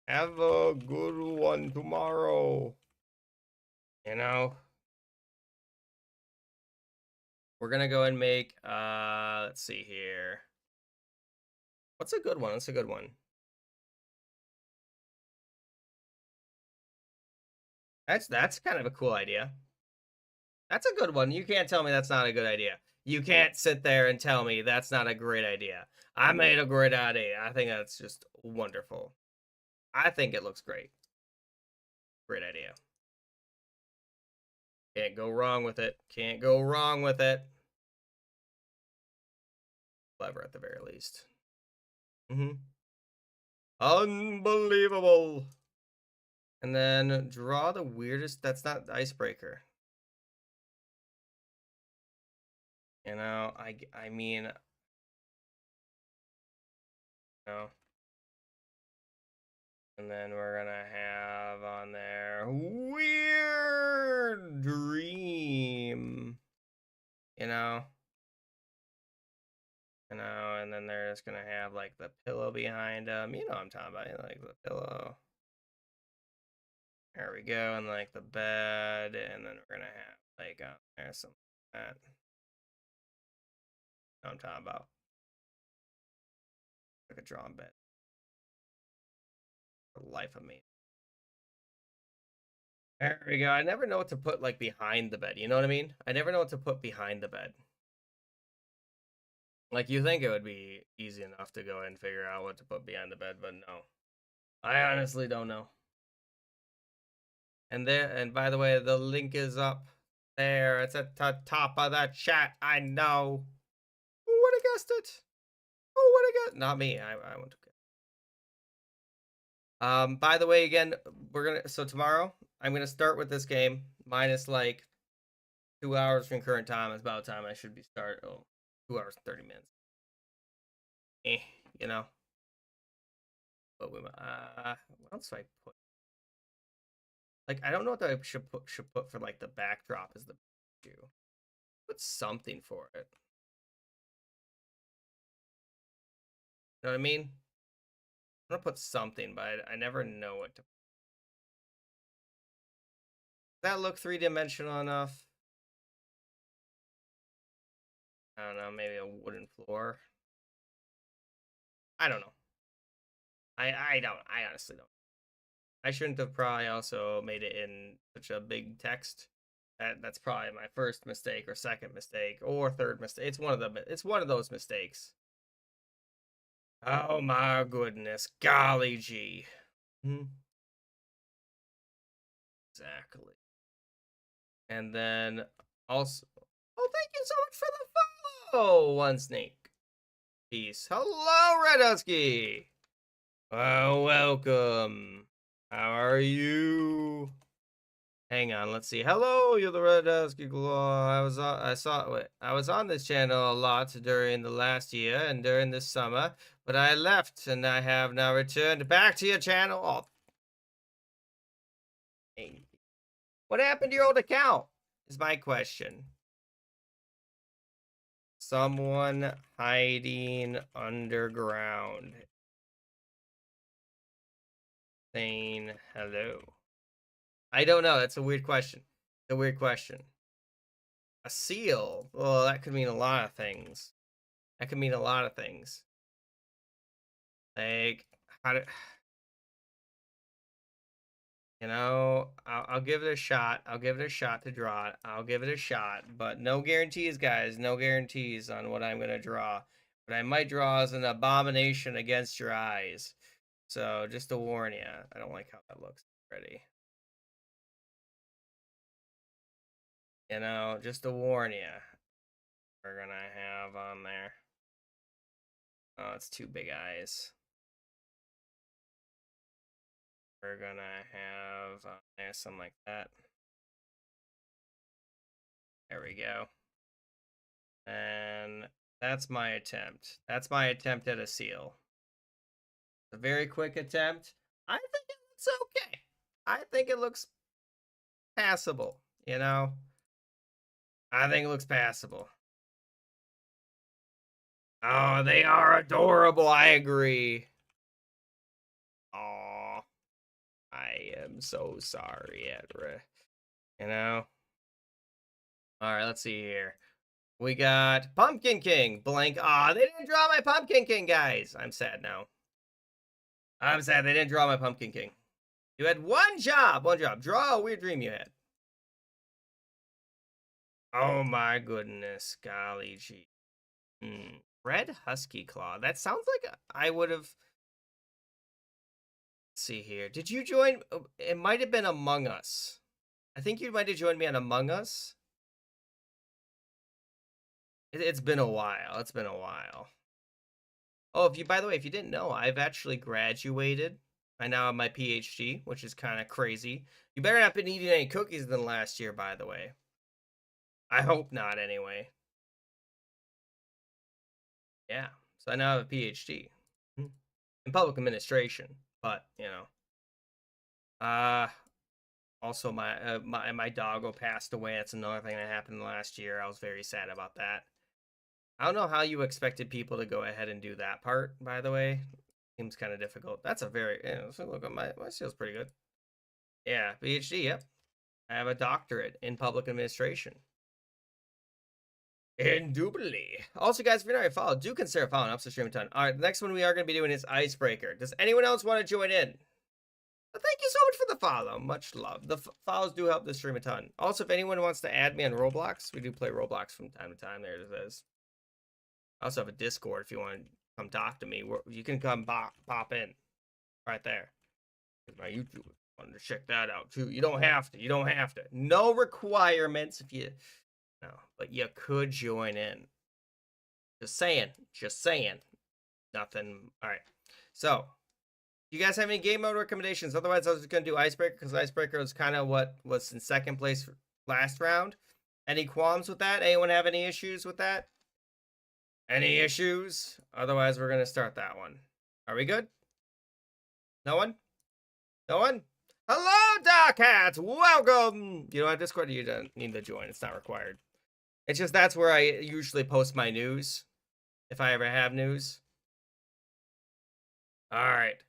Have a good one tomorrow. You know? We're gonna go and make, let's see here. What's a good one? What's a good one? That's kind of a cool idea. That's a good one. You can't tell me that's not a good idea. You can't sit there and tell me that's not a great idea. I made a great idea. I think that's just wonderful. I think it looks great. Great idea. Can't go wrong with it. Can't go wrong with it. Clever at the very least. Unbelievable. And then draw the weirdest. That's not the icebreaker. You know, I mean, no. And then we're gonna have on there weird dream. You know. And then they're just gonna have like the pillow behind them. You know what I'm talking about, like the pillow. There we go, and like the bed, and then we're gonna have like there's some like that. You know what I'm talking about. Like a drawn bed. For the life of me. There we go. I never know what to put like behind the bed. You know what I mean? I never know what to put behind the bed. Like you think it would be easy enough to go and figure out what to put behind the bed, but no. I honestly don't know. And by the way, the link is up there. It's at the top of the chat. I know. Who would have guessed it? Who would have guessed? Not me. I won't get. By the way, again, so tomorrow I'm gonna start with this game minus like 2 hours from current time. It's about time I should be 2 hours and 30 minutes. You know. But what else do I put? Like I don't know what I should put for like the backdrop as the issue. Put something for it. You know what I mean? I'm gonna put something, but I never know what to. Does that look three-dimensional enough? I don't know, maybe a wooden floor. I don't know. I honestly don't. I shouldn't have probably also made it in such a big text. That's probably my first mistake or second mistake or third mistake. It's one of those mistakes. Oh my goodness. Golly gee. Exactly. And then also, oh, thank you so much for the follow, One Snake. Peace. Hello, Red Husky. Welcome. How are you? Hang on, let's see. Hello, you're the Red Husky Glow. I was on this channel a lot during the last year and during this summer, but I left and I have now returned back to your channel. Oh, what happened to your old account? Is my question. Someone hiding underground. Saying hello. I don't know. That's a weird question. It's a weird question. A seal? Well, that could mean a lot of things. That could mean a lot of things. Like, how do... You know, I'll give it a shot. I'll give it a shot to draw it. I'll give it a shot. But no guarantees, guys. No guarantees on what I'm going to draw. What I might draw is an abomination against your eyes. So, just to warn you. I don't like how that looks already. You know, just to warn you. We're going to have on there. Oh, it's two big eyes. We're going to have on there something like that. There we go. And that's my attempt. That's my attempt at a seal. A very quick attempt. I think it looks okay. I think it looks passable, you know? I think it looks passable. Oh, they are adorable. I agree. Oh, I am so sorry, Edra. You know? All right, let's see here. We got Pumpkin King, blank. Ah, they didn't draw my Pumpkin King, guys. I'm sad now. I'm sad they didn't draw my Pumpkin King. You had one job. Draw a weird dream you had. Oh my goodness. Golly gee. Red Husky Claw. That sounds like I would have... Let's see here. Did you join? It might have been Among Us. I think you might have joined me on Among Us. It's been a while. It's been a while. Oh, by the way, if you didn't know, I've actually graduated. I now have my PhD, which is kind of crazy. You better not been eating any cookies than last year, by the way. I hope not, anyway. Yeah, so I now have a PhD in public administration, but you know, also my doggo passed away. That's another thing that happened last year. I was very sad about that. I don't know how you expected people to go ahead and do that part, by the way. Seems kind of difficult. That's a very, so look at my skills pretty good. Yeah, PhD, yep. I have a doctorate in public administration. Indubitably. Also, guys, if you're not already followed, do consider following up to stream a ton. All right, the next one we are going to be doing is Icebreaker. Does anyone else want to join in? Well, thank you so much for the follow. Much love. The follows do help the stream a ton. Also, if anyone wants to add me on Roblox, we do play Roblox from time to time. There it is. I also have a Discord if you want to come talk to me. You can come pop in right there. My YouTube, wanted to check that out too. You don't have to. You don't have to. No requirements if you. No, but you could join in. Just saying. Just saying. Nothing. All right. So, you guys have any game mode recommendations? Otherwise, I was just going to do Icebreaker because Icebreaker was kind of what was in second place last round. Any qualms with that? Anyone have any issues with that? Any issues? Otherwise, we're going to start that one. Are we good? No one? No one? Hello, Dark Hats! Welcome! You know, on Discord, you don't need to join. It's not required. It's just that's where I usually post my news. If I ever have news. Alright.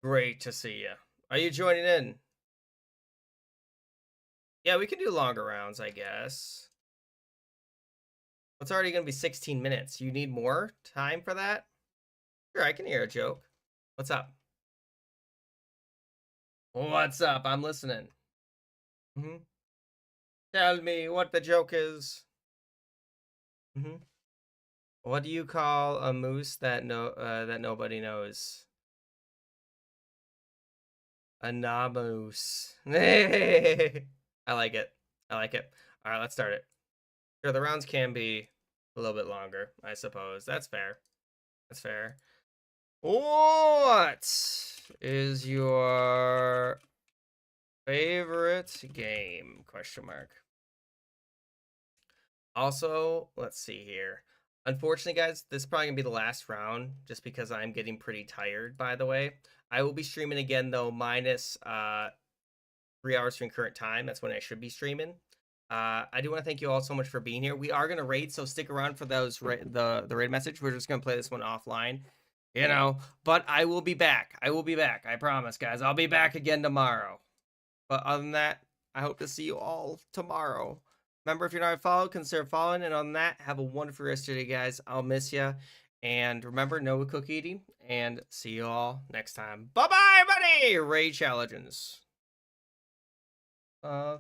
Great to see you. Are you joining in? Yeah, we can do longer rounds, I guess. It's already going to be 16 minutes. You need more time for that? Sure, I can hear a joke. What's up? What's up? I'm listening. Tell me what the joke is. What do you call a moose that nobody knows? A namoose. I like it. I like it. All right, let's start it. Sure, the rounds can be a little bit longer, I suppose. That's fair. That's fair. What is your favorite game? Question mark. Also, let's see here. Unfortunately, guys, this is probably going to be the last round just because I'm getting pretty tired, by the way. I will be streaming again, though, minus 3 hours from current time. That's when I should be streaming. I do want to thank you all so much for being here. We are going to raid, so stick around for those the raid message. We're just going to play this one offline, you know. But I will be back. I will be back. I promise, guys. I'll be back again tomorrow. But other than that, I hope to see you all tomorrow. Remember, if you're not followed, consider following. And on that, have a wonderful rest of your day, guys. I'll miss you. And remember, no cookie eating. And see you all next time. Bye-bye, buddy! Raid challenges. I